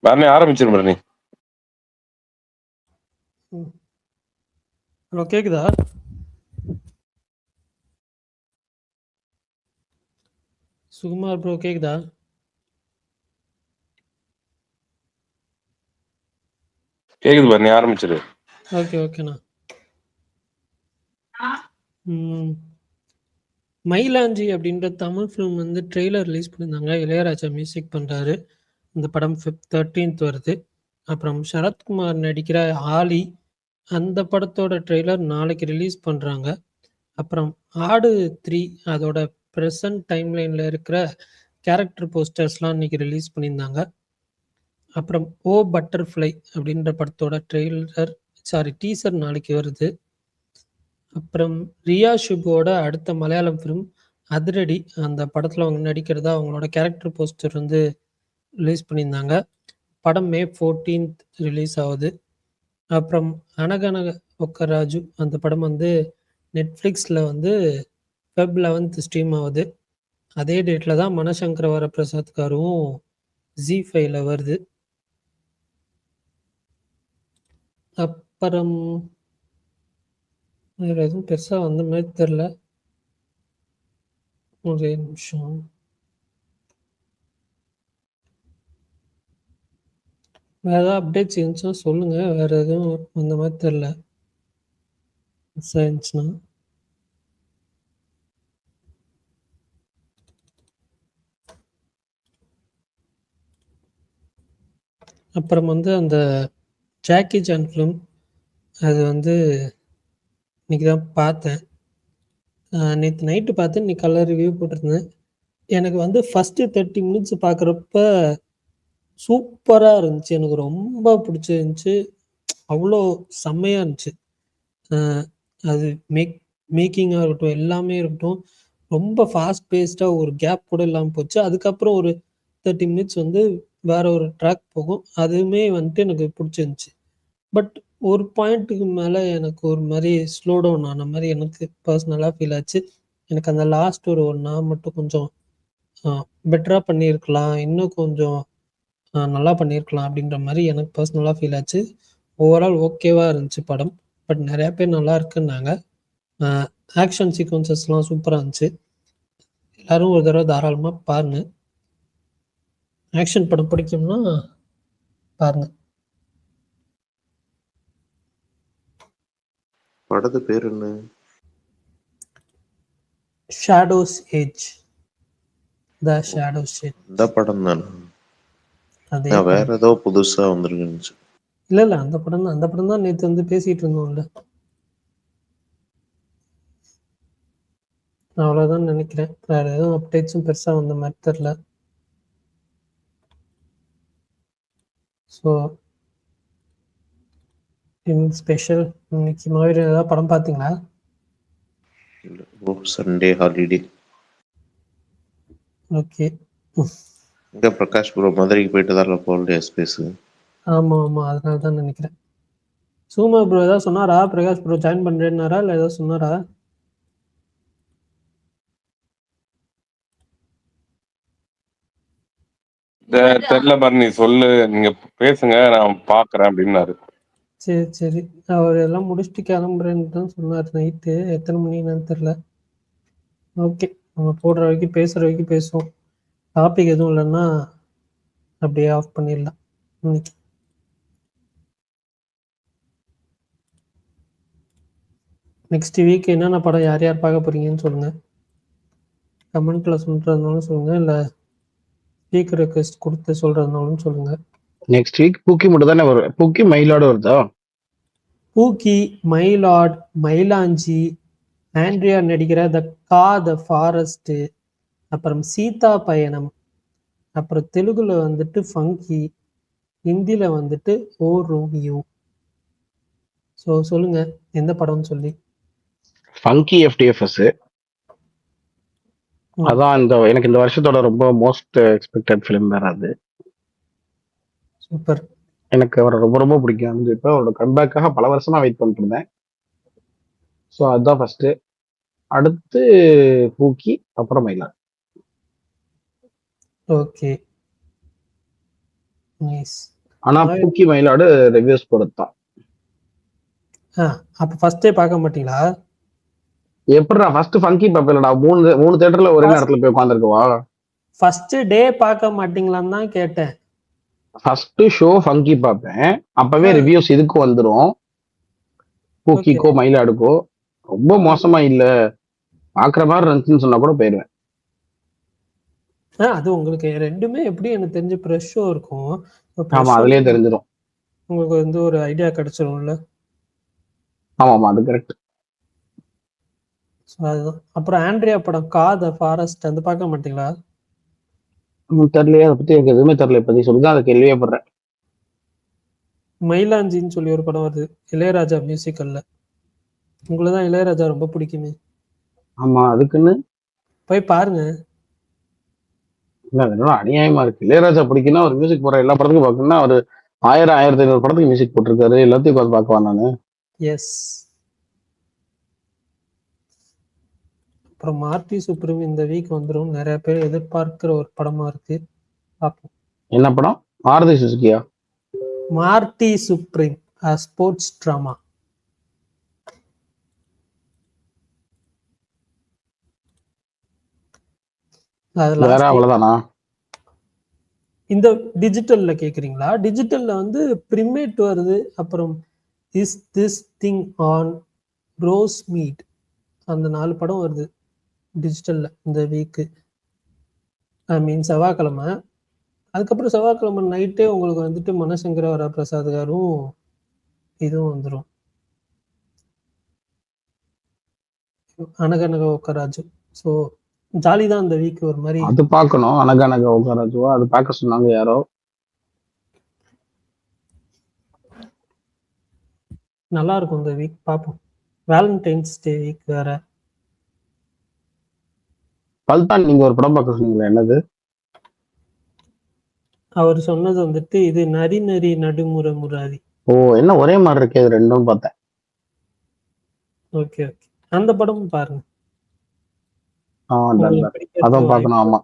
Bharani ஆரம்பிச்சிரு Bharani. Hello, கேக்குதா? Sukumar bro கேக்குதா? கேக்குது பரணி, ஆரம்பிச்சிரு. ஓகேண்ணா. மயிலாஞ்சி அப்படின்ற தமிழ் ஃபிலிம் வந்து ட்ரெய்லர் ரிலீஸ் பண்ணியிருந்தாங்க. இளையராஜா மியூசிக் பண்ணுறாரு. இந்த படம் 13th வருது. அப்புறம் சரத்குமார் நடிக்கிற ஆலி, அந்த படத்தோட ட்ரெய்லர் நாளைக்கு ரிலீஸ் பண்ணுறாங்க. அப்புறம் ஆடு 3 அதோட ப்ரெசன்ட் டைம்லைனில் இருக்கிற கேரக்டர் போஸ்டர்ஸ்லாம் இன்னைக்கு ரிலீஸ் பண்ணியிருந்தாங்க. அப்புறம் ஓ பட்டர்ஃப்ளை அப்படின்ற படத்தோட டீசர் நாளைக்கு வருது. அப்புறம் ரியா ஷுபோட அடுத்த மலையாளம் ஃபிலிம் அதிரடி, அந்த படத்தில் அவங்க நடிக்கிறதா அவங்களோட கேரக்டர் போஸ்டர் வந்து ரிலீஸ் பண்ணியிருந்தாங்க. படம் May 14th ரிலீஸ் ஆகுது. அப்புறம் அனகனக ஒக்கராஜு, அந்த படம் வந்து நெட்ஃப்ளிக்ஸில் வந்து Feb 11th ஸ்ட்ரீம் ஆகுது. அதே டேட்டில் தான் மனசங்கர வரப்பிரசாத் காரும் Z5ல வருது. அப்புறம் வேறு எதுவும் பெருசாக வந்த மாதிரி தெரில. ஒரே நிமிஷம். வேறு ஏதாவது அப்டேட்ஸ் இருந்துச்சுன்னா சொல்லுங்கள். வேறு எதுவும் அந்த மாதிரி தெரில மிஸ் ஆயிருந்துச்சுன்னா. அப்புறம் வந்து அந்த ஜாக்கி சான் ஃபிலிம், அது வந்து இன்றைக்கி தான் பார்த்தேன். நேற்று நைட்டு பார்த்து இன்றைக்கி காலைல ரிவ்யூ போட்டிருந்தேன். எனக்கு வந்து ஃபஸ்ட்டு 30 minutes பார்க்குறப்ப சூப்பராக இருந்துச்சு. எனக்கு ரொம்ப பிடிச்சிருந்துச்சி. அவ்வளோ செம்மையாக இருந்துச்சு. அது மேக்கிங்காக இருக்கட்டும், எல்லாமே இருக்கட்டும், ரொம்ப ஃபாஸ்ட் பேஸ்டாக ஒரு கேப் கூட இல்லாமல் போச்சு. அதுக்கப்புறம் ஒரு 30 minutes வந்து வேறு ஒரு ட்ராக் போகும். அதுவுமே வந்துட்டு எனக்கு பிடிச்சிருந்துச்சி. பட் ஒரு பாயிண்ட்டுக்கு மேலே எனக்கு ஒரு மாதிரி ஸ்லோ டவுன் ஆன மாதிரி எனக்கு பர்சனலாக ஃபீல் ஆச்சு. எனக்கு அந்த லாஸ்ட் ஒரு 1 hour மட்டும் கொஞ்சம் பெட்டராக பண்ணியிருக்கலாம், இன்னும் கொஞ்சம் நல்லா பண்ணியிருக்கலாம் அப்படின்ற மாதிரி எனக்கு பர்சனலாக ஃபீல் ஆச்சு. ஓவரால் ஓகேவாக இருந்துச்சு படம். பட் நிறையா பேர் நல்லா இருக்குன்னாங்க. ஆக்ஷன் சீக்வன்சஸ்லாம் சூப்பராக இருந்துச்சு. எல்லோரும் ஒரு தடவை தாராளமாக பாருங்க. ஆக்ஷன் படம் பிடிக்கும்னா பாருங்க. படத்து பேர் என்ன? Shadows age. The shadows age. இந்த படம் தானே? அதே வேற படம். ஏதோ புதுசா வந்திருக்குன்னு. இல்லை அந்த படம் தான். அந்த படம் தான் நேற்று வந்து பேசிகிட்டு இருந்தோம்ல. அவ்வளோதான் நினைக்கிறேன். வேறு எதுவும் அப்டேட்ஸும் பெருசாக வந்த மாதிரி தெரில. ஸோ ஸ்பெஷல் இன்னைக்கு மாதிரி ஏதாவது படம் பார்த்தீங்களா? Sunday holiday. ஓகே. இங்கே பிரகாஷ் ப்ரோ மதுரைக்கு போயிட்டு தான் போகலையா ஸ்பேஸு? ஆமாம் அதனால தான் நினைக்கிறேன். சூமா ப்ரோ ஏதாவது சொன்னாரா? பிரகாஷ் ப்ரோ ஜாயின் பண்ணுறேன்னாரா இல்லை ஏதாவது சொன்னாரா? தெரியல பரணி, சொல்லு, நீங்க பேசுங்க, நான் பாக்குறேன் அப்படின்னாரு. சரி அவர் எல்லாம் முடிச்சுட்டு கிளம்புறேன்னு தான் சொன்னார் நைட்டு. எத்தனை மணின்னு தெரில. ஓகே, நம்ம போடுற வரைக்கும் பேசுகிற வரைக்கும் பேசுவோம். டாபிக் எதுவும் இல்லைன்னா அப்படியே ஆஃப் பண்ணிடலாம். நெக்ஸ்ட் வீக் என்னென்ன படம் யார் யார் பார்க்க போகிறீங்கன்னு சொல்லுங்கள். கமெண்ட்டில் சொல்கிறதுனாலும் சொல்லுங்கள், இல்லை ஸ்பீக்கர் ரெக்வெஸ்ட் கொடுத்து சொல்கிறதுனாலும் சொல்லுங்கள். நெக்ஸ்ட் வீக் பூக்கி மட்டும் தானே வரும். பூக்கி மயிலாடு வருதா? பூக்கி, மயிலாட், மயிலாஞ்சி, ஆண்ட்ரியா நடிக்கிற த ஃபாரஸ்ட்டு, அப்புறம் சீதா பயணம், அப்புறம் தெலுங்குல வந்துட்டு ஃபங்கி, ஹிந்தியில் வந்துட்டு ஓ ரோமியோ. ஸோ சொல்லுங்கள் எந்த படம்னு சொல்லி. Funky FDFS. அதான் எனக்கு இந்த வருஷத்தோட ரொம்ப மோஸ்ட் எக்ஸ்பெக்டட் ஃபிலிம் வேற அது. சூப்பர். எனக்கு அவரை ரொம்ப ரொம்ப பிடிக்கும். இப்போ அவரோட கம்பேக்காக பல வருஷமா வெயிட் பண்ணிட்டு இருந்தேன். ஸோ அதுதான் ஃபர்ஸ்ட். அடுத்து பூக்கி, அப்புறம் மயிலாடு. ஓகே. நைஸ். ஆனா மாவி பூக்கி மயிலாடு ரிவ்யூஸ் பொறுத்தான். அப்ப ஃபர்ஸ்டே பார்க்க மாட்டீங்களா? எப்படிடா ஃபர்ஸ்ட் ஃபங்கி பாப்பேலடா, மூணு தியேட்டர்ல ஒரே நேரத்துல போய் உட்காந்துருக்குவா. ஃபர்ஸ்ட் டே பார்க்க மாட்டீங்களான்னு தான் கேட்டேன். ஃபர்ஸ்ட் ஷோ ஃபங்கி பார்ப்பேன், அப்பவே ரிவ்யூஸ் இதுக்கு வந்துடும், பூக்கிக்கோ மயிலாடுக்கோ. ரொம்ப மோசமா இல்ல, பாக்குற மாதிரி இருந்துச்சுன்னு சொன்னா கூட போயிடுவேன். அது உங்களுக்கு ரெண்டுமே எப்படி எனக்கு தெரிஞ்சு ப்ரெஷ் ஷோ இருக்கும். ஆமா, அதுலயே தெரிஞ்சிடும். உங்களுக்கு வந்து ஒரு ஐடியா கிடைச்சிரும்ல. ஆமா, அது கரெக்ட். அதுதான். அப்புறம் ஆண்ட்ரியா படம் த ஃபாரஸ்ட் அது பார்க்க மாட்டீங்களா? தெரியலையே, அதை பத்தி எனக்கு எதுவுமே தெரியல, இப்ப நீ சொல்லிதான் அதை கேள்வியே படுறேன். மயிலாஞ்சின்னு சொல்லி ஒரு படம் வருது, இளையராஜா மியூசிக்கல்ல. உங்களுக்கு தான் இளையராஜா ரொம்ப பிடிக்குமே. ஆமா, அதுக்குன்னு போய் பாருங்க. இல்ல, அதனால அநியாயமா இருக்கு. இளையராஜா பிடிக்குன்னா ஒரு மியூசிக் போற எல்லா படத்துக்கும் பார்க்கணும்னா ஒரு 1000-1500 படத்துக்கு மியூசிக் போட்டிருக்காரு, எல்லாத்தையும் உட்காந்து பார்க்குவான் நானு. எஸ். அப்புறம் மார்டி சுப்ரீம் இந்த வீக் வந்துடும், நிறைய பேர் எதிர்பார்க்கிற ஒரு படமா இருக்கு, பார்ப்போம். என்ன படம்? மாருதி சுசுகியா? Marty Supreme sports drama. வேற அவ்வளவுதானா? இந்த டிஜிட்டல்ல கேக்குறீங்களா? டிஜிட்டல்ல வந்து பிரிமேட் வருது, அப்புறம் is this thing on rose meet, அந்த 4 படம் வருது டிஜிட்டல்ல இந்த வீக்கு. ஐ மீன் செவ்வாய்க்கிழமை. அதுக்கப்புறம் செவ்வாய்க்கிழமை நைட்டே உங்களுக்கு வந்துட்டு மனசங்கர வரப்பிரசாத் காரும் இதுவும் வந்துடும், அனகனக ஒக்கராஜு. ஸோ ஜாலி தான் இந்த வீக் ஒரு மாதிரி. அது பார்க்கணும், அனகனக ஒக்கராஜுவா, அது பார்க்க சொன்னாங்க யாரோ. நல்லா இருக்கும் இந்த வீக், பார்ப்போம். வேலண்டைன்ஸ் டே வீக் வேற. பல்தான் நீங்க ஒரு படம் பார்க்க சொன்னீங்களா, என்னது? அவர் சொன்னது வந்துட்டு இது நரி நரி நடுமுறை முராரி. ஓ, என்ன ஒரே மாதிரி இருக்கே, இது ரெண்டும் பார்த்தேன். ஓகே ஓகே, அந்த படமும் பாருங்க. அதான் பார்க்கணும். ஆமா,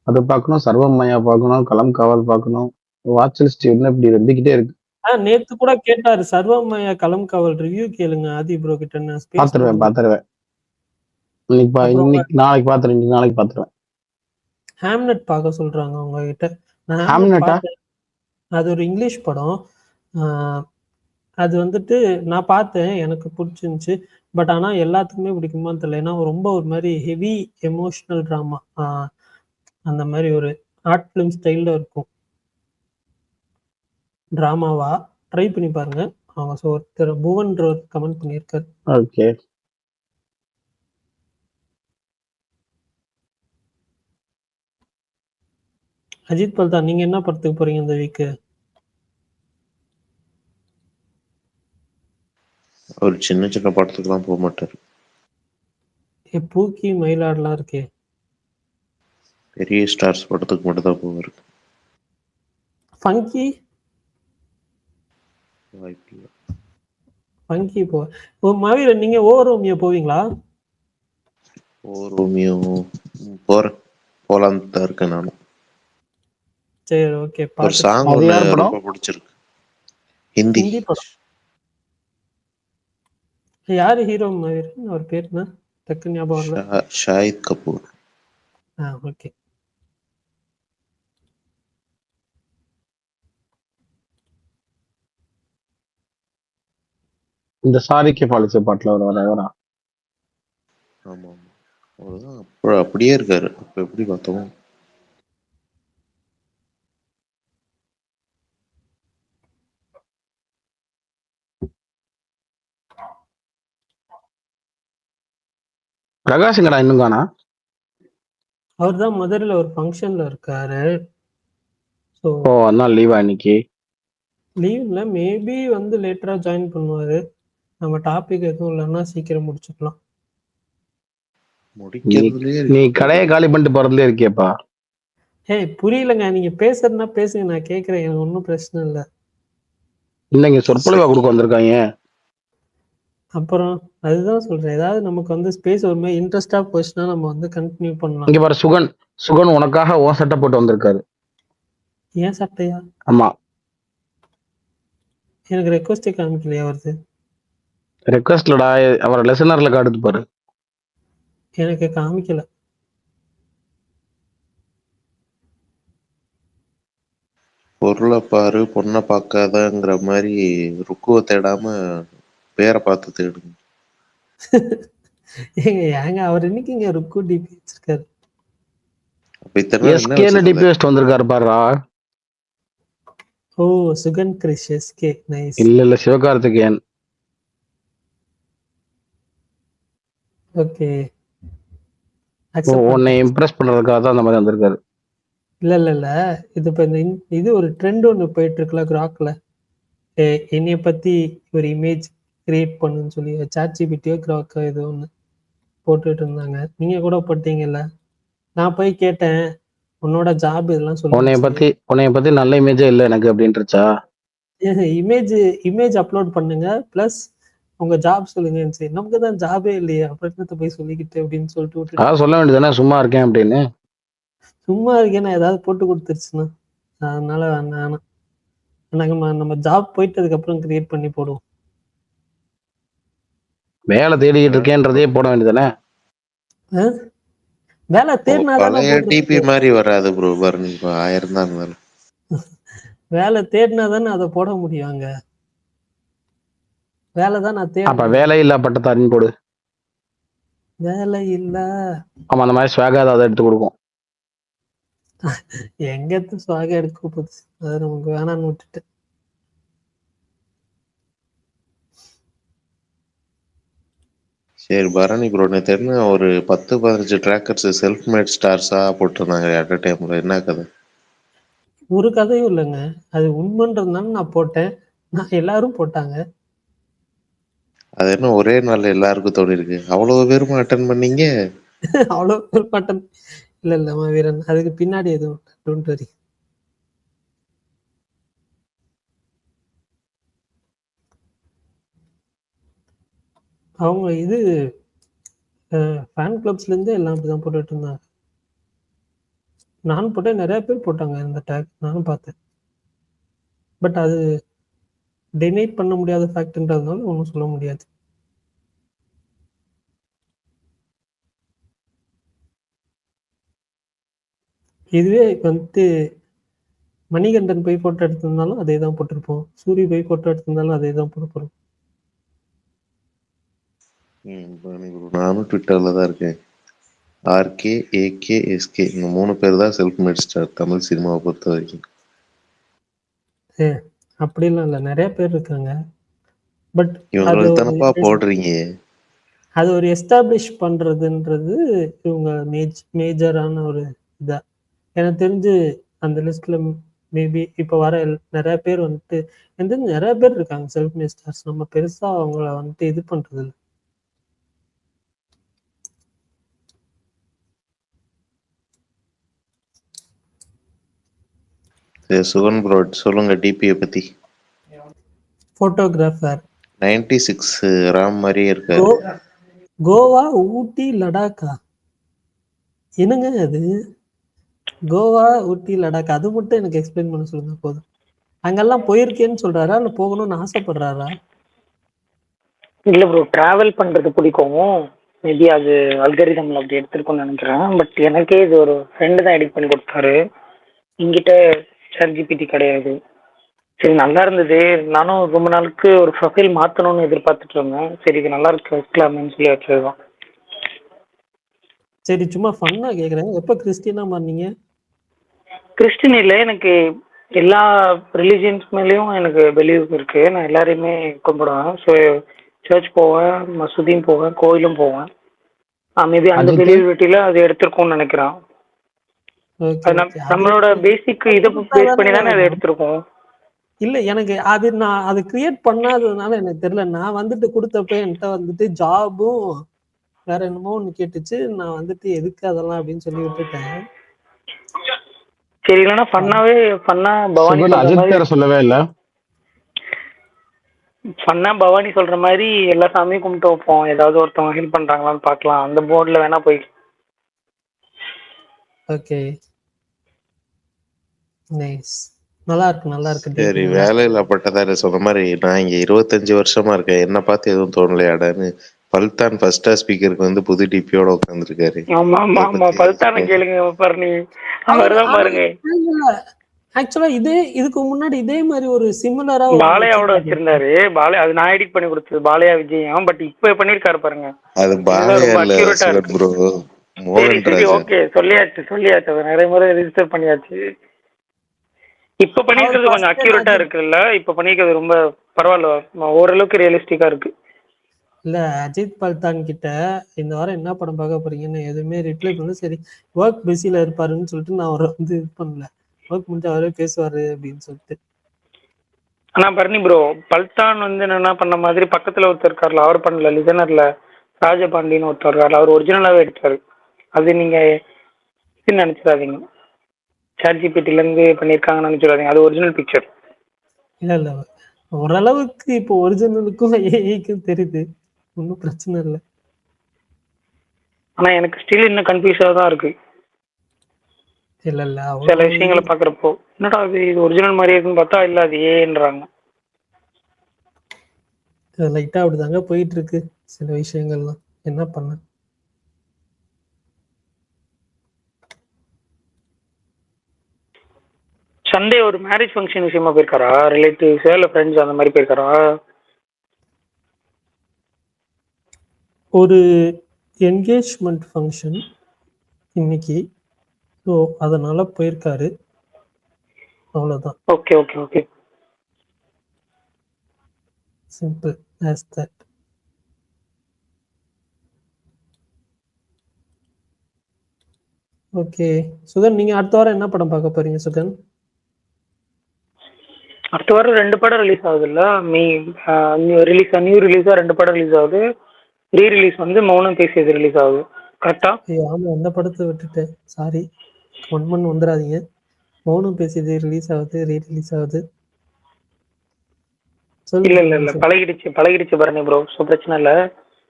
அது பார்க்கணும், சர்வமயா பார்க்கணும், களம் காவல் பார்க்கணும். வாட்ச் லிஸ்ட் என்ன இப்படி ரெண்டுகிட்டே இருக்கு. நேத்து கூட கேட்டாரு, சர்வமயா களம் காவல் ரிவ்யூ கேளுங்க ஆதி ப்ரோ கிட்ட. பாத்துருவேன். இன்னைக்கு நாளைக்கு பாத்துருவேன். ஹேம்லெட் பார்க்க சொல்றாங்க உங்ககிட்ட. அது ஒரு இங்கிலீஷ் படம். அது வந்துட்டு நான் பார்த்தேன், எனக்கு பிடிச்சிருந்துச்சு. பட் ஆனா எல்லாத்துக்குமே பிடிக்குமான்னு தெரியல, ஏன்னா ரொம்ப ஒரு மாதிரி ஹெவி எமோஷனல் ட்ராமா, அந்த மாதிரி ஒரு ஆர்ட் ஃபிலிம் ஸ்டைல்ல இருக்கும் ட்ராமாவா. ட்ரை பண்ணி பாருங்க. அவங்க ஒருத்தர் புவன்ற கமெண்ட் பண்ணியிருக்காரு. ஓகே. அஜித் பல்தான், நீங்க என்ன படத்துக்கு போறீங்க இந்த வீக்கு? ஒரு சின்ன சின்ன படத்துக்குலாம் போக மாட்டாரு. பூக்கி மயிலாடுலாம் இருக்கே, பெரிய ஸ்டார்ஸ் படத்துக்கு மட்டும் தான் போவாரு. ஃபங்கி வாய்ப்பில்லை. ஃபங்கி மாவீரன், நீங்க ஓ ரோமியோ போவீங்களா? ஓ ரோமியோ போலான்னு தான் இருக்கேன் நானும். சரி, ஓகே. ஒரு சாங் ரொம்ப பிடிச்சிருக்கு, ஹிந்தி படம். யாரு ஹீரோ மாவீரன்? அவர் பேர் என்ன? டக்கு ஞாபகம் இல்ல. ஷாஹித் கபூர். ஓகே. இந்த சாரிக்கு பாலிசி பாட்டுல வரா. ஆமா, அவ்வளவுதான். அப்படியே இருக்காரு. அப்ப எப்படி பார்த்தோம். பிரகாஷ்ங்கடா இன்னும் காணா? அவர் தான் மதுரையில ஒரு ஃபங்க்ஷன்ல இருக்காரு. ஓ, அதனால லீவா இன்னைக்கு? லீவ்ல மேபி வந்து லேட்டரா ஜாயின் பண்ணுவாரு. நம்ம டாபிக் எதுவும் இல்லைன்னா சீக்கிரம் முடிச்சுக்கலாம். நீ கடையை காலி பண்ணிட்டு போறதுல இருக்கியப்பா. புரியலங்க, நீங்க பேசுறதுனா பேசுங்க, நான் கேட்கறேன், எனக்கு ஒன்றும் பிரச்சனை இல்லை. இல்லைங்க, சொற்பொழிவா கொடுக்க வந்திருக்காங்க. அப்புறம் அதுதான் சொல்றேன், ஏதாவது நமக்கு வந்து ஸ்பேஸ் ஒரு மாதிரி இன்ட்ரெஸ்டா போச்சுன்னா நம்ம வந்து கண்டினியூ பண்ணலாம். இங்க பாரு, சுகன் உனக்காக ஓ சட்டை போட்டு வந்திருக்காரு. ஏன் சாப்பிட்டையா? ஆமா, எனக்கு ரெக்வஸ்டே காமிக்கலையா வருது? ரெக்வஸ்ட்லடா, அவரை லெசனர்ல காட்டுது பாரு. எனக்கு காமிக்கல. பொருளை பாரு பொண்ணை பார்க்காதங்கிற மாதிரி ருக்குவை தேடாம பேரை பார்த்து தேடுங்க. ஏங்க அவர் இன்னைக்குங்க ருக்கு டிபி வச்சிருக்காரு. அப்ப இத்தனை நாள் என்ன எஸ்கேன்னு டிபி வச்சிருந்த? வச்சுட்டு வந்திருக்காரு பாருடா. ஓ சுகன் கிரிஷ் எஸ்கே நைஸ். இல்ல சிவகார்த்திகேயன். ஓகே உன்னை அக்செப்ட். இம்ப்ரெஸ் பண்றதுக்காக தான் அந்த மாதிரி வந்திருக்காரு. இல்ல இது இப்போ இது ஒரு ட்ரெண்ட் ஒன்று போயிட்டு இருக்குல்ல கிராக்ல. என்னைய பத்தி ஒரு இமேஜ் கிரியேட் பண்ணுன்னு சொல்லி சாட்ஜிபிட்டியோ கிராக்கோ ஏதோ ஒன்று போட்டுட்டு இருந்தாங்க. நீங்க கூட போட்டீங்கல்ல. நான் போய் கேட்டேன் உன்னோட ஜாப் இதெல்லாம் உன்னைய பத்தி நல்ல இமேஜே இல்லை எனக்கு அப்படின்றச்சா? இமேஜ் அப்லோட் பண்ணுங்க பிளஸ் உங்க ஜாப் சொல்லுங்க. சரி நமக்கு தான் ஜாபே இல்லையே அப்புறம் போய் சொல்லிக்கிட்டு அப்படின்னு சொல்லிட்டு விட்டுட்டு அதான் சொல்ல வேண்டியதுதானே சும்மா இருக்கேன் அப்படின்னு. சும்மா இருக்கேன்னா ஏதாவது போட்டு கொடுத்துருச்சுன்னா அதனால வேணாம். நம்ம ஜாப் போயிட்டு அதுக்கப்புறம் கிரியேட் பண்ணி போடுவோம். வேலை தேடிட்டு இருக்கேன்றதே போட வேண்டியதானே. வேலை தேடினாதானே பழைய டிபி போடுறது. மாதிரி வராது ப்ரோ பாரு, நீ 1000 தான் இருந்தாலும். வேலை தேடினாதானே அதை போட முடியும். அங்க வேலை தான் நான் அப்ப தேடுறேன். வேலை இல்லா பட்டதாரின்னு போடு. வேலை இல்ல. ஆமா, அந்த மாதிரி ஸ்வாகா அதை எடுத்து கொடுக்கும். எங்கத்து சுவாக எடுக்க போகுது, அது நமக்கு வேணான்னு விட்டுட்டு. சரி பரணி ப்ரோ, நேற்று என்ன ஒரு 10-15 ட்ராக்கர்ஸ் செல்ஃப் மேட் ஸ்டார்ஸா போட்டிருந்தாங்க அட் அ டைம்ல, என்ன கதை? ஒரு கதையும் இல்லைங்க, அது உண்மைன்றதுனால நான் போட்டேன். நான் எல்லாரும் போட்டாங்க. அது என்ன ஒரே நாள்ல எல்லாருக்கும் தோணி இருக்கு? அவ்வளவு பேருமா அட்டன் பண்ணீங்க? அவ்வளோ ஒரு பட்டன் இல்ல வீரன், அதுக்கு பின்னாடி எதுவும் டோன்ட் வரி. அவங்க இது ஃபேன் கிளப்ஸ்ல இருந்து எல்லாம் அப்படிதான் போட்டுட்டு இருந்தாங்க. நான் போட்டேன், நிறைய பேர் போட்டாங்க இந்த டேக், நானும் பார்த்தேன். பட் அது டினைட் பண்ண முடியாத ஃபேக்ட்ன்றதுனால ஒன்றும் சொல்ல முடியாது. இதுவே வந்து மணிகண்டன் போய் போட்டோ எடுத்திருந்தாலும் அதே தான் போட்டிருப்போம். சூரிய போய் போட்டோ எடுத்திருந்தாலும் அதே தான் போட்டிருப்போம். பரணி ப்ரோ, நானும் ட்விட்டர்ல தான் இருக்கேன். ஆர்கே, ஏகே, எஸ்கே இந்த 3 பேர் தான் செல்ஃப் மேட் ஸ்டார் தமிழ் சினிமாவை பொறுத்த வரைக்கும். அப்படிலாம் இல்லை, நிறைய பேர் இருக்காங்க. பட் இவங்களுக்கு தானப்பா போடுறீங்க. அது ஒரு எஸ்டாப்ளிஷ் பண்றதுன்றது இவங்க மேஜரான ஒரு இதா எனக்கு தெரிஞ்சு. அந்த லிஸ்ட்ல மேபி இப்போ வர நிறைய பேர் வந்துட்டு எனக்கு தெரிஞ்சு நிறைய பேர் இருக்காங்க செல்ஃப் மேட் ஸ்டார்ஸ். நம்ம பெருசா அவங்கள வந்துட்டு இது பண்றது இல்லை. சுகன் ப்ரோ சொல்லுங்க டிபியை பத்தி. போட்டோகிராஃபர் 96 ராம் மாதிரியே இருக்காரு. கோவா, ஊட்டி, லடாக்கா என்னங்க அது? கோவா, ஊட்டி, லடாக் அது மட்டும் எனக்கு எக்ஸ்பிளைன் பண்ண சொல்லுங்க போதும். அங்கெல்லாம் போயிருக்கேன்னு சொல்றாரா இல்ல போகணும்னு ஆசைப்படுறாரா? இல்ல ப்ரோ, டிராவல் பண்றது பிடிக்கும். மேபி அது அல்கரிதம்ல அப்படி எடுத்திருக்கோம்னு நினைக்கிறேன். பட் எனக்கே இது ஒரு ஃப்ரெண்டு தான் எடிட் பண்ணி கொடுத்தாரு. என்கிட்ட ChatGPT கிடையாது. சரி நல்லா இருந்தது, நானும் ரொம்ப நாளுக்கு ஒரு ப்ரொஃபைல் மாற்றணும்னு எதிர்பார்த்துட்டு இருந்தேன். சரி இது நல்லா இருக்கு வைக்கலாமேன்னு சொல்லி வச்சதுதான். சரி சும்மா ஃபன்னா கேக்குறேன், எப்ப கிறிஸ்டியனா மாறினீங்க? கிறிஸ்டின் இல்லை, எனக்கு எல்லா ரிலீஜியன்ஸ் மேலேயும் எனக்கு பிலீவ் இருக்கு. நான் எல்லாரையுமே கும்பிடுவேன். ஸோ சர்ச் போவேன், மசூதியும் போவேன், கோயிலும் போவேன். மேபி அந்த பிலீவிட்டியில அது எடுத்திருக்கோம்னு நினைக்கிறேன். நம்மளோட பேசிக் இதை பேஸ் பண்ணி தானே அதை எடுத்திருக்கோம். இல்ல எனக்கு அது நான் அது கிரியேட் பண்ணாததுனால எனக்கு தெரியல. நான் வந்துட்டு கொடுத்தப்ப என்கிட்ட வந்துட்டு ஜாபும் வேற என்னமோ ஒன்று கேட்டுச்சு. நான் வந்துட்டு எதுக்கு அதெல்லாம் அப்படின்னு சொல்லி விட்டுட்டேன். சரி இல்லைன்னா ஃபன்னா பவானி சொல்லவே இல்ல. ஃபன்னா பவானி சொல்ற மாதிரி எல்லா சாமியும் கும்பிட்டு வைப்போம், ஏதாவது ஒருத்தவங்க ஹெல்ப் பண்றாங்களான்னு பார்க்கலாம், அந்த போர்டில் வேணா போய். Okay nice. நல்லா இருக்கு, நல்லா இருக்கு. சரி, டேட்டிங் நல்லா வேலையில பட்டதாரி சொன்ன மாதிரி நான் இங்க 25 வருஷமா இருக்கேன். என்ன பார்த்து எதுவும் தோணலையாடான்னு பல்தான் ஃபர்ஸ்டா ஸ்பீக்கருக்கு வந்து புது டிபியோட உட்காந்துருக்காரு. ஆமா ஆமா அதை ஆமா பத்தி பல்தான சொல்லுங்க. கேளுங்க பரணி. அவரு அவர்தான் ஆனா பாருங்க ஆக்சுவலா இதுக்கு முன்னாடி இதே மாதிரி ஒரு சிமிலரா ஒண்ணு பாலையாவோட வச்சிருந்தாரு. வச்சிருந்தாரு. பாலையா அது நான் எடிட் பண்ணி கொடுத்தது பாலையா விஜயம். பட் இப்ப பண்ணிருக்காரு பாருங்க. அது இதெல்லாம் பாலையா ரொம்ப இல்ல அக்யூரேட்டா சுகர் இருக்கு. ப்ரோ, சரி மோகன் சரி ராஜன். ஓகே சொல்லியாச்சு. அதை நிறைய முறை ரிஜிஸ்டர் பண்ணியாச்சு. இப்ப அவர் பண்ணிருக்கிறது கொஞ்சம் ஃபர்ஸ்ட் அக்யூரேட்டா இருக்குல்ல. இப்ப பண்ணிருக்கிறது ரொம்ப பரவாயில்ல, ஓரளவுக்கு ரியலிஸ்டிக்கா இருக்கு. இல்ல அஜித் பல்தான் கிட்ட இந்த வாரம் என்ன படம் பார்க்க போறீங்கன்னு எதுவுமே ரிப்ளை பண்ணல. சரி ஒர்க் பிஸில இருப்பாருன்னு சொல்லிட்டு நான் அவரை வந்து இது பண்ணல. ஒர்க் முடிஞ்சு அவரே பேசுவாரு அப்படின்னு சொல்லிட்டு. ஆனா பரணி ப்ரோ, பல்தான் வந்து என்ன பண்ண மாதிரி பக்கத்துல ஒருத்தர் இருக்காருல, அவர் பண்ணல. லிசனர்ல ராஜபாண்டின்னு ஒருத்தர் இருக்காரு, அவர் ஒரிஜினலாவே எடுத்தாரு. அது நீங்க நினைச்சிடாதீங்க, சாட்ஜிபிட்டில இருந்து பண்ணிருக்காங்கன்னு நினைச்சிடாதீங்க. அது ஒரிஜினல் பிக்சர். இல்ல ஓரளவுக்கு இப்போ ஒரிஜினலுக்கும் ஏஐக்கும் தெரியுது, ஒன்றும் பிரச்சனை இல்லை. ஆனா எனக்கு ஸ்டில் இன்னும் கன்ஃபியூஸா தான் இருக்கு இல்ல சில அவ்வளோ விஷயங்களை பாக்குறப்போ. என்னடா இது ஒரிஜினல் மாதிரி இருக்குன்னு பார்த்தா இல்ல அது ஏன்றாங்க. லைட்டா அப்படிதாங்க போயிட்டு இருக்கு சில விஷயங்கள்லாம். என்ன பண்ண. சண்டே ஒரு மேரேஜ் ஃபங்க்ஷன் விஷயமா போயிருக்காரா? ரிலேட்டிவ்ஸ் இல்ல ஃப்ரெண்ட்ஸ் அந்த மாதிரி போயிருக்காரா? ஒரு என்கேஜ்மெண்ட் ஃபங்க்ஷன் இன்னைக்கு, ஸோ அதனால போயிருக்காரு, அவ்வளோதான். Okay okay okay, simple as that. Okay Sugan, நீங்க அடுத்த வாரம் என்ன படம் பார்க்க போறீங்க சுகன்? அடுத்த வாரம் 2 படம் ரிலீஸ் ஆகுது இல்ல. நியூ ரிலீஸா 2 படம் ரிலீஸ் ஆகுது. ரீ ரிலீஸ் வந்து மௌனம் பேசியது ரிலீஸ் ஆகுது. கரெக்டா? ஆமா, அந்த படத்தை விட்டுட்டேன், சாரி. ஒன் வந்துடாதீங்க. மௌனம் பேசியது ரிலீஸ் ஆகுது, ரீ ரிலீஸ் ஆகுது. இல்ல பழகிடுச்சு பரணி ப்ரோ, ஸோ பிரச்சனை இல்ல.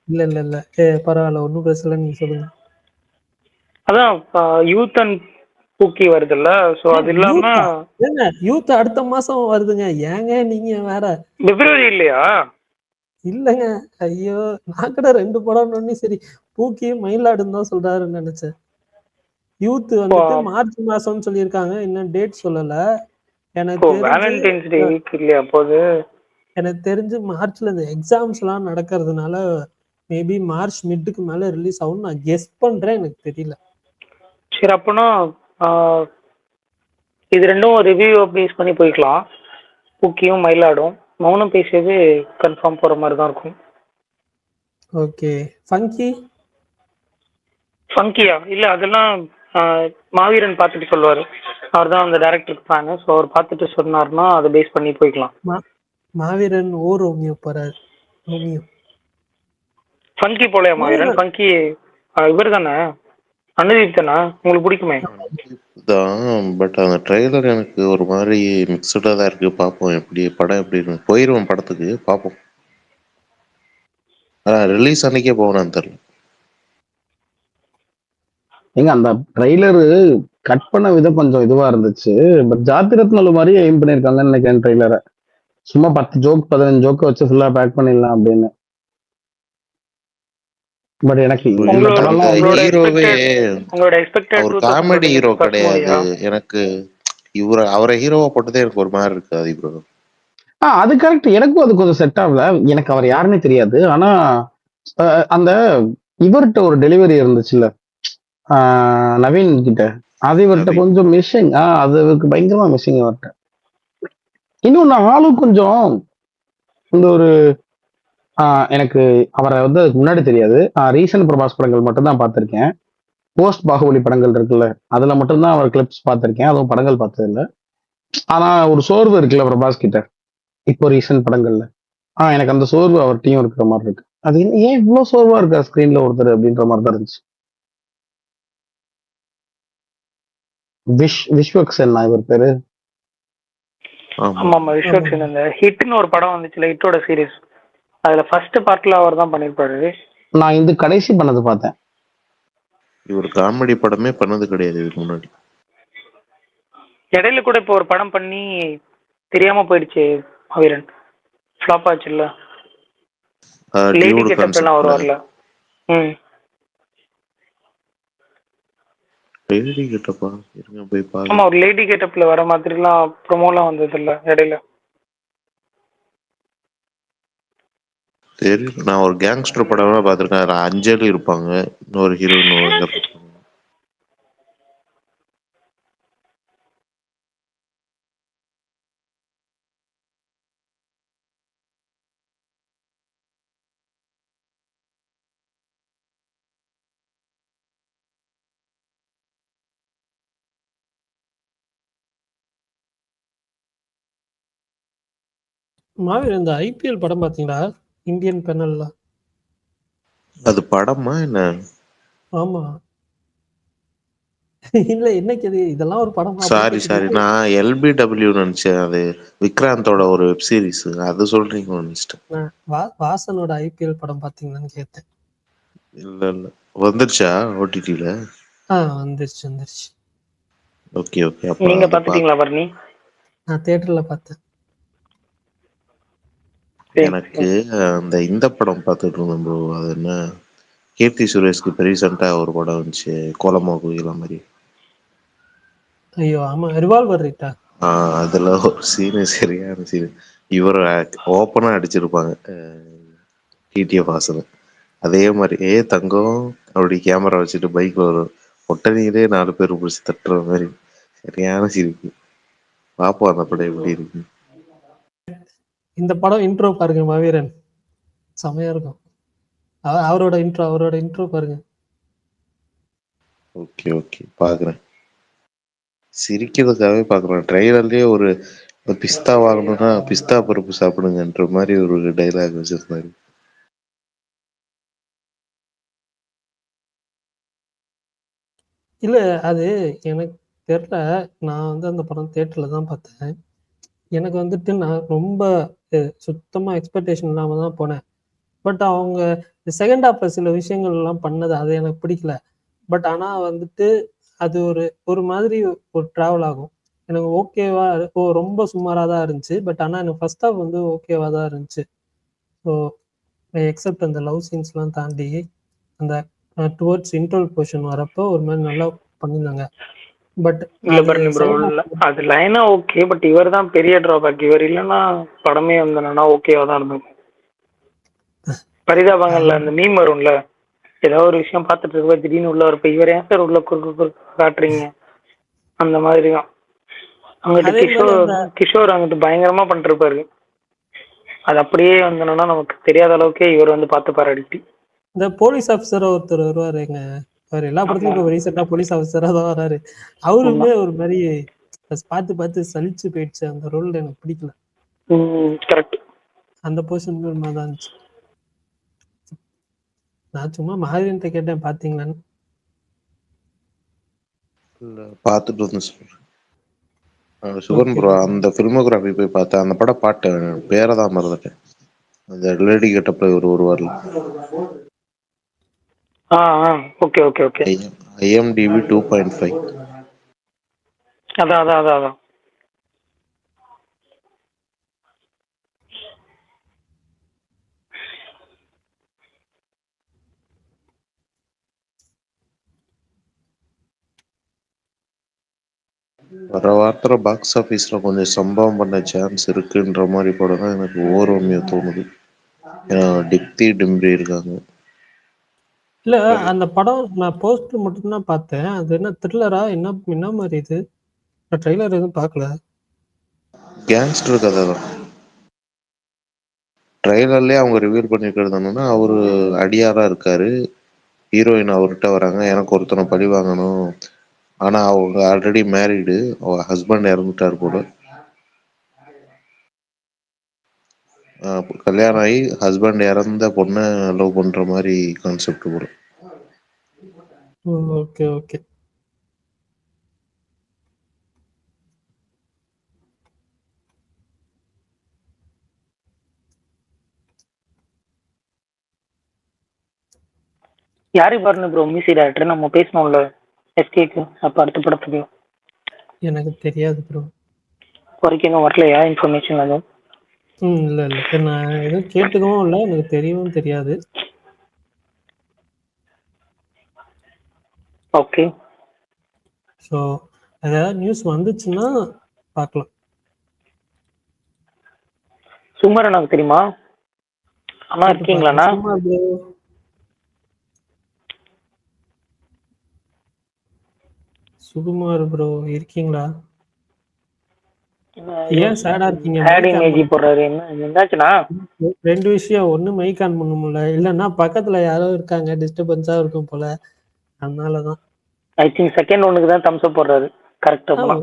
இல்ல பரவாயில்ல, ஒன்றும் பேசல, நீங்க சொல்லுங்க. அதான் யூத் அண்ட் பூக்கி வருதுல்ல, ஸோ அது இல்லாம யூத் அடுத்த மாசம் வருதுங்க, ஏங்க நீங்க வேற. பிப்ரவரி இல்லையா? இல்லங்க, ஐயோ, நான் கூட 2 படம் சரி பூக்கியும் மயிலாடுன்னு தான் சொல்றாருன்னு நினைச்சேன். யூத் வந்துட்டு மார்ச் மாசம்னு சொல்லியிருக்காங்க, இன்னும் டேட் சொல்லல. எனக்கு வேலண்டைன்ஸ் டே வீக் இல்லையா அப்போது? எனக்கு தெரிஞ்சு மார்ச்ல இந்த எக்ஸாம்ஸ் எல்லாம் நடக்கிறதுனால மேபி மார்ச் மிட்டுக்கு மேல ரிலீஸ் ஆகும் நான் கெஸ் பண்றேன், எனக்கு தெரியல. சரி, அப்பனா இது ரெண்டும் ரிவ்யூ பேஸ் பண்ணி போய்க்கலாம். பூக்கியும் மயிலாடும். மௌனம் பேசியது கன்ஃபார்ம் போற மாதிரி தான் இருக்கும். ஓகே. ஃபங்கியா? இல்ல அதெல்லாம் மாவீரன் பார்த்துட்டு சொல்லுவாரு. அவர் தான் அந்த டைரக்டருக்கு ஃபேனு. ஸோ அவர் பார்த்துட்டு சொன்னார்னா அதை பேஸ் பண்ணி போய்க்கலாம். மாவீரன் ஓ ரோமியோ போறாரு. ரோமியோ ஃபங்கி போலையா மாவீரன்? ஃபங்கி இவர் தானே, அனுதீப் தானே, உங்களுக்கு பிடிக்குமே. தான், பட் அந்த ட்ரெய்லர் எனக்கு ஒரு மாதிரி மிக்சடா தான் இருக்கு. பார்ப்போம் எப்படி படம் எப்படி இருக்கு. போயிருவோம் படத்துக்கு, பார்ப்போம். ரிலீஸ் அன்னைக்கே போகணும்னு தெரியல. ஏங்க அந்த ட்ரெய்லரு கட் பண்ண விதம் கொஞ்சம் இதுவா இருந்துச்சு. பட் ஜாத்திரத்னல் மாதிரியே எய்ம் பண்ணிருக்காங்கன்னு நினைக்கிறேன் ட்ரெய்லரை. சும்மா 10 ஜோக் 15 ஜோக்க வச்சு ஃபுல்லா பேக் பண்ணிடலாம் அப்படின்னு. பட் எனக்கு இந்த படம்லாம் ஹீரோவே எக்ஸ்பெக்டட் ஒரு காமெடி ஹீரோ கிடையாது எனக்கு. அவரை ஹீரோவா போட்டதே எனக்கு ஒரு மாதிரி இருக்கு அது ப்ரோ. அது கரெக்ட், எனக்கும் அது கொஞ்சம் செட் ஆகல. எனக்கு அவர் யாருன்னே தெரியாது. ஆனா அந்த இவர்கிட்ட ஒரு டெலிவரி இருந்துச்சுல்ல நவீன் கிட்ட, அது இவர்கிட்ட கொஞ்சம் மிஸ்ஸிங். அதுக்கு பயங்கரமா மிஸ்ஸிங் அவர்கிட்ட. இன்னொன்னு ஆளும் கொஞ்சம் இந்த ஒரு எனக்கு அவரை வந்து அதுக்கு முன்னாடி தெரியாது. ரீசன்ட் பிரபாஸ் படங்கள் மட்டும் தான் பார்த்திருக்கேன். போஸ்ட் பாகுபலி படங்கள் இருக்குல்ல, அதுல மட்டும்தான் அவர் கிளிப்ஸ் பார்த்திருக்கேன். அதுவும் படங்கள் பார்த்தது இல்லை. ஆனா ஒரு சோர்வு இருக்குல்ல பிரபாஸ் கிட்ட இப்போ ரீசன்ட் படங்கள்ல, எனக்கு அந்த சோர்வு அவர்கிட்டயும் இருக்கிற மாதிரி இருக்கு. அது ஏன் இவ்வளவு சோர்வா இருக்கா ஸ்கிரீன்ல ஒருத்தர் அப்படின்ற மாதிரி தான் இருந்துச்சு. விஸ்வக்சன் இவர் பேரு. ஆமா விஸ்வக்சன். இந்த ஹிட்னு ஒரு படம் வந்துச்சுல, ஹிட்டோட சீரிஸ், அதுல ஃபர்ஸ்ட் பார்ட்ல அவர் தான் பண்ணிருப்பாரு. நான் இந்த கடைசி பண்ணது பார்த்தேன். இவர் காமெடி படமே பண்ணது கிடையாது இதுக்கு முன்னாடி. இடையில கூட இப்போ ஒரு படம் பண்ணி தெரியாம போயிடுச்சு மாவீரன், ஃப்ளாப் ஆச்சுல்ல. லேடி டியூடு கெட்டப் எல்லாம் கான்செப்ட்ல. வருவார்ல. ம். லேடி கிட்டப்பா, இருங்க போய் ஆமா, பாக்குறேன். ஒரு லேடி கெட்டப்ல வர மாதிரிலாம் ப்ரோமோலாம் வந்தது இல்ல இடையில. தெரியல, நான் ஒரு கேங்ஸ்டர் படம் பார்த்திருக்கேன். அதுல அஞ்சலி இருப்பாங்க, இன்னொரு ஹீரோயின் இருப்பாங்க. மாவீரன் இந்த ஐபிஎல் படம் பார்த்தீங்களா? இந்தியன் பெனல்ல. அது படமா என்ன? ஆமா. இல்ல என்னைக்கு இது இதெல்லாம் ஒரு படமா அப்படி சாரி சாரி, கேக்குறீங்க? நான் எல்பிடபிள்யூ நினைச்சேன். அது விக்ராந்தோட ஒரு வெப் சீரிஸ், அது சொல்றீங்க நினைச்சிட்டேன். நான் வாசனோட ஐபிஎல் படம் பார்த்தீங்களான்னு கேட்டேன். இல்ல இல்ல, வந்துருச்சா ஓடிடில? வந்துருச்சு வந்துருச்சு. ஓகே ஓகே, அப்ப நீங்க அது பாத்துட்டீங்களா பரணி? நான் தியேட்டர்ல பார்த்தேன். சரி. எனக்கு இந்த படம் பார்த்துட்டு இருந்தேன் ப்ரோ. அது என்ன, கீர்த்தி சுரேஷ்க்கு இப்போ ரீசெண்டாக ஒரு படம் வந்துச்சு, கோலமா குயிலா மாதிரி. ஐயோ ஆமா, ரிவால்வர் ரைட்டா? அதில் ஒரு சீனு சரியான சீனு. இவர் ஓப்பனாக அடிச்சிருப்பாங்க டிடிஎஃப் வாசன். அதே மாதிரி தங்கம் அப்படி கேமரா வச்சுட்டு பைக்ல வரும், ஒட்டனிலே 4 பேர் பிடிச்சி தட்டுற மாதிரி சரியான சிரிப்பு. பார்ப்போம் அந்த படம் எப்படி இருக்கு. இந்த படம் இன்ட்ரோ பாருங்க மாவீரன், செமையா இருக்கும். அவரோட இன்ட்ரோ பாருங்க. ஓகே ஓகே, பார்க்குறேன். சிரிக்கிறதுக்காகவே பார்க்குறேன். ட்ரெய்லர்லேயே ஒரு பிஸ்தா வாங்கணும்னா பிஸ்தா பருப்பு சாப்பிடுங்கன்ற மாதிரி ஒரு டைலாக் வச்சிருந்தாரு. இல்ல அது எனக்கு தெரியல. நான் வந்து அந்த படம் தியேட்டர்ல தான் பார்த்தேன். எனக்கு வந்துட்டு நான் ரொம்ப சுத்தமா எக்ஸ்பெக்டேஷன் இல்லாம தான் போனேன். பட் அவங்க செகண்ட் ஹாஃப்ல சில விஷயங்கள் எல்லாம் பண்ணது அது எனக்கு பிடிக்கல. பட் ஆனா வந்துட்டு அது ஒரு மாதிரி ஒரு டிராவல் ஆகும். எனக்கு ஓகேவா ரொம்ப சுமாரா தான் இருந்துச்சு. பட் ஆனா எனக்கு ஃபர்ஸ்ட் ஹாஃப் வந்து ஓகேவா தான் இருந்துச்சு. ஸோ எக்ஸப்ட் அந்த லவ் சீன்ஸ்லாம் தாண்டி அந்த டுவர்ட்ஸ் இன்டர்வல் போர்ஷன் வரப்போ ஒரு மாதிரி நல்லா பண்ணியிருந்தாங்க. பட் இல்ல அது பரணி ப்ரோ, செகண்ட் ஹாஃப் அது லைனா ஓகே, பட் இவர் தான் பெரிய டிராபேக். இவர் இல்லைன்னா படமே வந்தனா ஓகேவா தான் இருந்திருக்கும். பரிதாபங்கள்ல அந்த மீம் வரும்ல, ஏதாவது ஒரு விஷயம் பார்த்துட்டு இருக்க திடீர்னு உள்ள வரப்ப இவர் ஏன் சார் உள்ள குறுக்கு காட்டுறீங்க, அந்த மாதிரி தான். அங்கிட்டு அதே மாதிரி அந்த கிஷோர் அங்கிட்டு பயங்கரமா பண்ணிருப்பாரு. அது அப்படியே வந்தோம்னா நமக்கு தெரியாத அளவுக்கே இவர் வந்து பார்த்துப்பாரு அடிக்கடி. இந்த போலீஸ் ஆஃபீஸரா ஒருத்தர் வருவாருங்க. அவர் எல்லா படத்துலயும் இப்போ ரீசெண்டா போலீஸ் ஆஃபீஸரா தான் வராரு. அவருமே ஒரு மாதிரி பார்த்து பார்த்து சலிச்சு போயிடுச்சு. அந்த ரோல் எனக்கு பிடிக்கல. கரெக்ட். அந்த போர்ஷன் ஒரு மாதிரி தான் இருந்துச்சு. நான் சும்மா மாவீரன்ட்ட கேட்டேன் பாத்தீங்களான்னு. பார்த்துட்டு வந்து சொல்றேன். சுகன் ப்ரோ, அந்த ஃபில்மோகிராஃபி போய் பார்த்தேன். அந்த படம் பாட்டேன், பேரை தான் மறந்துட்டேன். அந்த லேடி கெட்டப்ல ஒரு வரல. Okay okay okay. IMDb 2.5. அதான். வர வாரத்தில் பாக்ஸ் ஆஃபீஸில் கொஞ்சம் சம்பவம் பண்ண சான்ஸ் இருக்குன்ற மாதிரி படம் தான் எனக்கு ஓவரமையாக தோணுது. ஏன்னா டிப்தி டிம்ரி இருக்காங்க. இல்ல அந்த படம் நான் போஸ்டர் மட்டும்தான் பார்த்தேன். அது என்ன த்ரில்லரா என்ன மாதிரி இது? நான் ட்ரெய்லர் எதுவும் பார்க்கல. கேங்ஸ்டர் கதை தான். ட்ரெய்லர்லேயே அவங்க ரிவீல் பண்ணியிருக்கிறது என்னன்னா, அவரு அடியாரா இருக்காரு, ஹீரோயின் அவர்கிட்ட வராங்க, எனக்கு ஒருத்தனை பழி வாங்கணும். ஆனால் அவங்க ஆல்ரெடி மேரீடு, அவங்க ஹஸ்பண்ட் இறந்துட்டார் போல. கல்யாணம் ஆகி ஹஸ்பண்ட் இறந்த பொண்ணை லவ் பண்ற மாதிரி கான்செப்ட் போல. Okay okay. யாரு பாருங்க ப்ரோ மியூசிக் டைரக்டர் நம்ம பேசணும்ல எஸ்கேக்கு அப்ப அடுத்த படத்துக்கு? எனக்கு தெரியாது ப்ரோ. வரைக்கும் இன்னும் வரலையா இன்ஃபர்மேஷன் அதுவும்? இல்ல இல்ல. நான் எதுவும் கேட்டுக்கவும் இல்ல. எனக்கு தெரியவும் தெரியாது. ஓகே. ஸோ ஏதாவது நியூஸ் வந்துச்சுன்னா பார்க்கலாம். சுமர் எனக்கு தெரியுமா? அண்ணா இருக்கீங்களாண்ணா? சும்மா ப்ரோ. சுகுமார் ப்ரோ இருக்கீங்களா? ஏன் சேடா இருக்கீங்க? ஆட் இமேஜ் போடுறாரு, என்ன என்னாச்சுண்ணா? 2 விஷயம். ஒண்ணு மைக் ஆன் பண்ண முடியல, இல்லைன்னா பக்கத்துல யாரோ இருக்காங்க, டிஸ்டர்பன்ஸா இருக்கும் போல, அதனாலதான். ஐ திங்க் செகண்ட் ஒன்னுக்கு தான் தம்ஸ் அப் போடுறாரு. கரெக்டா போனா.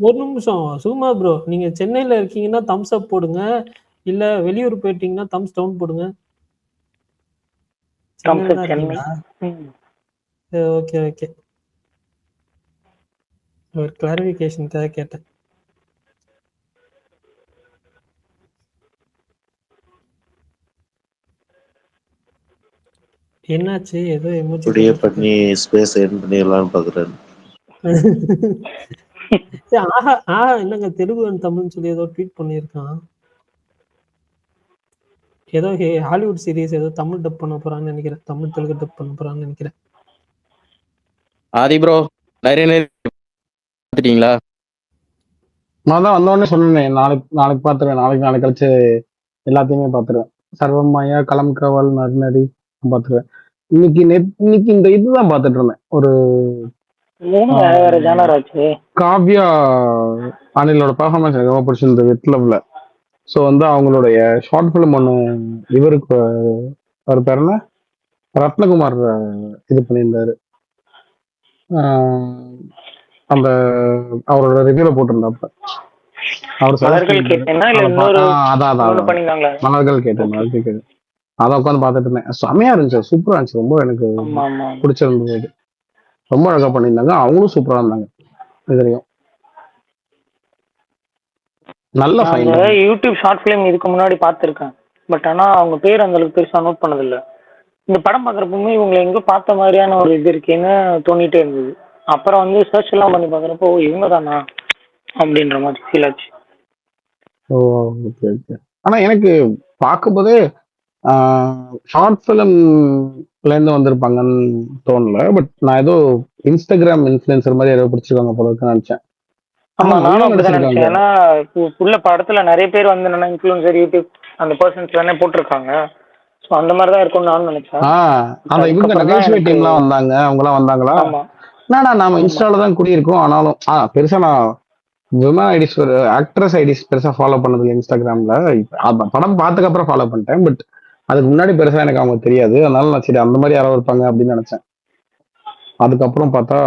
ஒரு நிமிஷம் சுகுமார் ப்ரோ, நீங்க சென்னையில இருக்கீங்கன்னா தம்ஸ் அப் போடுங்க, இல்ல வெளியூர் போயிட்டீங்கன்னா தம்ஸ் டவுன் போடுங்க. தம்ஸ் சென்னையில அப் தான் சென்னை. இருக்கீங்களா? Okay okay. ஒரு கிளாரிஃபிகேஷனுக்காக கேட்டேன். என்னாச்சு? ஏதோ எமோஜி இப்படியே பண்ணி ஸ்பேஸ் எண்ட் பண்ணிடலாம்னு பாக்குறாரு. ஆஹா ஆஹா, என்னங்க தெலுங்கு and தமிழ்னு சொல்லி ஏதோ ட்வீட் பண்ணியிருக்கான். ஏதோ ஹாலிவுட் சீரிஸ் ஏதோ தமிழ் டப் பண்ண போறான்னு நினைக்கிறேன். தமிழ் தெலுங்கு டப் பண்ண போறான்னு நினைக்கிறேன். ஆதி ப்ரோ, நிறைய பார்த்துட்டீங்களா? நான் தான் வந்தோடனே சொன்னேன், நாளைக்கு பார்த்துருவேன். நாளைக்கு கழிச்சு எல்லாத்தையுமே பார்த்துருவேன். சர்வமாயா, களம் காவல், நரிநரி பார்த்துருவேன். இன்னைக்கு இந்த இதுதான் பார்த்துட்டு இருந்தேன். ஒரு 3 வேற ஜானர் ஆச்சு. காவ்யா அனிலோட பர்ஃபார்மன்ஸ் எனக்கு ரொம்ப பிடிச்சிருந்தது வித் லவ்ல. ஸோ வந்து அவங்களுடைய ஷார்ட் ஃபிலிம் ஒன்று இவருக்கு அவர் பேர் என்ன, ரத்னகுமார் இது பண்ணியிருந்தாரு. அந்த அவரோட ரிவ்யூல போட்டிருந்தாப்ப அவர் மலர்கள் கேட்டேன்னா இல்ல இன்னொரு பண்ணிருந்தாங்களா? மலர்கள் கேட்டேன். அதை உட்காந்து பார்த்துட்டு இருந்தேன். செமையா இருந்துச்சு, சூப்பரா இருந்துச்சு. ரொம்ப எனக்கு பிடிச்சிருந்தது. ரொம்ப அழகா பண்ணியிருந்தாங்க. அவங்களும் சூப்பரா இருந்தாங்க. இதுலயும் நல்ல ஃபைன். யூடியூப் ஷார்ட் ஃபிலிம் இதுக்கு முன்னாடி பார்த்துருக்கேன், பட் ஆனா அவங்க பேர் அந்த அளவுக்கு பெருசா நோட் பண்ணதில்லை. இந்த படம் பார்க்குறப்பவுமே இவங்களை எங்க பார்த்த மாதிரியான ஒரு இது இருக்கேன்னு தோணிட்டே இருந்தது. அப்புறம் வந்து சர்ச் எல்லாம் பண்ணி பார்க்குறப்போ இவங்க தானா அப்படின்ற மாதிரி ஃபீல் ஆச்சு. ஓ ஓகே ஓகே. ஆனா எனக்கு பார்க்கும்போதே ஷார்ட் ஃபிலிம்ல இருந்து வந்திருப்பாங்கன்னு தோணல. பட் நான் ஏதோ இன்ஸ்டாகிராம் இன்ஃப்ளூயன்சர் மாதிரி ஏதோ பிடிச்சிருக்காங்க போல இருக்குன்னு நினைச்சேன். ஆமா, நானும் அப்படிதான் நினைச்சேன். ஏன்னா உள்ள படத்துல நிறைய பேர் வந்து என்னன்னா இன்ஃப்ளூயன்சர் யூடியூப் அந்த பர்சன்ஸ் தானே போட்டிருக்காங்க. ஸோ அந்த மாதிரி தான் இருக்கும்னு நானும் நினைச்சேன். அந்த இவங்க நகைச்சுவை டீம்லாம் வந்தாங்க, அவங்கலாம் வந்தாங்களா? நாம இன்ஸ்டால தான் குடியிருக்கோம். ஆனாலும் பெருசா நான் விமன் ஐடிஸ் ஆக்ட்ரஸ் ஐடிஸ் பெருசா ஃபாலோ பண்ணது இன்ஸ்டாகிராம்ல. படம் பார்த்துக்கு அப்புறம் ஃபாலோ பண்ணிட்டேன். பட் அதுக்கு முன்னாடி பெருசா எனக்கு அவங்க தெரியாது. அதனால நான் சரி அந்த மாதிரி யாராவது இருப்பாங்க அப்படின்னு நினைச்சேன். அதுக்கப்புறம் பார்த்தா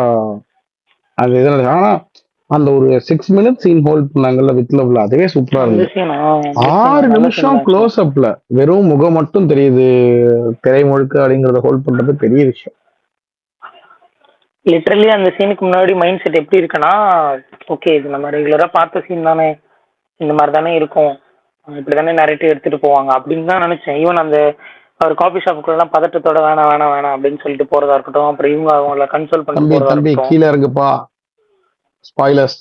அது எது நினைச்சேன். ஆனா அந்த ஒரு 6 minutes சீன் ஹோல்ட் பண்ணாங்கல்ல வித் லவ்ல, அதுவே சூப்பரா இருந்துச்சு. 6 நிமிஷம் க்ளோஸ் அப்ல வெறும் முகம் மட்டும் தெரியுது திரை முழுக்க அப்படிங்கறத ஹோல்ட் பண்றது பெரிய விஷயம். லிட்டரலி அந்த சீனுக்கு முன்னாடி மைண்ட் செட் எப்படி இருக்குன்னா, ஓகே இது நம்ம ரெகுலரா பார்த்த சீன் தானே, இந்த மாதிரி தானே இருக்கும், இப்படி தானே நரேட்டிவ் எடுத்துட்டு போவாங்க அப்படின்னு தான் நினைச்சேன். ஈவன் அந்த அவர் காஃபி ஷாப்புக்குள்ளலாம் பதட்டத்தோட வேணாம் அப்படின்னு சொல்லிட்டு போறதா இருக்கட்டும், அப்புறம் இவங்க அவங்கள கன்சோல் பண்ணி போறதா இருக்கட்டும். கீழே இருக்குப்பா ஸ்பாய்லர்ஸ்.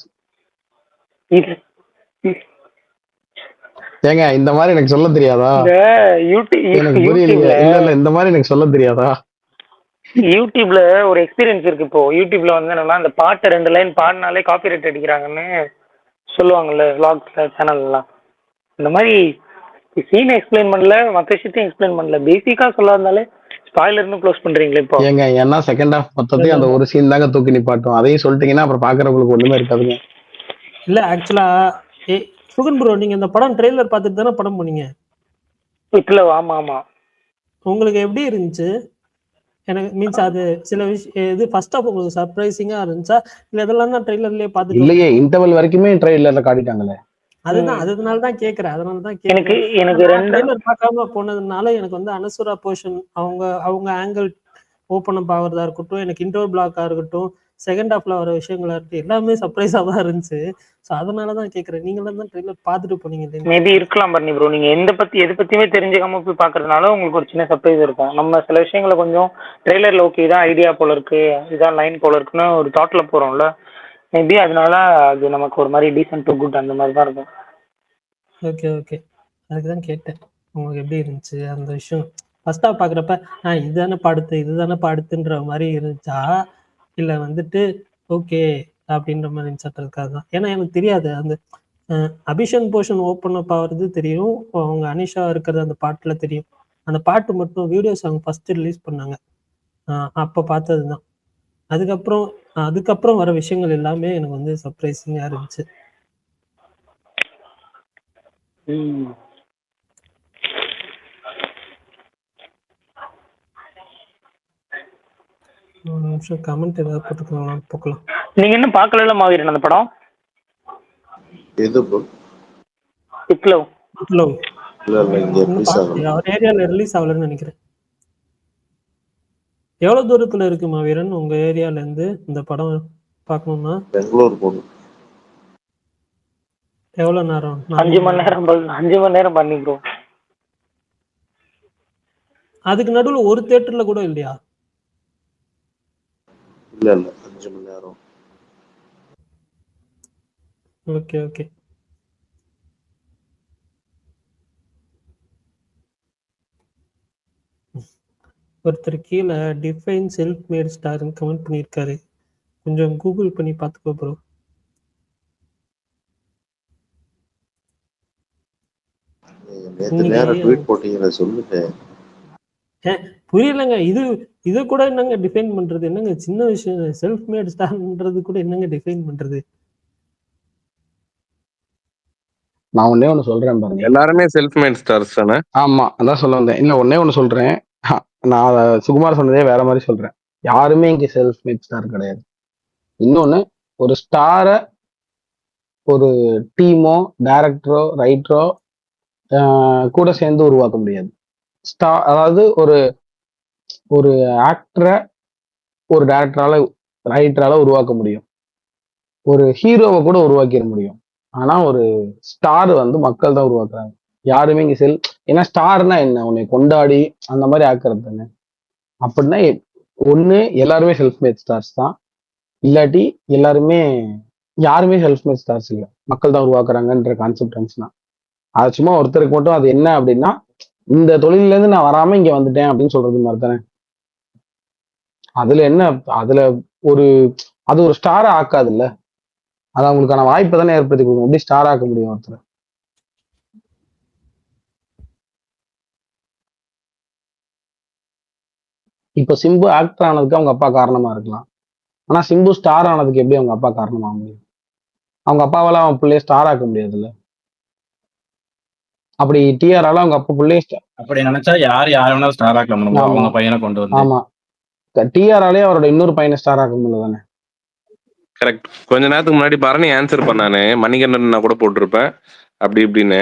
ஏங்க இந்த மாதிரி எனக்கு சொல்ல தெரியாதா? எனக்கு புரியல. இல்ல இந்த மாதிரி எனக்கு சொல்ல தெரியாதா? யூடியூப்ல ஒரு எக்ஸ்பீரியன்ஸ் இருக்கு. இப்போ யூடியூப்ல வந்து என்னன்னா அந்த பாட்டை 2 லைன் பாடினாலே காப்பி ரைட் அடிக்கிறாங்கன்னு சொல்லுவாங்கல்ல விளாக்ஸ்ல சேனல்லாம். இந்த மாதிரி சீனை எக்ஸ்பிளைன் பண்ணல, மற்ற விஷயத்தையும் எக்ஸ்பிளைன் பண்ணல, பேசிக்கா சொல்லாதாலே ஸ்பாயிலர்னு க்ளோஸ் பண்றீங்களே இப்போ. ஏங்க ஏன்னா செகண்ட் ஹாஃப் மொத்தத்தையும் அந்த ஒரு சீன் தாங்க தூக்கி நிப்பாட்டும். அதையும் சொல்லிட்டீங்கன்னா அப்புறம் பாக்குறவங்களுக்கு ஒண்ணுமே இருக்காதுங்க. இல்ல ஆக்சுவலா சுகன் ப்ரோ, நீங்க இந்த படம் ட்ரெய்லர் பார்த்துட்டு தானே படம் போனீங்க? இல்ல, ஆமா. உங்களுக்கு எப்படி இருந்துச்சு? எனக்கு மீன்ஸ் அது சில விஷயம் இது ஃபர்ஸ்ட் ஆஃப் உங்களுக்கு சர்ப்ரைசிங்கா இருந்துச்சா, இல்ல இதெல்லாம் தான் ட்ரெய்லர்லயே பார்த்துட்டு? இல்லையே, இன்டர்வல் வரைக்குமே ட்ரெய்லர்ல காட்டிட்டாங்களே. அதனால தான் கேக்குறேன். எனக்கு ட்ரெய்லர் பார்க்காம போனதுனால எனக்கு வந்து அனசுரா போர்ஷன் அவங்க ஆங்கிள் ஓப்பன் அப் ஆகிறதா இருக்கட்டும், எனக்கு இன்டர் பிளாக்கா இருக்கட்டும், செகண்ட் ஹாஃப்ல வர விஷயங்களா இருக்கட்டும், எல்லாமே சர்ப்ரைஸா தான் இருந்துச்சு. ஸோ அதனாலதான் கேட்கறேன். நீங்களும் தான் ட்ரெய்லர் பார்த்துட்டு போனீங்க. மேபி இருக்கலாம் பண்ணி ப்ரோ. நீங்க எதை பத்தியுமே தெரிஞ்சுக்காம போய் பாக்குறதுனால உங்களுக்கு ஒரு சின்ன சர்ப்ரைஸ் இருக்கும். நம்ம சில விஷயங்களை கொஞ்சம் ட்ரெய்லர்ல ஓகே இதான் ஐடியா போல இருக்கு, இதான் லைன் போல இருக்குன்னு ஒரு தாட்ல போறோம்ல. மேபி அதனால அது நமக்கு ஒரு மாதிரி டீசென்ட் டு குட் அந்த மாதிரி தான் இருக்கும். ஓகே ஓகே, அதுக்கு தான் கேட்டேன் உங்களுக்கு எப்படி இருந்துச்சு அந்த விஷயம். ஃபர்ஸ்ட் ஹாஃப் பார்க்குறப்ப இதுதானே பாடுத்துன்ற மாதிரி இருந்துச்சா, இல்லை வந்துட்டு ஓகே அப்படின்ற மாதிரி இருந்துச்சா தான். ஏன்னா எனக்கு தெரியாது அந்த அபிஷன் போர்ஷன் ஓப்பன் அப் ஆகிறது தெரியும், அவங்க அனிஷா இருக்கிறது அந்த பாட்டில் தெரியும். அந்த பாட்டு மட்டும் வீடியோ சாங் ஃபர்ஸ்ட் ரிலீஸ் பண்ணாங்க, அப்போ பார்த்தது தான். அதுக்கப்புறம் வர விஷயங்கள் எல்லாமே எனக்கு வந்து சர்ப்ரைசிங்காக இருந்துச்சு. ஒரு நிமிஷம் கமெண்ட் ஏதாவது போட்டுக்கோங்களா போக்கலாம். நீங்க இன்னும் பார்க்கல மாவீரன் அந்த படம்? எது ப்ரோ? விப்ளவ். விப்ளவ் இல்ல இங்க ரிலீஸ் ஆகல. அவர் ஏரியால ரிலீஸ் ஆகலன்னு நினைக்கிறேன். எவ்வளவு தூரத்துல இருக்கு மாவீரன் உங்க ஏரியால இருந்து இந்த படம் பார்க்கணும்னா? பெங்களூர் போகணும். எவ்வளவு நேரம்? 5 மணி நேரம் 5 மணி நேரம் பண்ணி ப்ரோ. அதுக்கு நடுவுல ஒரு தியேட்டர்ல கூட இல்லையா? இல்ல 5 மணி நேரம். Okay okay. ஒருத்தர் கீழே டிஃபைன் செல்ஃப் மேட் ஸ்டார்னு கமெண்ட் பண்ணியிருக்காரு, கொஞ்சம் கூகுள் பண்ணி பார்த்துக்கோ ப்ரோ. நேத்து நேரா ட்வீட் போட்டீங்கல, சொல்லுங்க. புரியலங்க, இது கூட என்னங்க டிஃபைன் பண்றது? என்னங்க சின்ன விஷயம், செல்ஃப் மேட் ஸ்டார்ன்றது கூட என்னங்க டிஃபைன் பண்றது? நான் ஒன்னே ஒண்ணு சொல்றேன் பாருங்க, எல்லாருமே செல்ஃப் மேட் ஸ்டார்ஸ் தானே? ஆமா அதான் சொல்ல வந்தேன். இல்ல ஒன்னே ஒண்ணு சொல்றேன், நான் சுகுமார் சொன்னதே வேற மாதிரி சொல்றேன். யாருமே இங்க செல்ஃப் மேட் ஸ்டார் கிடையாது. இன்னொன்னு, ஒரு ஸ்டாரை ஒரு டீமோ டைரக்டரோ ரைட்டரோ கூட சேர்ந்து உருவாக்க முடியாது. அதாவது ஒரு ஒரு ஆக்டரை ஒரு டைரக்டரால ரைட்டரால உருவாக்க முடியும், ஒரு ஹீரோவை கூட உருவாக்கிட முடியும். ஆனா ஒரு ஸ்டார் வந்து மக்கள் தான் உருவாக்குறாங்க. யாருமே இங்க ஏன்னா ஸ்டார்னா என்ன, உன்னை கொண்டாடி அந்த மாதிரி ஆக்குறது தானே. அப்படின்னா ஒண்ணு எல்லாருமே செல்ஃப் மேட் ஸ்டார்ஸ் தான், இல்லாட்டி யாருமே செல்ஃப் மேட் ஸ்டார்ஸ் இல்லை, மக்கள் தான் உருவாக்குறாங்கன்ற கான்செப்ட் இருந்துச்சுன்னா, அது சும்மா ஒருத்தருக்கு மட்டும் அது என்ன அப்படின்னா, இந்த தொழில இருந்து நான் வராம இங்க வந்துட்டேன் அப்படின்னு சொல்றது மாதிரி தானே. அதுல என்ன, அது ஒரு ஸ்டாரை ஆக்காது இல்ல, அது அவங்களுக்கான வாய்ப்பை தானே ஏற்படுத்தி கொடுக்கும். எப்படி ஸ்டார் ஆக்க முடியும் ஒருத்தர்? இப்ப சிம்பு ஆக்டர் ஆனதுக்கு அவங்க அப்பா காரணமா இருக்கலாம், ஆனா சிம்பு ஸ்டார் ஆனதுக்கு எப்படி அவங்க அப்பா காரணமாக முடியும்? அவங்க அப்பாவால அவன் பிள்ளைய ஸ்டார் ஆக்க முடியாது இல்ல. அப்படி டிஆரால அவங்க அப்பா பிள்ளைய அப்படி நினைச்சா யார் வேணாலும் ஸ்டார் ஆக்கலாம், அவங்க பையனை கொண்டு வந்து. ஆமா, டிஆராலே அவரோட இன்னொரு பையனை ஸ்டார் ஆக்க முடியல தானே. கரெக்ட். கொஞ்ச நேரத்துக்கு முன்னாடி பரணி ஆன்சர் பண்ணானே, மணிகண்டன் நான் கூட போட்டிருப்பேன் அப்படி இப்படின்னு.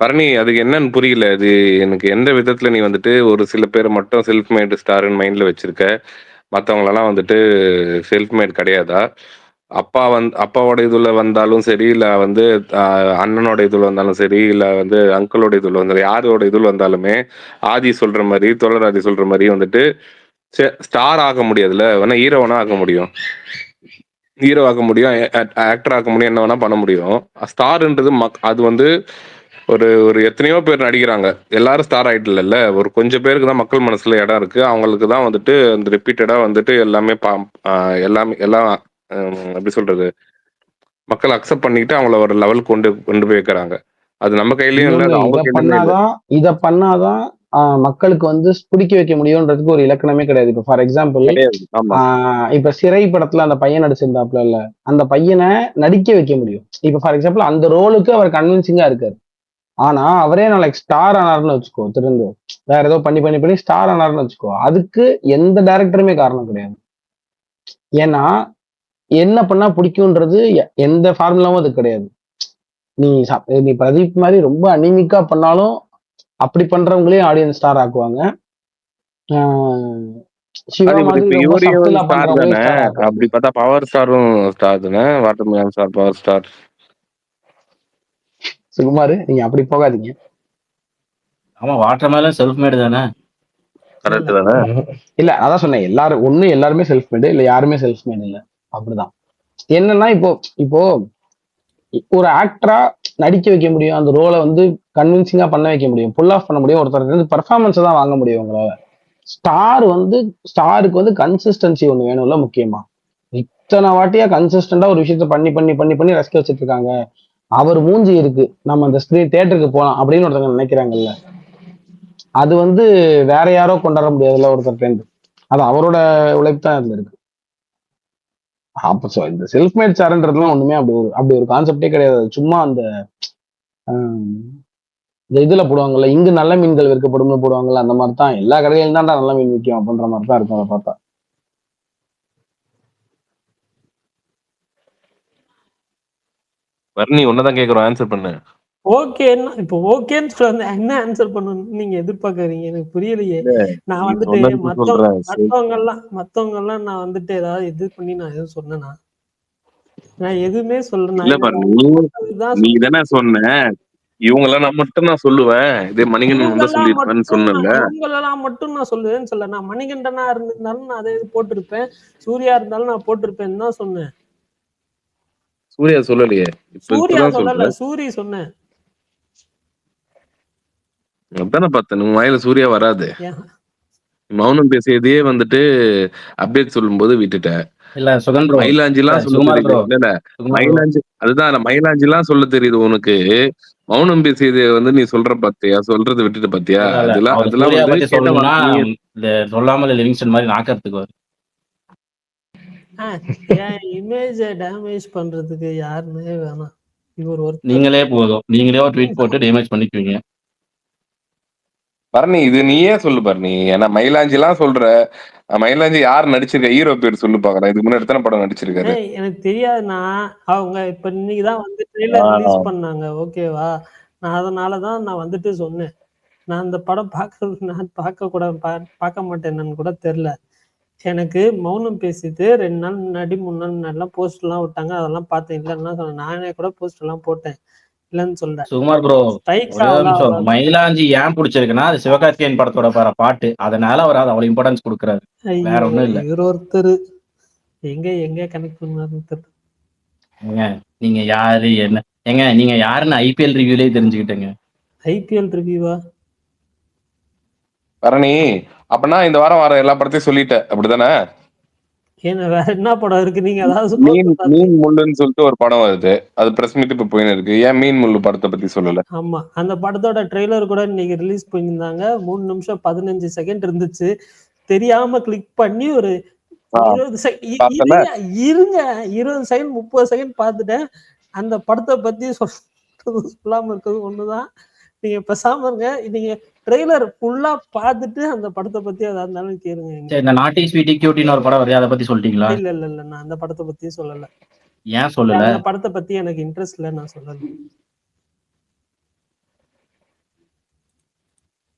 பரணி அதுக்கு என்னன்னு புரியல. அது எனக்கு எந்த விதத்துல நீ வந்துட்டு ஒரு சில பேர் மட்டும் செல்ஃப் மேட் ஸ்டார்னு மைண்ட்ல வச்சிருக்க, மற்றவங்களெல்லாம் வந்துட்டு செல்ஃப் மேட் கிடையாதா? அப்பாவோட இதுல வந்தாலும் சரி, இல்ல வந்து அண்ணனோட இதுல வந்தாலும் சரி, இல்ல வந்து அங்கிளோட இதுல வந்தாலும், யாரோட இதுல வந்தாலுமே ஆதி சொல்ற மாதிரி, தோழராதி சொல்ற மாதிரி வந்துட்டு ஸ்டார் ஆக முடியாதுல்ல. வேணா ஹீரோவனா ஆக முடியும், ஹீரோ ஆக்க முடியும், ஆக்டர் ஆக்க முடியும், என்ன வேணா பண்ண முடியும். ஸ்டார்ன்றது அது வந்து ஒரு எத்தனையோ பேர் நடிக்கிறாங்க, எல்லாரும் ஸ்டார் ஆயிட்டல. ஒரு கொஞ்சம் பேருக்கு தான் மக்கள் மனசுல இடம் இருக்கு, அவங்களுக்கு தான் வந்துட்டு அந்த ரிப்பீட்டடா வந்துட்டு எல்லாமே எல்லாம் எப்படி சொல்றது, மக்கள் அக்செப்ட் பண்ணிக்கிட்டு அவங்கள ஒரு லெவல் கொண்டு போய் வைக்கிறாங்க. அது நம்ம கையிலயும் இல்ல, அது அவங்க கையிலயுமே இல்ல. இத பண்ணாதான் மக்களுக்கு வந்து பிடிக்க வைக்க முடியும்ன்றதுக்கு ஒரு இலக்கணமே கிடையாது. இப்ப ஃபார் எக்ஸாம்பிள், இப்ப சிறை படத்துல அந்த பையன் நடிச்சிருந்தாப்புல இல்ல, அந்த பையனை நடிக்க வைக்க முடியும். இப்ப ஃபார் எக்ஸாம்பிள் அந்த ரோலுக்கு அவர் கன்வின்சிங்கா இருக்காரு, ஆனா அவரே நாளைக்கு ஸ்டார் ஆனார்னு வச்சுக்கோ, திருந்து வேற ஏதோ பண்ணி ஸ்டார் ஆனார்னு வச்சுக்கோ, அதுக்கு எந்த டைரக்டருமே காரணம் கிடையாது. ஏன்னா என்ன பண்ணா பிடிக்கும்ன்றது எந்த ஃபார்முலாவும் அது கிடையாது. நீ பிரதீப் மாதிரி ரொம்ப அனிமிக்கா பண்ணாலும் அப்படி பண்றவங்களே ஆடியன்ஸ் ஸ்டார் ஆக்குவாங்க. அப்படி பார்த்தா பவர் ஸ்டாரும் ஸ்டார் தானே, watermelon star, power star. Sukumar நீங்க அப்படி போகாதீங்க. ஆமா, வாட்டர்மெலன் செல்ஃப் மேட் தானே. கரெக்ட் தானே. இல்ல அதான் சொன்னேன், எல்லாருமே செல்ஃப் மேடு இல்ல, யாருமே செல்ஃப் மேட் இல்ல, அப்படிதான். என்னன்னா இப்போ இப்போ ஒரு ஆக்டரா நடிக்க வைக்க முடியும், அந்த ரோலை வந்து கன்வின்சிங்கா பண்ண வைக்க முடியும், புல் ஆஃப் பண்ண முடியும், ஒருத்தர் பெர்ஃபார்மன்ஸ் தான் வாங்க முடியும் உங்களால. ஸ்டாருக்கு வந்து கன்சிஸ்டன்சி ஒண்ணு வேணும்ல முக்கியமா. இத்தனை வாட்டியா கன்சிஸ்டண்டா ஒரு விஷயத்த பண்ணி பண்ணி பண்ணி பண்ணி ரசிக்க வச்சிட்டு இருக்காங்க. அவர் மூஞ்சி இருக்கு, நம்ம அந்த ஸ்கிரீன் தியேட்டருக்கு போலாம் அப்படின்னு ஒருத்தவங்க நினைக்கிறாங்கல்ல, அது வந்து வேற யாரோ கொண்டாட முடியாதுல்ல ஒருத்தர். அது அவரோட உழைப்பு தான் அதுல இருக்கு. அப்ப இந்த செல்ஃப் மேட் சார்ன்றதுலாம் ஒண்ணுமே அப்படி ஒரு கான்செப்டே கிடையாது. அது சும்மா அந்த இந்த இதுல போடுவாங்கல்ல, இங்கு நல்ல மீன்கள் விற்கப்படும்னு போடுவாங்கல்ல, அந்த மாதிரி தான் எல்லா கடையிலும் தான்டா நல்ல மீன் விற்கும் அப்படின்ற மாதிரி தான் இருக்கும் அதை பார்த்தா. வர்ணி ஒன்னதான் கேக்குறோம், ஆன்சர் பண்ணு. ஓகேன்னா இப்போ ஓகேன்னு சொல்ல என்ன ஆன்சர் பண்ணணும்னு நீங்க எதிர்பார்க்கறீங்க? எனக்கு புரியலையே. நான் வந்துட்டு மத்தவங்க எல்லாம் நான் வந்துட்டு ஏதாவது இது பண்ணி நான் எதுவும் சொன்னேனா? நான் எதுவுமே சொல்லல. இல்ல வர்ணி, நீ தானே சொன்ன இவங்கெல்லாம் நான் மட்டும் நான் சொல்லுவேன், இதே மணிகண்டன் வந்து சொல்லியிருப்பேன்னு சொன்னல. இவங்களெல்லாம் மட்டும் நான் சொல்லுவேன்னு சொல்ல. நான் மணிகண்டனா இருந்தாலும் நான் அதே போட்டிருப்பேன், சூர்யா இருந்தாலும் நான் போட்டிருப்பேன்னு தான் சொன்னேன். சூர்யா சொல்லலையே. சூர்யா சொல்லல, சூரி சொன்னேன். அதானே பார்த்தேன், உன் வாயில சூர்யா வராது. மௌனம் பேசியதே வந்துட்டு அப்டேட் சொல்லும்போது விட்டுட்ட. இல்ல சுகன் ப்ரோ, மயிலாஞ்சிலாம் சொல்ல தெரியுது. இல்ல மயிலாஞ்சி, அதுதான் மயிலாஞ்சிலாம் சொல்ல தெரியுது உனக்கு. மௌனம் பேசியது வந்து நீ சொல்ற பாத்தியா, சொல்றது விட்டுட்டு பாத்தியா? அதெல்லாம் வந்து சொல்லணும்னா சொல்லாமல் லிவிங்ஸ்டன் மாதிரி நாக்கிறதுக்கு வரும். என் இமேஜ டேமேஜ் பண்றதுக்கு யாருமே வேணாம். இவர் ஒரு நீங்களே போதும், நீங்களே ஒரு ட்வீட் போட்டு டேமேஜ் பண்ணிக்குவீங்க. பரணி இது நீயே சொல்லு பரணி. ஏன்னா மயிலாஞ்சிலாம் சொல்ற, மயிலாஞ்சி யார் நடிச்சிருக்க, ஹீரோ பேர் சொல்லு பாக்குறேன். இதுக்கு முன்னாடி எத்தனை படம் நடிச்சிருக்காரு? எனக்கு தெரியாதுண்ணா. அவங்க இப்ப இன்னைக்குதான் வந்து ட்ரெய்லர் ரிலீஸ் பண்ணாங்க, ஓகேவா? நான் அதனாலதான் நான் வந்துட்டு சொன்னேன், நான் அந்த படம் நான் பார்க்க மாட்டேன்னு கூட தெரியல. எனக்கு மௌனம் பேசிட்டு 2 நாள் முன்னாடி 3 நாள் முன்னாடிலாம் போஸ்ட் எல்லாம் விட்டாங்க, அதெல்லாம் பார்த்தேன். இல்லைன்னா நானே கூட போஸ்ட் எல்லாம் போட்டேன், இல்லைன்னு சொல்றேன். சுகுமார் ப்ரோ, மயிலாஞ்சி ஏன் பிடிச்சிருக்குன்னா அது சிவகார்த்திகேயன் படத்தோட பாட்டு, அதனால அவர் அவ்வளவு இம்பார்ட்டன்ஸ் கொடுக்குறாரு, வேற ஒண்ணும் இல்ல. இவர் ஒருத்தர் எங்க கனெக்ட் பண்ணாரு. நீங்க யாரு என்ன ஏங்க, நீங்க யாருன்னு ஐபிஎல் ரிவ்யூலயே தெரிஞ்சுக்கிட்டேங்க. ஐபிஎல் ரிவ்யூவா? பரணி, அப்பனா இந்த வாரம் வர எல்லா படத்தையும் சொல்லிட்ட அப்படிதானே? ஏன்னா வேற என்ன படம் இருக்கு? நீங்க ஏதாவது மீன் முள்ளுன்னு சொல்லிட்டு ஒரு படம் வருது, அது பிரஸ் மீட் இப்ப போயின்னு இருக்கு. ஏன் மீன் முள்ளு படத்தை பத்தி சொல்லல? ஆமா, அந்த படத்தோட ட்ரெய்லர் கூட இன்னைக்கு ரிலீஸ் பண்ணியிருந்தாங்க. 3 நிமிஷம் 15 செகண்ட் இருந்துச்சு. தெரியாம கிளிக் பண்ணி ஒரு 20 செகண்ட் 30 செகண்ட் பார்த்துட்டேன். அந்த படத்தை பத்தி சொல்லாம இருக்கிறது ஒண்ணுதான். நீங்க பேசாம இருங்க. நீங்க ட்ரெய்லர் ஃபுல்லா பார்த்துட்டு அந்த படத்தை பத்தி எதா இருந்தாலும் கேளுங்க. இந்த நாட்டி ஸ்வீட்டி கியூட்டின்னு ஒரு படம் வருது, அதை பத்தி சொல்லிட்டீங்களா? இல்ல நான் அந்த படத்தை பத்தி சொல்லல. ஏன் சொல்லல? அந்த படத்தை பத்தி எனக்கு இன்ட்ரெஸ்ட் இல்ல, நான் சொல்லல.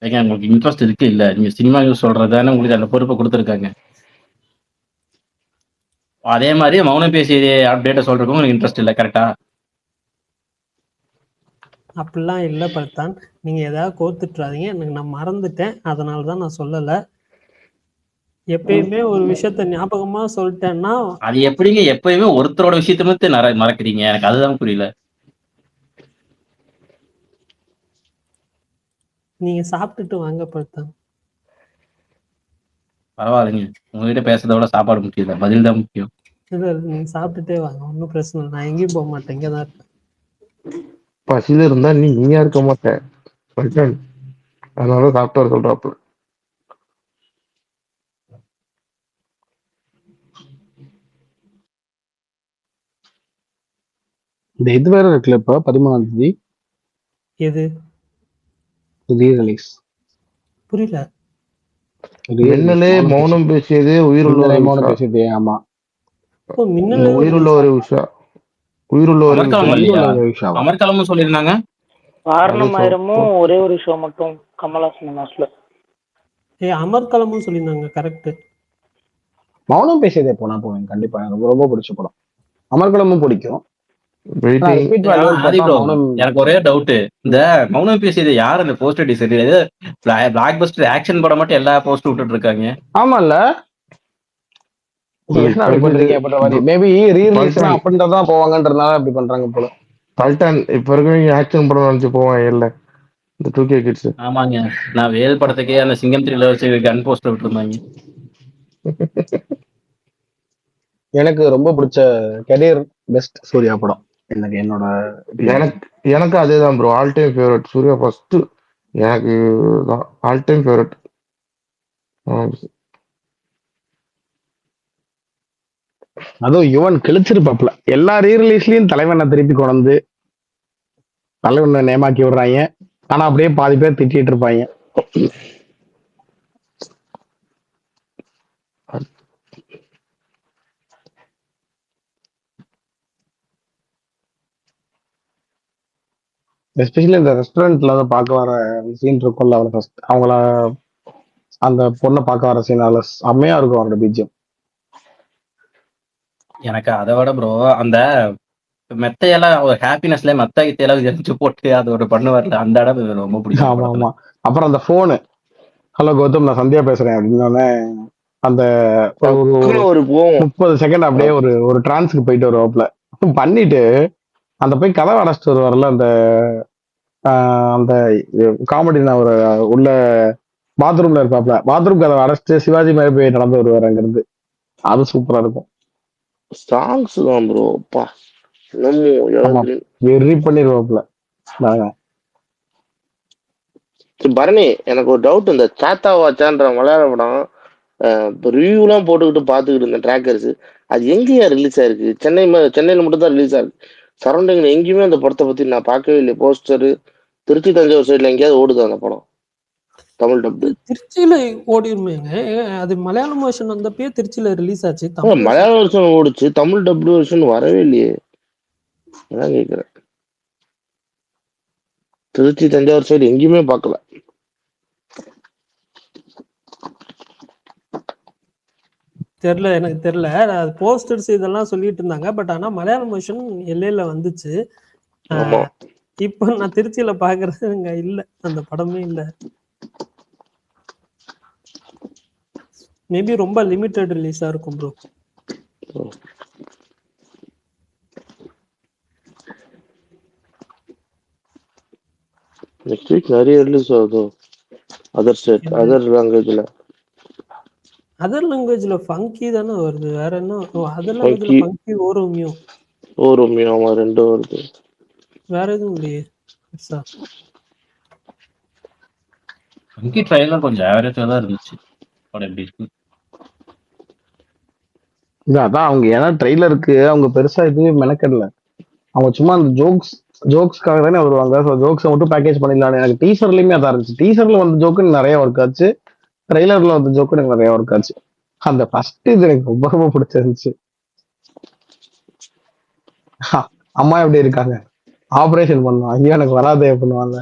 ஏங்க உங்களுக்கு இன்ட்ரெஸ்ட் இருக்கு இல்ல, நீங்க சினிமா நியூஸ் சொல்றதானே உங்களுக்கு அந்த பொறுப்பை கொடுத்துருக்காங்க. அதே மாதிரி மௌனம் பேசி அப்டேட்ட சொல்றதுக்கு உங்களுக்கு இன்ட்ரெஸ்ட் இல்ல, கரெக்டா? அப்படிலாம் இல்ல பர்தான், நீங்க ஏதாவது கோத்துட்றாதீங்க. எனக்கு நான் மறந்துட்டேன், அதனாலதான் நான் சொல்லல. எப்பயுமே ஒரு விஷயத்த ஞாபகமா சொல்லிட்டேன்னா அது எப்படிங்க எப்பயுமே ஒருத்தரோட விஷயத்த மட்டும் மறக்கிறீங்க? எனக்கு அதுதான் புரியல. நீங்க சாப்பிட்டுட்டு வாங்க பர்தான். பரவாயில்லைங்க, உங்ககிட்ட பேசுறத விட சாப்பாடு முக்கியம் இல்ல, பதில் தான் முக்கியம். இல்ல நீங்க சாப்பிட்டுட்டே வாங்க, ஒன்னும் பிரச்சனை இல்லை. நான் எங்கேயும் போக மாட்டேன், இங்கதான் இருப்பேன். பசியில இருந்தா நீயா இருக்க மாட்டேன், அதனால சாப்பிட்டு சொல்றாப்பு. இந்த இது வேற இருக்குல்ல இப்ப 13ஆம் தேதி. எது ரிலீஸ்? புரியல. மின்னலே மௌனம் பேசியது உயிருள்ள மௌனம் பேசியது. ஆமா, உயிருள்ள ஒரு உஷா, உயிருள்ள ஒரு அமர்கலமும் சொல்லியிருந்தாங்க. வாரணமாயிரமும் ஒரே ஒரு ஷோ மட்டும் கமலா சினிமாஸ்ல. அமர்கலமும் சொல்லியிருந்தாங்க, கரெக்ட். மௌனம் பேசியதே போனா போவேன் கண்டிப்பா, எனக்கு ரொம்ப பிடிச்ச படம். அமர்கலமும் பிடிக்கும். எனக்கு ஒரே டவுட், இந்த மௌனம் பேசியது யார் அந்த poster designer? Black Bastar action படம் மட்டும் எல்லா போஸ்டர் விட்டுட்டு இருக்காங்க. ஆமால, ஏன்னா அப்படி பண்றீங்க பண்ற மாதிரி மேபி ரீரிலீஸ்னா அப்படின்றதான் போவாங்கன்றதுனால அப்படி பண்றாங்க போல. பல்டன் இப்ப இருக்க ஆக்ஷன் படம் நினைச்சு போவான் இல்ல இந்த 2K கிட்ஸ். ஆமாங்க, நான் வேல் படத்துக்கே அந்த சிங்கம் 3ல வச்சு கன் போஸ்டர் விட்டுருந்தாங்க. எனக்கு ரொம்ப பிடிச்ச கெரியர் பெஸ்ட் சூர்யா படம் எனக்கு என்னோட எனக்கு அதேதான் bro, all time favourite Suriya first. எனக்கு ஆல் டைம் ஃபேவரட். அதுவும் யுவன் கிழிச்சிருப்பாப்ல எல்லா ரீரிலீஸ்லயும் தலைவனை திருப்பி கொண்டு தலைவனை நேமாக்கி விடுறாங்க. ஆனா அப்படியே பாதி பேர் திட்டிட்டு இருப்பாங்க. எஸ்பெஷலி இந்த ரெஸ்டாரண்ட்ல தான் பார்க்க வர சீன் இருக்கும்ல, அவளை ஃபர்ஸ்ட் அவங்கள அந்த பொண்ணை பார்க்க வர சீன் அதில் செம்மையா இருக்கும் அவரோட பிஜிஎம். எனக்கு அதை விட ப்ரோ அந்த மெத்தையெல்லாம் ஒரு ஹாப்பினஸ்ல மெத்த கித்தையெல்லாம் எரிஞ்சு போட்டு அது ஒரு பண்ணுவார்ல, அந்த இடம் எனக்கு ரொம்ப பிடிக்கும் ஆமா படத்துல. ஆமா. அப்புறம் அந்த போனு, ஹலோ கௌதம் நான் சந்தியா பேசுறேன் அப்படின்னோடனே அந்த ஒரு 30 செகண்ட் அப்படியே ஒரு டிரான்ஸ்க்கு போயிட்டு வருவாப்ல பண்ணிட்டு அந்த போய் கதவை அடைச்சிட்டு வருவார்ல அந்த அந்த காமெடி. நான் ஒரு உள்ள பாத்ரூம்ல இருப்பாப்ல, பாத்ரூம் கதவை அடைச்சிட்டு சிவாஜி மாதிரி போய் நடந்து வருவார் அங்கிருந்து. அது சூப்பரா இருக்கும். சாங்ஸ் தான் ப்ரோ, அப்பா வெறி பண்ணிருவாப்ல. பரணி எனக்கு ஒரு டவுட், இந்த சாத்தா வாச்சான்ற மலையாள படம் இப்போ ரிவ்யூலாம் போட்டுக்கிட்டு பார்த்துக்கிட்டு இருந்தேன் ட்ராக்கர்ஸ், அது எங்கேயா ரிலீஸ் ஆயிருக்கு? சென்னையில் மட்டும் தான் ரிலீஸ் ஆயிருக்கு. சரௌண்டிங்ல எங்கேயுமே அந்த படத்தை பத்தி நான் பார்க்கவே இல்லை. போஸ்டரு திருச்சி தஞ்சாவூர் சைட்ல எங்கேயாவது ஓடுது அந்த படம் தமிழ் டப்டு? திருச்சியில ஓடிருமேங்க, அது மலையாளம் வெர்ஷன் வந்தப்பயே திருச்சியில ரிலீஸ் ஆச்சு. மலையாள வெர்ஷன் ஓடுச்சு, தமிழ் டப்டு வெர்ஷன் வரவே இல்லையே. அதான் கேட்குறேன். திருச்சி தஞ்சாவூர் சைடு எங்கேயுமே பார்க்கல. தெரியல, எனக்கு தெரியல. அது போஸ்டர்ஸ் இதெல்லாம் சொல்லிட்டு இருந்தாங்க. பட் ஆனா மலையாளம் வெர்ஷன் எல்லையில வந்துச்சு. இப்போ நான் திருச்சியில பாக்குறது இங்க இல்ல, அந்த படமே இல்ல. மேபி ரொம்ப லிமிட்டட் ரிலீஸா இருக்கும் ப்ரோ. நெக்ஸ்ட் வீக் நிறைய ரிலீஸ் ஆகுது அதர் ஸ்டேட், அதர் லாங்குவேஜ்ல. அதர் லாங்குவேஜ்ல ஃபங்கி தானே வருது, வேற என்ன? அதர் லாங்குவேஜ்ல ஃபங்கி ஓரோமியோ ஆமா, ரெண்டும் வருது. வேற எதுவும் இல்லையே பெருசா. ஃபங்கி ட்ரைலர் கொஞ்சம் ஆவரேஜா தான் இருந்துச்சு. படம் எப்படி இருக்கு? அதான் அவங்க ஏன்னா ட்ரெய்லருக்கு அவங்க பெருசா எதுவுமே மெனக்கடல. அவங்க சும்மா அந்த ஜோக்ஸ்க்காக தானே வருவாங்க. ஸோ ஜோக்ஸை மட்டும் பேக்கேஜ் பண்ணிடலாம். எனக்கு டீசர்லயுமே அதான் இருந்துச்சு. டீசர்ல வந்த ஜோக்கு நிறைய ஒர்க் ஆச்சு, ட்ரெய்லர்ல வந்த ஜோக்கு எனக்கு நிறைய ஒர்க் ஆச்சு. அந்த ஃபர்ஸ்ட் இது எனக்கு ரொம்ப ரொம்ப பிடிச்சிருந்துச்சு. அம்மா எப்படி இருக்காங்க, ஆபரேஷன் பண்ணுவான், ஐயோ எனக்கு வராதே பண்ணுவாங்க.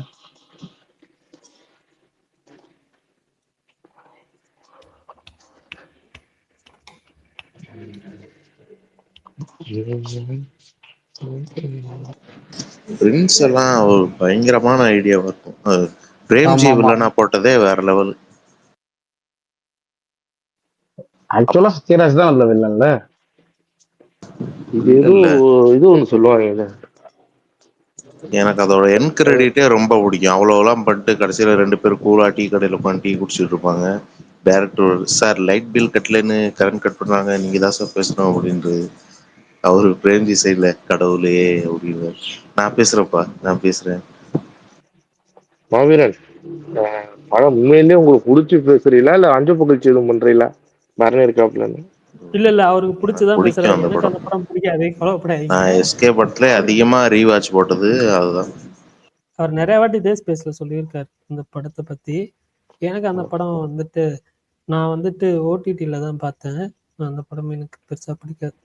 பிரின்ஸ் எல்லாம் ஒரு பயங்கரமான ஐடியாவா இருக்கும். பிரேம்ஜி வில்லனா போட்டதே வேற லெவல். ஆக்சுவலா சத்யராஜ் தான் நல்ல வில்லன்ல. இது ஒண்ணு சொல்லுவாங்க, எனக்கு அதோட என் கிரெடிட்டே ரொம்ப பிடிக்கும். அவ்வளோலாம் பண்ணிட்டு கடைசியில் 2 பேரும் கூலா டீ கடையில் உட்காந்து டீ குடிச்சிட்டு இருப்பாங்க. டேரக்டர் சார் லைட் பில் கட்டலன்னு கரண்ட் கட் பண்ணுறாங்க, நீங்கள் தான் சார் பேசணும் அப்படின்றது. அவரு பிரேம்ஜி சைடில் கடவுளே அப்படின்னு, நான் பேசுகிறேன்ப்பா நான் பேசுகிறேன். மாவீரன் படம் உண்மையிலேயே உங்களுக்கு பிடிச்சி பேசுறீங்களா இல்லை அஞ்சு புகழ்ச்சி எதுவும் பண்றீங்களா? மரணம் இருக்காப்லன்னு. இல்ல அவருக்கு பிடிச்சதான் பேசுறேன். எனக்கு அந்த படம் பிடிக்காது, கவலைப்படாதீங்க. நான் எஸ்கே படத்துல அதிகமா ரீவாட்ச் போட்டது அதுதான். அவர் நிறைய வாட்டி டே ஸ்பேஸ்ல சொல்லியிருக்காரு இந்த படத்தை பத்தி. எனக்கு அந்த படம் வந்துட்டு நான் வந்துட்டு ஓடிடில தான் பார்த்தேன். அந்த படம் எனக்கு பெருசா பிடிக்காது.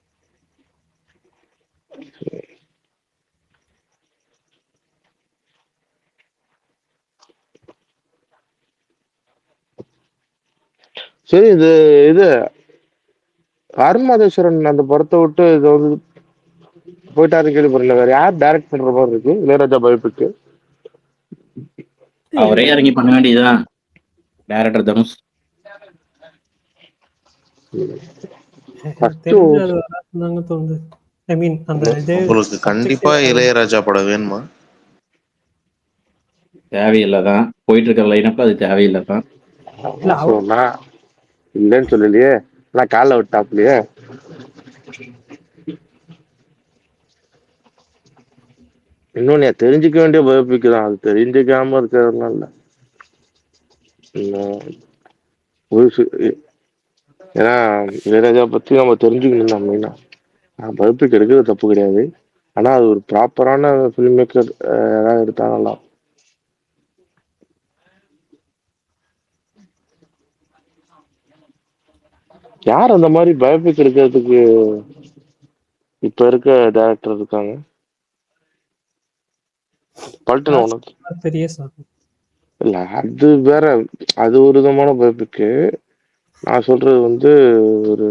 சரி, இது அருண்மாதேஸ்வரன் அந்த படத்தை விட்டு இதை வந்து போயிட்டாரு கேள்விப்படல. வேற யார் டைரக்ட் பண்ற மாதிரி இருக்கு இளையராஜா பயோபிக்கு? அவரே இறங்கி பண்ண வேண்டியதுதான், டைரக்டர் தனுஷ். எனக்கு தெரிஞ்சு அது வராதுதாங்க தோணுது. ஐ மீன் அந்த இதே உங்களுக்கு கண்டிப்பா சப்ஜெக்டே இளையராஜா படம் வேணுமா? தேவையில்லைதான். போயிட்டு இருக்கிற லைனப்ல அது தேவையில்லைதான். இல்ல சொன்னா இல்லைன்னு சொல்லலையே, நான் காலைல விட்டாப்லையே. இன்னொன்னு தெரிஞ்சுக்க வேண்டிய பயோபிக் தான், அது தெரிஞ்சுக்காம இருக்கிறதுனால இல்ல. இன்னும் ஏன்னா இளையராஜா பத்தி நம்ம தெரிஞ்சுக்கணும் தான் மெயினா. பயோபிக் எடுக்கிறது தப்பு கிடையாது, ஆனா அது ஒரு ப்ராப்பரான ஃபிலிம் மேக்கர் யாராவது எடுத்தா நல்லா. யார் அந்த மாதிரி பயோபிக் எடுக்கிறதுக்கு இப்ப இருக்க டைரக்டர் இருக்காங்க? பல்டன் உனக்கு பெரிய சாமி. இல்ல, அது வேற, அது ஒரு விதமான பயோபிக்கு. நான் சொல்றது வந்து ஒரு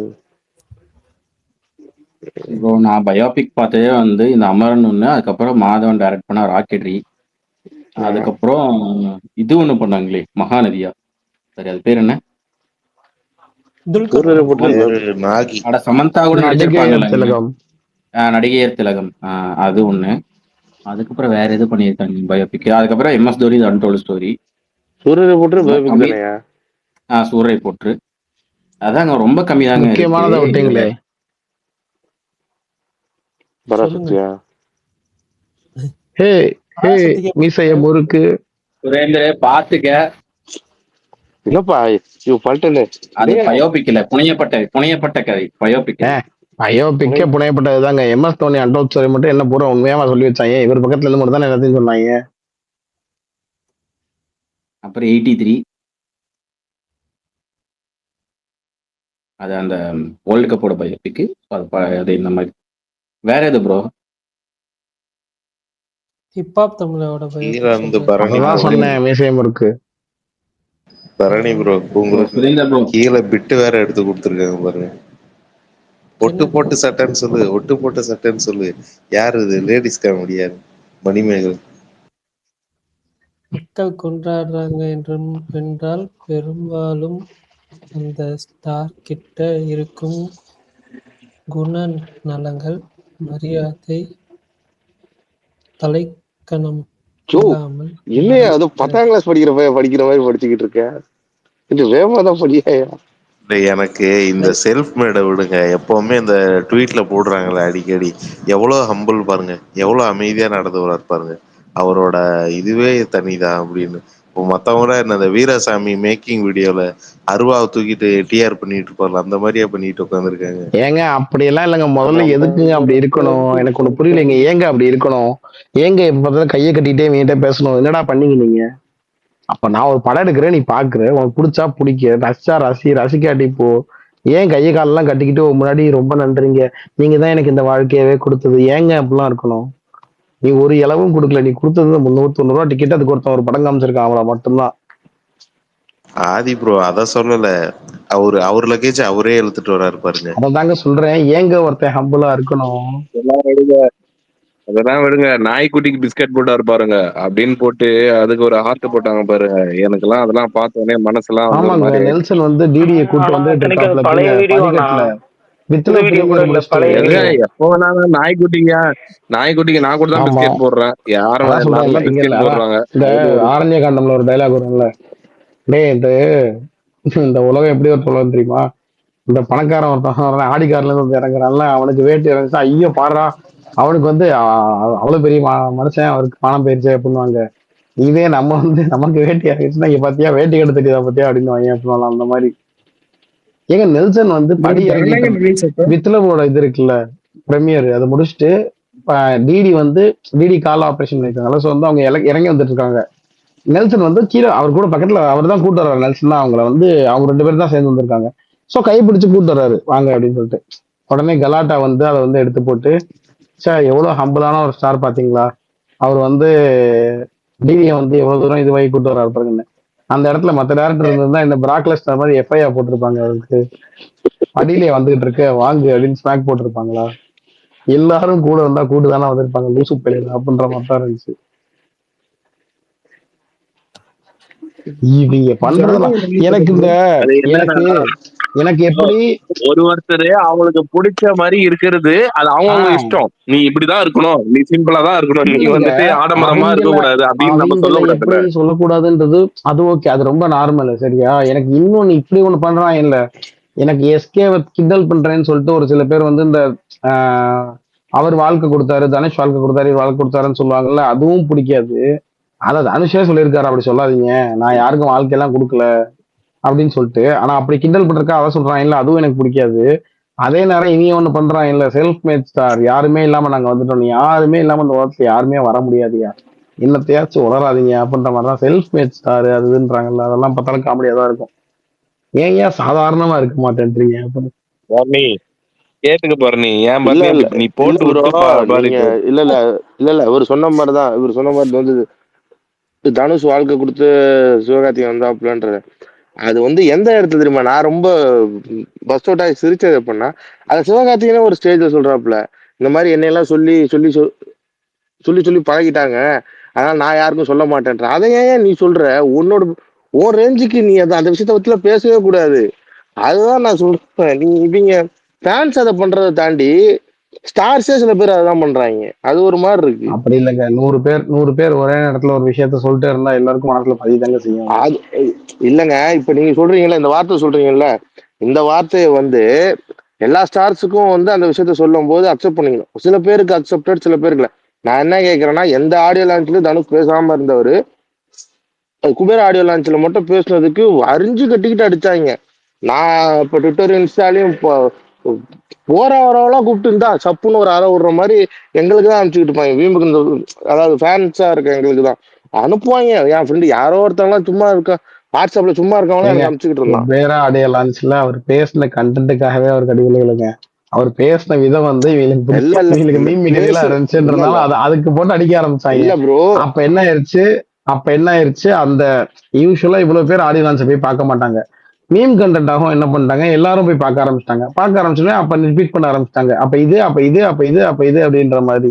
இப்போ நான் பயோபிக் பார்த்ததே வந்து இந்த அமரன் ஒன்று, அதுக்கப்புறம் மாதவன் டைரக்ட் பண்ண ராக்கெட்ரி, அதுக்கப்புறம் இது ஒன்று பண்ணாங்களே மகாநதியா, சரி அது பேர் என்ன? துல்கர் சூரியரை போட்டு பேரு நாகி. அட சமந்தா கூட நடிகையர் நடிச்சிருப்பாங்கல்ல திலகம். நடிகையர் திலகம், அது ஒண்ணு. அதுக்கப்புறம் வேற எது பண்ணியிருக்காங்க பயோபிக்? அதுக்கப்புறம் MS தோனி அன்டோல்டு ஸ்டோரி. சூரியரை போட்டு பயோபிக் கம்மி. தானேயா? சூரை போற்று. அதாங்க ரொம்ப கம்மி தாங்க இருக்கு முக்கியமானதை இதுல. விட்டீங்களே. பராசக்தியா? ஹே ஹே பராசக்திக்கே மீசைய முறுக்கு. சுரேந்திர பாத்துக்க, இல்லப்பா, இவ பல்டன் அது பயோபிக் இல்ல, புனையப்பட்ட கதை பயோபிக். பயோபிக்கே புனையப்பட்டதுதாங்க. MS தோனி அன்டோல்ட் ஸ்டோரி மட்டும் என்ன பூரா உண்மையாவா சொல்லி வச்சாங்க? இவர் பக்கத்துல இருந்து மட்டும் தானே எல்லாத்தையும் சொன்னாங்க. அப்புறம் 83, அது அந்த வேர்ல்டு கப்போட பயோபிக். அது இந்த மாதிரி. வேற எது ப்ரோ? ஹிப்ஹாப் தமிழோட கீழே இருந்து பரணி அததான் ப்ரோ. சொன்னேன், மீசைய முறுக்கு. பரணி ப்ரோ, உங்களுக்கு சுரேந்தர் ப்ரோ, கீழே பிட்டு வேற எடுத்து கொடுத்துருக்காங்க பாருங்க. ஒட்டு என்னது? போட்டு சட்டைன்னு சொல்லு, ஒட்டு போட்டு சட்டைன்னு சொல்லு. யாரு இது? லேடிஸ்க்கா முடியாது, மணிமேகல். மக்கள் கொண்டாடுறாங்க என்றால் பெரும்பாலும் அந்த ஸ்டார் கிட்ட இருக்கும் குணநலங்கள், மரியாதை, தலைக்கணம் இல்லாமல் இல்லையா, அது 10ஆம் கிளாஸ் படிக்கிற மாதிரி படிச்சுக்கிட்டு இருக்கேன். இது வேகமா தான் படியா? எனக்கு இந்த செல்ஃப் மேடை விடுங்க. எப்பவுமே இந்த ட்வீட்ல போடுறாங்களே அடிக்கடி, எவ்வளோ ஹம்பிள் பாருங்க, எவ்வளோ அமைதியா நடந்து வர்றாரு பாருங்க. அவரோட இதுவே தனிதான் அப்படின்னு. இப்போ மற்றவங்க என்ன, இந்த வீராசாமி மேக்கிங் வீடியோல அருவாவை தூக்கிட்டு டிஆர் பண்ணிட்டு இருப்பார்ல, அந்த மாதிரியே பண்ணிட்டு உட்காந்துருக்காங்க. ஏங்க அப்படியெல்லாம் இல்லைங்க. முதல்ல எதுக்குங்க அப்படி இருக்கணும்? எனக்கு ஒண்ணு புரியலைங்க. ஏங்க அப்படி இருக்கணும்? ஏங்க எப்ப பார்த்தாலும் கையை கட்டிட்டே என்கிட்ட பேசணும்? என்னடா பண்ணீங்க நீங்க? அப்ப நான் ஒரு படம் எடுக்கிறேன், நீ பாக்குற, உனக்கு பிடிச்சா பிடிக்க, ரசிச்சா ரசி, ரசிக்காட்டி போ. ஏன் கையை காலெல்லாம் கட்டிக்கிட்டு முன்னாடி ரொம்ப நன்றிங்க, நீங்க தான் எனக்கு இந்த வாழ்க்கையவே கொடுத்தது, ஏங்க அப்படிலாம் இருக்கணும்? நீ ஒரு இளவும் கொடுக்கல, நீ கொடுத்தது 390 ரூபா டிக்கெட், அதுக்கு ஒருத்தன் ஒரு படம் காமிச்சிருக்கான், அவளை மட்டும்தான். ஆதி ப்ரோ அத சொல்லல, அவர் லக்கேஜ் அவரே இழுத்துட்டு வர்றாரு பாருங்க. அதாங்க சொல்றேன், ஏங்க ஒருத்தன் ஹம்பிளா இருக்கணும்? அதெல்லாம் விடுங்க. நாய்க்குட்டிக்கு பிஸ்கட் போட்டாரு பாருங்க அப்படின்னு போட்டு அதுக்கு ஒரு ஹார்ட் போட்டாங்க பாருங்க. எனக்கெல்லாம் அதெல்லாம் பார்த்தோன்னே மனசெல்லாம் வந்து ஒரு ஆமாங்க, மாதிரி நெல்சன் வந்து டிடியை கூட்டு ஆனா வந்துட்டு இத்தனைக்கு அது இருக்காப்ல பழைய கீழே வீடியோண்ணா, படிக்கட்டுல. வித்துல புது வீடியோ கூட பிரீமியர் இல்ல, முடிச்சுட்டு. பழைய எங்க வீடியோ. எப்போ வேணாலும் நாய்க்குட்டிக்கு நான் கூட தான் ஆமா, பிஸ்கெட் போடுறேன். யாரும் அதான் நல்லா சொல்றேன்ல, இங்க இல்ல, பிஸ்கெட் அதான் போடுறாங்க. இந்த ஆரண்ய காண்டம்ல ஒரு டைலாக் வரும்ல, டேய் இந்த உலகம் எப்படி ஒரு சொல்லுவது தெரியுமா? இந்த பணக்காரன் ஒருத்தன் ஆடி கார்ல இருந்து வந்து இறங்குறான்ல, அவனுக்கு வேட்டி இறங்குச்சா ஐயோ பாடுறா, அவனுக்கு வந்து அவ்வளவு பெரிய மனுஷன், அவருக்கு பணம் போயிருச்சு அப்படின்னுவாங்க. இதே நம்ம வந்து நமக்கு வேட்டி இறங்குச்சுன்னா, இங்க பாத்தியா வேட்டி எடுத்து தெரியுதா பாத்தியா அப்படின்னு வாங்க அப்படின்னு, அந்த மாதிரி. ஏங்க நெல்சன் வந்து படி இறங்கிட்டு வித்லவோட இது இருக்குல்ல பிரீமியர், அதை முடிச்சுட்டு டிடி வந்து டிடி கால் ஆபரேஷன் பண்ணிருக்காங்க. ஸோ வந்து அவங்க இறங்கி வந்துட்டு இருக்காங்க. நெல்சன் வந்து கீழே அவர் கூட பக்கத்துல அவர் தான் கூட்டு வர்றாரு. நெல்சன் தான் அவங்கள வந்து, அவங்க 2 பேரும் தான் சேர்ந்து வந்திருக்காங்க. ஸோ கை பிடிச்சு கூட்டு வர்றாரு, வாங்க அப்படின்னு சொல்லிட்டு. உடனே கலாட்டா வந்து அதை வந்து எடுத்து போட்டு, சார் எவ்வளவு ஹம்பிளான ஒரு ஸ்டார் பாத்தீங்களா, அவர் வந்து டிவியை வந்து எவ்வளவு தூரம் இது வரை கூட்டு வர்றாரு பாருங்க. அந்த இடத்துல மற்ற டேரக்டர் இருந்திருந்தா இந்த பிராக்லெஸ்டர் மாதிரி FIR போட்டிருப்பாங்க, அவருக்கு படியிலே வந்துகிட்டு இருக்க வாங்கு அப்படின்னு ஸ்மாக் போட்டிருப்பாங்களா? எல்லாரும் கூட வந்தா கூட்டு தானே வந்திருப்பாங்க, லூசு பிள்ளைங்க அப்படின்ற மாதிரி தான் இருந்துச்சு. இவங்க பண்றதெல்லாம் எனக்கு இந்த அது எனக்கு என்னன்னா எனக்கு எப்படி ஒருத்தர் அவங்களுக்கு பிடிச்ச மாதிரி இருக்கிறது அது அவங்கவுங்க ஆஹ் இஷ்டம். நீ இப்படிதான் இருக்கணும், நீ சிம்பிளா தான் இருக்கணும், நீ இல்லைங்க வந்துட்டு ஆடம்பரமா இருக்க அவங்கள கூடாது அப்படின்னு நம்ம அவங்கள சொல்லக்கூடாதுல்ல. எப்படி சொல்லக்கூடாதுன்றது அது ஓகே, அது ரொம்ப நார்மல். சரியா? எனக்கு இன்னொன்னு இப்படி ஒண்ணு பண்றான் இல்ல, எனக்கு எஸ்கே கிண்டல் பண்றேன்னு சொல்லிட்டு ஒரு சில பேர் வந்து இந்த ஆஹ் அவர் வாழ்க்கை கொடுத்தாரு, தனுஷ் வாழ்க்கை கொடுத்தாரு, இவர் வாழ்க்கை கொடுத்தாருன்னு சொல்லுவாங்கல்ல, அதுவும் பிடிக்காது. அத தனுஷே சொல்லியிருக்காரு, அப்படி சொல்லாதீங்க, நான் யாருக்கும் வாழ்க்கையெல்லாம் கொடுக்கல அப்படின்னு சொல்லிட்டு. ஆனா அப்படி கிண்டல் பண்றதுக்கு அவ சொல்றான் இல்ல, அதுவும் எனக்கு பிடிக்காது. அதே நேரம் இனி ஒண்ணு பண்றான் இல்ல, செல்ஃப் மேட் ஸ்டார், யாருமே இல்லாம நாங்க வந்துட்டோம், நீ யாருமே இல்லாம இந்த உலகத்துல யாருமே வர முடியாதுயா, என்னத்தையாச்சும் உளராதீங்க அப்படின்ற மாதிரிதான். செல்ஃப் மேட் ஸ்டார் அதுன்றாங்கல்ல, அதெல்லாம் பார்த்தாலும் காமெடியா தான் இருக்கும். ஏன் சாதாரணமா இருக்க மாட்டேன்றீங்க அப்படின்னு. பரணி கேட்டுக்க பரணி, ஏன் இல்ல பரணி இல்ல அப்படி நீ இல்ல போட்டு ப்ரோ, விட்டு பாரு நீங்க இப்போ. இல்ல இல்ல இல்ல இல்ல இவர் சொன்ன மாதிரிதான், இவர் சொன்ன மாதிரி வந்து தனுஷ் வாழ்க்கை கொடுத்து சிவகார்த்திகேயன் வந்தாப்புலன்ற அது வந்து எந்த இடத்துல தெரியுமா நான் ரொம்ப பஸ் அவுட் ஆகி சிரிச்சது அப்படின்னா, அதை சிவகார்த்திகேயனே ஒரு ஸ்டேஜ்ல சொல்றாப்புல, இந்த மாதிரி என்னையெல்லாம் சொல்லி சொல்லி சொல்லி சொல்லி பழகிட்டாங்க, அதனால நான் யாருக்கும் சொல்ல மாட்டேன்ற. அதை ஏன் நீ சொல்ற? உன்னோட உன் ரேஞ்சுக்கு நீ அந்த விஷயத்த பத்தில பேசவே கூடாது. அதுதான் நான் சொல்றேன். நீ இவங்க ஃபேன்ஸ் அதை பண்றதை தாண்டி ஸ்டார்ஸே சில பேர் அதான் பண்றாங்க. அது ஒரு மாதிரி இருக்கு. அப்படி இல்லைங்க, 100 பேர் ஒரே இடத்துல ஒரு விஷயத்த சொல்லிட்டு இருந்தா எல்லாருக்கும் மனசுல பதிதாங்க செய்யும். அது இல்லைங்க, இப்ப நீங்க சொல்றீங்கல்ல, இந்த வார்த்தை சொல்றீங்கல்ல, இந்த வார்த்தையை வந்து எல்லா ஸ்டார்ஸுக்கும் வந்து அந்த விஷயத்த சொல்லும் போது அக்செப்ட் பண்ணிக்கணும். சில பேருக்கு அக்செப்டட், சில பேருக்கு இல்லை. நான் என்ன கேட்கறேன்னா, எந்த ஆடியோ லான்ச்லயும் தனுஷ் பேசாம இருந்தவர் குபேர் ஆடியோ லான்ச்ல மட்டும் பேசுனதுக்கு அரிஞ்சு கட்டிக்கிட்டு அடிச்சாங்க. நான் இப்ப ட்விட்டர் இன்ஸ்டாலையும் போற வரவெல்லாம் கூப்பிட்டு இருந்தா சப்புன்னு ஒரு அறை விடுற மாதிரி எங்களுக்கு தான் அனுப்பிச்சுக்கிட்டு இருப்பாங்க. வீம்புக்கு இந்த அதாவது ஃபேன்ஸா இருக்க எங்களுக்கு தான் அனுப்புவாங்க. என் ஃப்ரெண்டு யாரோ ஒருத்தவங்களாம் சும்மா இருக்க வாட்ஸ்அப்ல சும்மா இருக்கவங்களாம் ஏங்க எனக்கு அனுப்பிச்சுக்கிட்டு இருந்தான். குபேரா ஆடியோ லான்ச்ல அவர் பேசின கண்டென்ட்டுக்காகவே அவர் கடிவில்லைங்க. அவர் பேசின விதம் வந்து இவங்களுக்கு இல்ல இல்ல இவங்களுக்கு மீன் மீடியா இல்ல இருந்துச்சுன்றதுனால இல்ல அதுக்கு போட்டு அடிக்க ஆரம்பிச்சாங்க. இல்ல ப்ரோ, அப்ப என்ன ஆயிருச்சு, அந்த யூஸ்வலா இவ்வளவு பேர் ஆடியோ லான்ச்சை போய் பார்க்க மாட்டாங்க, மீம் கண்டென்ட்டாகவும் என்ன பண்ணிட்டாங்க, எல்லாரும் போய் பார்க்க ஆரம்பிச்சிட்டோன்னே அப்ப ரிப்பீட் பண்ண ஆரம்பிச்சிட்டாங்க, அப்ப இது அப்ப இது அப்ப இது அப்ப இது அப்படின்ற மாதிரி.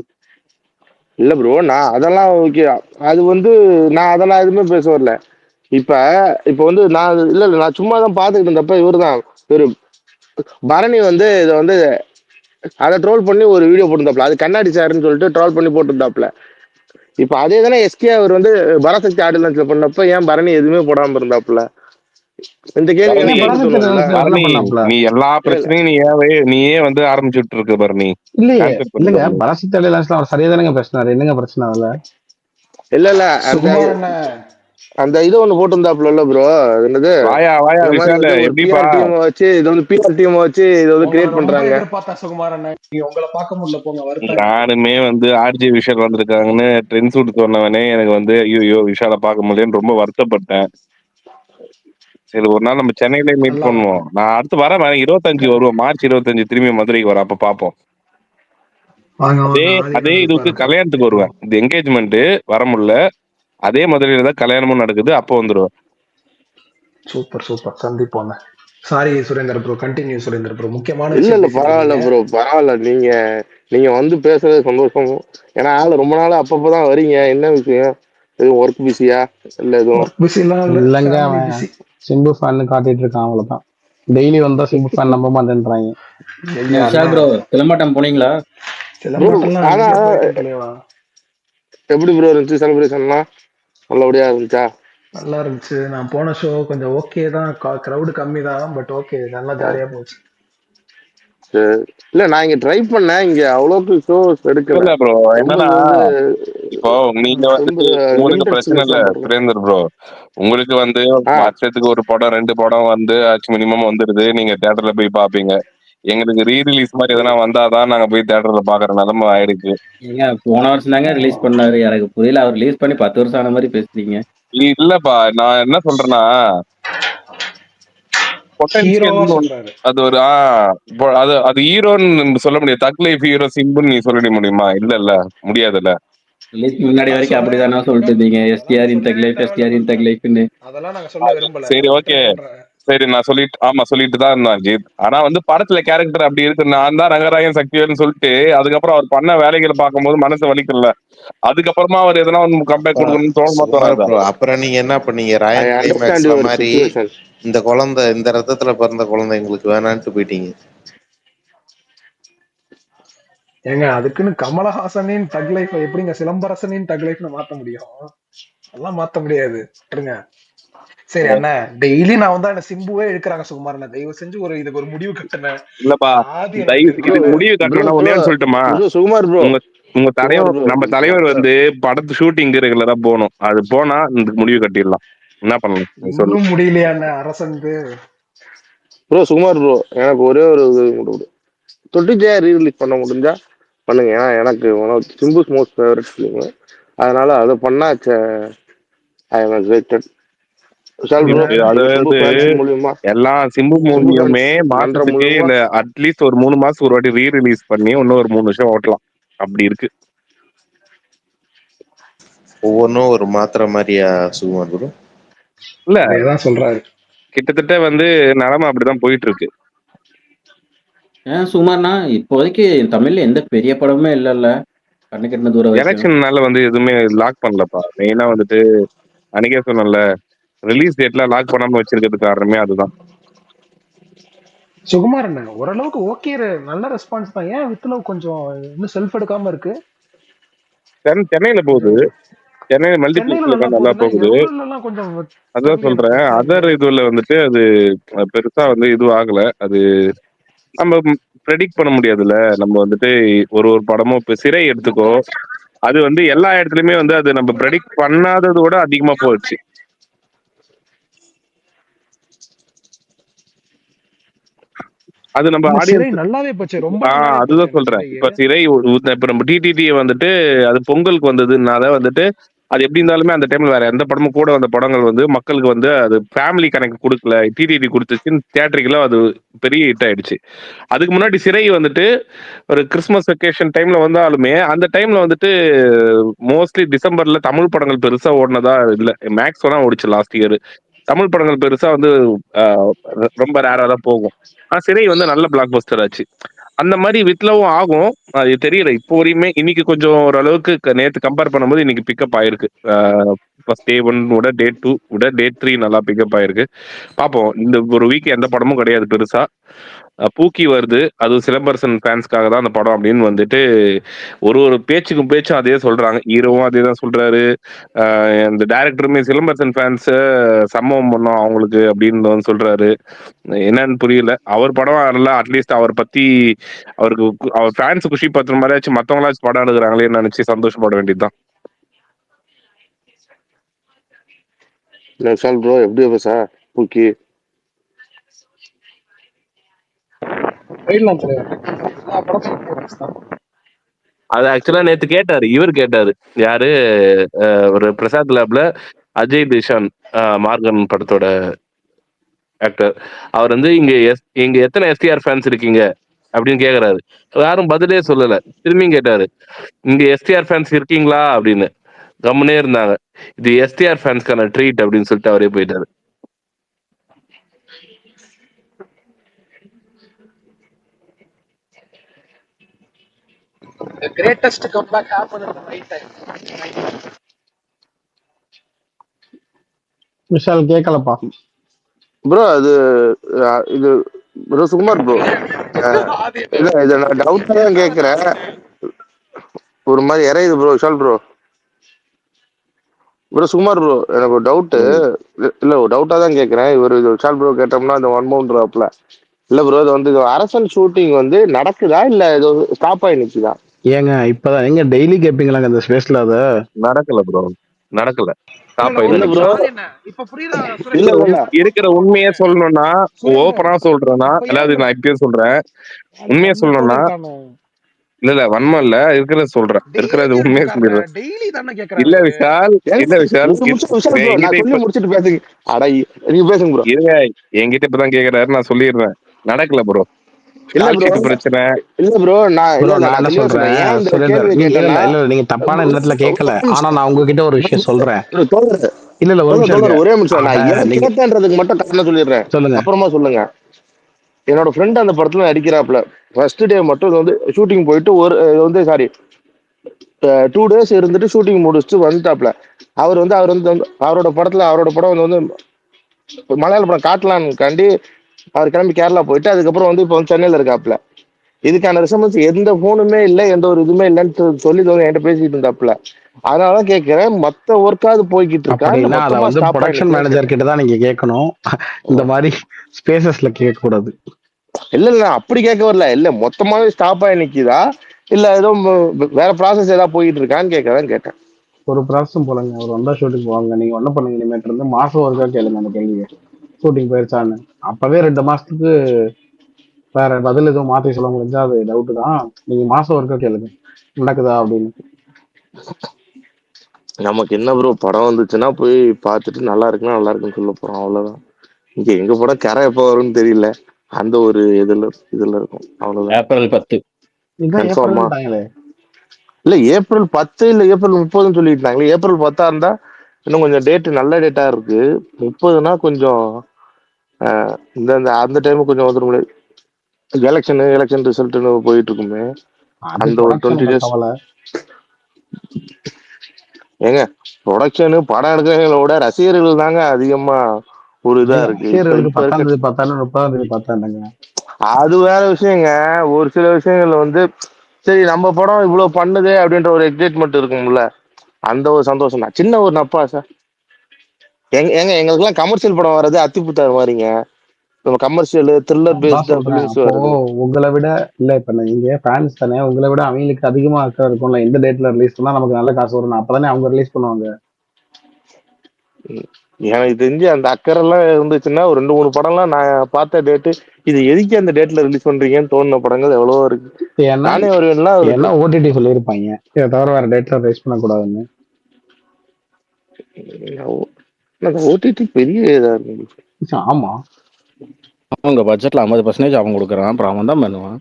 இல்ல ப்ரோ, நான் அதெல்லாம் ஓகே. அது வந்து நான் அதெல்லாம் எதுவுமே பேச வரல. இப்ப இப்ப வந்து நான் இல்ல இல்ல நான் சும்மா தான் பாத்துக்கிட்டு இருந்தப்ப இவருதான் ஒரு பரணி வந்து இதை வந்து அதை ட்ரோல் பண்ணி ஒரு வீடியோ போட்டிருந்தாப்ல, அது கண்ணாடி சாருன்னு சொல்லிட்டு ட்ரோல் பண்ணி போட்டிருந்தாப்ல. இப்ப அதே தானே எஸ்கே அவர் வந்து பராசக்தி ஆடியன்ஸ்ல பண்ணப்ப ஏன் பரணி எதுவுமே போடாம இருந்தாப்புல? இந்த கேள்வி பரணி ஏங்க எனக்கு கேட்க பராசக்தி தோணும்ல. லான்ச்ல என்ன பரணி பண்ணாப்ல? நீ எல்லா பிரச்சனையும் நீயே வந்து ஆரம்பிச்சுட்டு இருக்க பரணி. இல்லையே, cancel பண்ணு இல்லங்க பரணி. பராசக்தி ஆடியோ லான்ச்ல அவர் சரியா தானங்க பேசினாரு, என்னங்க பிரச்சனை அதுல? இல்ல இல்ல அந்த சுகுமாரண்ண அந்த இது ஒண்ணு போட்டிருந்தாப்புல இல்ல ப்ரோ, என்னது வாயா இந்த மாதிரி விஷால, வந்து ஒரு எப்படிப்பா? பிஆர் டீம் வச்சு இது வந்து பிஆர் டீம் வச்சு இது வந்து உங்களை கிரியேட் ரொம்ப பண்றாங்க. எதிர்பார்த்தேன் சுகுமாரண்ண, நீ உங்களை பார்க்க முடியல, போங்க வருத்தம். நானுமே வந்து ஆர்ஜி விஷால் வந்திருக்காங்கன்னு ட்ரெண்ட் சூட் சொன்னவனே எனக்கு வந்து ஐயோ விஷாலை பார்க்க முடியலன்னு ரொம்ப வருத்தப்பட்டேன். சரி ஒரு நாள் நம்ம சென்னையிலே மீட் நல்லா பண்ணுவோம். நான் அடுத்து வரேன் 25 வருவோம், மார்ச் 25 திரும்பி மதுரைக்கு வரேன், அப்ப பாப்போம். வாங்க அதே வாங்க, ஆதி அதே கனவுக்கு இதுக்கு வரப்போ கல்யாணத்துக்கு வருவேன். இது என்கேஜ்மெண்ட் வர முடியல, அதே மதுரையில தான் கல்யாணமும் நடக்குது, அப்போ வந்துருவேன். சூப்பர் சூப்பர், சந்திப்போங்க. Sorry Surender bro, continue Surender bro, முக்கியமான இல்ல விஷயம் இல்ல பேசிட்டு பரவாயில்ல இருக்கீங்க. ப்ரோ, பரவாயில்ல. நீங்க நீங்க வந்து பேசுறது சந்தோஷம். ஏன்னா ஆளு ரொம்ப நாள் அப்பப்பதான் வரீங்க. என்ன விஷயம்? எதுவும் ஒர்க் பிஸியா இல்ல எதுவும்? ஒர்க் பிஸிலாம் இல்லை, இல்லங்க, ஃபேமிலி அவன் பிஸி. சிம்பு ஃபேன் காட்டிட்டு இருக்கான், அவ்வளவுதான். டெய்லி வந்தா சிம்பு ஃபேன் நம்ப மாட்டேன்றாங்க. ஐயா விஷால் அண்ணா, ப்ரோ, கிளம்பாட்டம் போனீங்களா? ப்ரோ சிலம்பாட்டம்லாம் ஆனா அங்கேயே போயிட்டு இருக்கலையா? எப்படி ப்ரோ இருந்துச்சு செலிப்ரேஷன்லாம்? நல்லபடியா இருந்துச்சா? நல்லா இருந்துச்சு. நான் போன ஷோ கொஞ்சம் ஓகே தான், க்ரௌடு கம்மி தான், பட் ஓகே, நல்லா ஜாலியா போச்சு. சரி. இல்ல நான் இங்க ட்ரை பண்ணேன், இங்க அவ்வளோக்கு ஷோஸ் எடுக்கல. இல்ல ப்ரோ, ரொம்ப என்னன்னா இது வந்து இப்போ நீங்க ரொம்ப வந்துட்டு உங்களுக்கு லிமிடெட் பிரச்சனை ஸ்பேஸ் இல்ல தான் போடுறேன். சுரேந்தர் ப்ரோ. உங்களுக்கு வந்து ஆ வருஷத்துக்கு ஒரு படம் 2 படம் வந்து மினிமம் வந்துருது, நீங்க தியேட்டர்ல போய் பாப்பீங்க. எங்களுக்கு ரீ ரிலீஸ் மாதிரி எதனா வந்தாதான் நாங்க போய் தியேட்டர்ல பாக்குற நிலைமை ஆயிடுச்சு. ஏங்க போன வருஷம் தாங்க ரிலீஸ் பண்ணாரு, எனக்கு புரியல. அவர் ரிலீஸ் பண்ணி 10 வருஷம் ஆன மாதிரி பேசுறீங்க. இல்லப்பா, நான் என்ன சொல்றேன்னா ஹீரோவா பொட்டன்ஷியல் சொல்றாரு. அது ஒரு அது அது ஹீரோன்னு சொல்ல முடியாது. தக் லைஃப் ஹீரோ சிம்புன்னு நீ சொல்லிட முடியுமா? இல்ல முடியாதுல்ல. ரிலீஸ் முன்னாடி அது வரைக்கும் சொல்ல அப்படிதானே சொல்லிட்டு இருந்தீங்க, அதெல்லாம் எஸ்டிஆர் நான் இன் தக் சொல்லவே லைஃப், தேவையில்ல எஸ்டிஆர் ப்ரோ. இன் தக் லைஃப்னு. அதெல்லாம் நாங்க சொல்ல விரும்பல, சரி நான் ஓகே, விட்டுருங்கன்றேன். சரி நான் சொல்லிட்டு தான் இருந்தேன் அஜித். ஆனா வந்து படத்துல கேரக்டர் அப்படி இருக்கு, நான் தான் ரங்கராயன் சக்திவேல்னு சொல்லிட்டு அதுக்கப்புறம் அவர் பண்ண வேலைகளை பார்க்கும்போது மனசு வலிக்கல. அதுக்கப்புறமா அவர் எதனா ஒன்று கம்பேக் கொடுக்கணும்னு தோணுமா சுகுமார் தோணாதா? ப்ரோ, அப்புறம் நீங்க என்ன பண்ணீங்க? ஐ ராயன் அண்டர்ஸ்டாண்ட் கிளைமேக்ஸ்ல யுவர் மாதிரி சிச்சுவேஷன். இந்த குழந்தை இந்த ரத்தத்துல பிறந்த குழந்தை எங்களுக்கு வேணான்ட்டு போயிட்டீங்க. ஏங்க அதுக்குன்னு கமலஹாசனின் தக் லைஃப் எப்படிங்க சிலம்பரசனின் தக் லைஃப்னு மாத்த முடியும்? அதெல்லாம் மாத்த முடியாது. விட்டுருங்க. சரி அண்ணா, டெய்லி நான் வந்தா என்ன சிம்புவே இழுக்கிறாங்க சுகுமாரண்ணா. தயவு செஞ்சு இதுக்கு ஒரு முடிவு கட்டுன. இல்லப்பா, ஆதி தயவு எனக்கு ப்ரோ இதுக்கு விட்டு. முடிவு ப்ரோ கட்டணும்னா ப்ரோ ஒன்னே சொல்லட்டுமா? ப்ரோ சுகுமார் ப்ரோ உங்க உங்க சுகுமார் தலைவர், ப்ரோ நம்ம தலைவர் வந்து படத்து ஷூட்டிங் ரெகுலரா போகணும். அது போனா இந்த முடிவு கட்டிடலாம். என்ன பண்ணலாம் நீ சொல்லு. இன்னும் முடியலையா அண்ணா அரசனுக்கு? ப்ரோ சுகுமார் ப்ரோ எனக்கு ஒரே ஒரு இது மட்டும் தொட்டிஜயா ரீரிலீஸ் பண்ண முடிஞ்சா பண்ணுங்க. ஏன்னா எனக்கு சிம்புஸ் மோஸ்ட் ஃபேவரட் ஃபிலிம். அதனால அதை பண்ணா I am excited. Vishal bro அண்ணா நீங்க சிம்பு அதாவது ஃபேன்ஸ் மூலியமா எல்லா சிம்பு சிம்பு ஃபேன்ஸ் மூவியுமே மன்றம் மாசத்துக்கு மூலியமா இல்ல அட்லீஸ்ட் ஒரு 3 மாசத்துக்கு ஒரு வாட்டி ரீ ரிலீஸ் பண்ணி இன்னும் ஒரு 3 வருஷம் ஓட்டலாம். அப்படி இருக்கு. ஒவ்வொன்றும் ஒரு மாத்திரை மாதிரியா சுகுமார் ப்ரோ? இல்ல, அதேதான் சொல்றாரு. கிட்டத்தட்ட வந்து நிலைமை அப்படிதான் போயிட்டு இருக்கு. ஏன் சுமார்னா இப்போதைக்கு தமிழ்ல எந்த பெரிய படமுமே இல்லைல்ல, கண்ணு கெட்டின தூர வரைக்கும். எலெக்ஷன்னால வந்து எதுவுமே லாக் பண்ணலப்பா. மெயினா வந்துட்டு அன்னைக்கே சொன்னேன்ல, ரிலீஸ் டேட்ல லாக் பண்ணாம வச்சிருக்கிறதுக்கு காரணமே அதுதான். சுகுமார் அண்ணா ஓரளவுக்கு ஓகே, நல்ல ரெஸ்பான்ஸ் தான். ஏன் வித் லவ் கொஞ்சம் இன்னும் செல்ஃப் எடுக்காம இருக்கு? சென்னையில போகுது. கொஞ்சம் சென்னை சென்னையில மல்டிபிளெக்ஸ்ல நல்லா நல்லா போகுதுன்னா, போகுது. எவ்வளவுல எல்லாம் கொஞ்சம் அதான் தெரியல எனக்கு. சொல்றேன். அதர் இதுல வந்துட்டு அது பெருசா வந்து இது ஆகல. அது நம்ம ப்ரெடிக்ட் பண்ண முடியாதுல்ல. நம்ம வந்துட்டு ஒரு ஒரு படமும் இப்ப சிறை எடுத்துக்கோ, அது வந்து எல்லா இடத்துலயுமே வந்து அது நம்ம ப்ரெடிக்ட் பண்ணாதது விட அதிகமா போயிடுச்சு. அது நம்ம இல்ல சிறை ஆடியன்ஸ் நல்லாவே போச்சு, ரொம்ப நல்லாவே போச்சு அதுதான் அந்த சொல்றேன். சிறை. இப்ப சிறை இப்ப நம்ம டிடிடி வந்துட்டு அது பொங்கலுக்கு வந்ததுனால வந்துட்டு அது எப்படி இருந்தாலுமே அந்த டைம்ல வேற எந்த படமும் கூட வந்த படங்கள் வந்து மக்களுக்கு வந்து அது ஃபேமிலி கனெக்ட் கொடுக்கல. டிடிடி கொடுத்துச்சுன்னு தியேட்டருக்குல அது பெரிய ஹிட் ஆயிடுச்சு. அதுக்கு முன்னாடி சிறை வந்துட்டு ஒரு கிறிஸ்மஸ் வெக்கேஷன் டைம்ல வந்தாலுமே அந்த டைம்ல வந்துட்டு மோஸ்ட்லி டிசம்பர்ல தமிழ் படங்கள் பெருசா ஓடினதா இல்ல. மேக்ஸ் தான் ஓடிச்சு லாஸ்ட் இயர். தமிழ் படங்கள் பெருசா வந்து ரொம்ப ரேரா தான் போகும். ஆனா சிறை வந்து நல்ல பிளாக் பஸ்டர் ஆச்சு. அந்த மாதிரி வித்லவும் ஆகும். அது தெரியல இப்போ வரையுமே. இன்னைக்கு கொஞ்சம் ஓரளவுக்கு நேத்து கம்பேர் பண்ணும்போது இன்னைக்கு பிக்கப் ஆயிருக்கு. ஃபர்ஸ்ட் டே 1 விட டே 2 விட டே 3 நல்லா பிக்கப் ஆயிருக்கு. பார்ப்போம். இந்த ஒரு வீக் எந்த படமும் கிடையாது பெருசா. பூக்கி வருது. அது சிலம்பரசன் ஃபேன்ஸ்க்காக தான் அந்த படம் அப்படின்னு வந்துட்டு ஒரு ஒரு பேச்சுக்கும் பேச்சும் அதே சொல்றாங்க. ஹீரோவும் அதே தான் சொல்றாரு. இந்த டைரக்டருமே சிலம்பரசன் ஃபேன்ஸ சம்பவம் பண்ணோம் அவங்களுக்கு அப்படின்னு வந்து சொல்றாரு. என்னன்னு புரியல. அவர் படம் வரல, அட்லீஸ்ட் அவர் பத்தி அவருக்கு அவர் ஃபேன்ஸ் குஷி பத்துற மாதிரியாச்சும் மத்தவங்களாச்சும் படம் எடுக்கிறாங்களேன்னு நினைச்சு சந்தோஷப்பட வேண்டியதுதான். விஷால் ப்ரோ எப்படி பேசா ஓகே போயிடலாம் தலைவர். எல்லா படமும் famous தான். அது ஆக்சுவலா நேத்து கேட்டாரு. இவர் கேட்டாரு. யாரு? ஒரு பிரசாத் லேப்ல அஜய் தேஷான், மார்கன் படத்தோட ஆக்டர். அவர் வந்து இங்க எத்தனை எஸ்டிஆர் ஃபேன்ஸ் இருக்கீங்க அப்படின்னு கேக்குறாரு. யாரும் பதிலே சொல்லல. திரும்பியும் கேட்டாரு, இங்க எஸ்டிஆர் ஃபேன்ஸ் இருக்கீங்களா அப்படின்னு. கம்முனே இருந்தாங்க. இது எஸ்டிஆர் ஃபேன்ஸ்க்கான ட்ரீட் அப்படின்னு சொல்லிட்டு அவரே போயிட்டாரு. The greatest comeback happened at the right time. Vishal கேட்கலப்பா. ப்ரோ அது இது ப்ரோ சுகுமார் ப்ரோ ஆதி இல்ல இதை நான் டவுட்டா தான் கேட்கிறேன். ஒரு மாதிரி இறையுது bro Vishal bro. Bro Sukumar bro எனக்கு ஒரு டவுட்டு. இல்ல ஒரு டவுட்டா தான் கேட்கிறேன். இவர் இது விஷால் ப்ரோ கேட்டோம்னா இந்த 1 மவுண்ட் ட்ராப்ல இல்ல ப்ரோ இது வந்து இது அரசன் ஷூட்டிங் வந்து நடக்குதா இல்ல இது ஸ்டாப் ஆகி நிக்குதா? ஏங்க இப்பதான் எங்க டெய்லி கேட்பீங்களாங்க இந்த ஸ்பேஸ்ல அத? நடக்கல ப்ரோ, நடக்கல. ஸ்டாப் ஆகி இல்ல தான் ப்ரோ ஆதி என்ன இப்ப புரியுதா சுரேஷ்? இல்ல இல்ல இருக்கிற உண்மையே சொல்லணும்னா, சுரேஷ் bro, ஓப்பனா சொல்றேன்னா, இப்ப ஏன் அதாவது bro? நான் இப்பயே சொல்றேன். அது உண்மையை வன்மத்தோட சொல்லணும்னா, இருக்கானு. இல்ல வன்மம் இல்ல, இருக்கிறத சொல்றேன். டெய்லி இருக்கிறது உண்மையை கேட்டிருக்காருண்ணே, சொல்லிடுறேன். டெய்லி தானே கேக்குறாரு இல்ல அவரு. விஷால், இல்ல விஷால், ஒரு நிமிஷம் விஷால் ப்ரோ என்கிட்ட நான் சொல்லி இப்ப முடிச்சிட்டு பேசுங்க. அட நீங்க பேசுங்க ப்ரோ. இருங்க. என்கிட்ட இப்பதான் கேக்குறாரு, நான் சொல்லிடுறேன். நடக்கல ப்ரோ. இல்ல கால் ப்ரோ ஷீட் பிரச்சனை. இல்ல ப்ரோ நான் ப்ரோ இல்ல இல்ல நான் நான் என்ன தெளிவா சொல்றேன். சொல்றேன் ஏன் இந்த சுரேந்தர், கேள்வி நீங்க இல்ல கேட்டேன்னா இல்ல இல்ல நீங்க தப்பான எண்ணத்துல கேட்கல. ஆனா நான் உங்ககிட்ட ஒரு விஷயம் சொல்றேன். தோழர் இல்ல இல்ல ஒரு நிமிஷம் இருங்க. ஒரே நிமிஷம் நான் அவன் ஏன் நீங்க கேட்டேன்றதுக்கு மட்டும் காரணம் சொல்லிடுறேன். சொல்லுங்க. அப்புறமா சொல்லுங்க. என்னோட ஃப்ரெண்ட் அந்த படத்துல நடிக்கிறாப்ல. ஃபர்ஸ்ட் டே மட்டும் இது வந்து ஷூட்டிங் போயிட்டு ஒரு இது வந்து சாரி 2 days இருந்துட்டு ஷூட்டிங் முடிச்சுட்டு வந்துட்டாப்ல. அவர் வந்து அவரோட படத்துல அவரோட படம் வந்து மலையாள படம் காட்டலான்னு அவர் கிளம்பி கேரளா போயிட்டு அதுக்கப்புறம் வந்து இப்போ வந்து சென்னையில இருக்காப்புல. இதுக்கான ரிசம்பன்ஸ் எந்த போனுமே இல்லை, எந்த ஒரு இதுவுமே இல்லைன்னு சொல்லி என்கிட்ட பேசிட்டு இருந்தாப்புல. அதனாலதான் கேட்கிறேன், மொத்த ஒர்க்காவது போய்கிட்டு இருக்கா இல்ல அப்படின்னா அதை மொத்தமா வந்து ஸ்டாப் ப்ரொடக்ஷன் ஆயிடுச்சுன்னு மேனேஜர் கேட்டேன். கிட்ட தான் நீங்க கேட்கணும். இந்த மாதிரி ஸ்பேசஸ்ல கேட்க கூடாது. இல்ல இல்ல நான் அப்படி கேட்க வரல, இல்ல மொத்தமாவே ஸ்டாப் ஆகி நிக்குதா இல்ல ஏதோ வேற ப்ராசஸ் ஏதாவது போயிட்டு இருக்கான்னு கேட்டேன். ஒரு ப்ராசஸும் போலங்க. அவர் வந்தா ஷூட்டிங் போவாங்க. நீங்க ஒன்றும் பண்ணுங்க, இனிமேட்டு இருந்து மாசம் ஒருக்கா கேளுங்க அந்த கேள்வியை, ஷூட்டிங் போயிருச்சான்னு. அப்பவே 2 மாசத்துக்கு வேற பதில் எதுவும் மாத்தி சொல்ல முடிஞ்சா அது டவுட் தான். நீங்க மாசம் ஒருக்கா கேளுங்க நடக்குதா அப்படின்னு. நமக்கு என்ன ப்ரோ, படம் வந்துச்சுன்னா போய் பார்த்துட்டு நல்லா இருக்குன்னா நல்லா இருக்குன்னு சொல்ல போறோம், அவ்வளவுதான். இங்க எங்க படம் கரை எப்போ வரும்னு தெரியல, அந்த ஒரு இதுல இருக்கும், அவ்வளவுதான். ஏப்ரல் 10. இதுதான் கன்ஃபார்மா ஏப்ரல்ட்டாங்களே. இல்ல ஏப்ரல் 10 இல்ல ஏப்ரல் 30ன்னு சொல்லிட்டாங்களே. ஏப்ரல் 10 இருந்தா இன்னும் கொஞ்சம் டேட் நல்ல டேட்டா இருக்கு. 30னா கொஞ்சம் இந்த அந்த டைமுக்கு கொஞ்சம் வந்துடும் முடியாது. எலெக்ஷன் ரிசல்ட்னு போயிட்டு இருக்குமே, அது அந்த ஒரு 20 ப்ரொடக்ஷன்ல டேஸ். கவலை. ஏங்க ப்ரொடக்ஷனு படம் எடுக்கிறவங்கள விட ரசிகர்கள் தாங்க அதிகமா ஒரு இதா ஏங்க இருக்கு இப்ப ரசிகர்களுக்கு இப்ப 10ஆம் இருக்க. தேதி பார்த்தாலும் 30ஆம் தேதி பார்த்தாண்டங்க. அது வேற விஷயங்க. ஒரு சில விஷயங்கள்ல வந்து சரி நம்ம படம் இவ்வளவு பண்ணுதே அப்படின்ற ஒரு எக்ஸைட்மெண்ட் இருக்கும்ல, அந்த ஒரு சந்தோஷம் தான். சின்ன ஒரு நப்பாசை. எங்களுக்கெல்லாம் கமர்ஷியல் படம் வர்றது அத்திப்புத்தார் மாதிரிங்க. நம்ம கமர்ஷியல் த்ரில்லர் அதான் பேஸ்டா சொல்றேன். ஃபிலிம்ஸ் அப்போ வருது. உங்களை விட இல்ல, இப்ப நீங்க ஃபேன்ஸ் தானே, உங்களை விட அவங்களுக்கு அதிகமா அக்கறை இருக்கும்ல. எந்த டேட்ல ரிலீஸ் பண்ணா நமக்கு நல்ல காசு வரும், அப்பதானே அவங்க ரிலீஸ் பண்ணுவாங்க. எனக்கு தெரிஞ்சு அந்த அக்கறை எல்லாம் இருந்துச்சுன்னா ஒரு 2-3 படம்லாம் நான் பார்த்த டேட்டு, இது எதுக்கு அந்த டேட்ல ரிலீஸ் பண்றீங்கன்னு தோணுன படங்கள் எவ்வளவோ இருக்கு. ஏன்னா நானே வருவேன்லாம் இருக்கு. ஏன்னா ஓடிடி சொல்லியிருப்பாங்க இதை தவிர வேற டேட்ல ரிலீஸ் பண்ணக்கூடாதுன்னு. ஓடிடி பெரிய இதா இருக்கு. ஆமா, அவங்க பட்ஜெட்ல 50% அவன் கொடுக்குறான், அப்புறம் அவன் தான் பண்ணுவான்.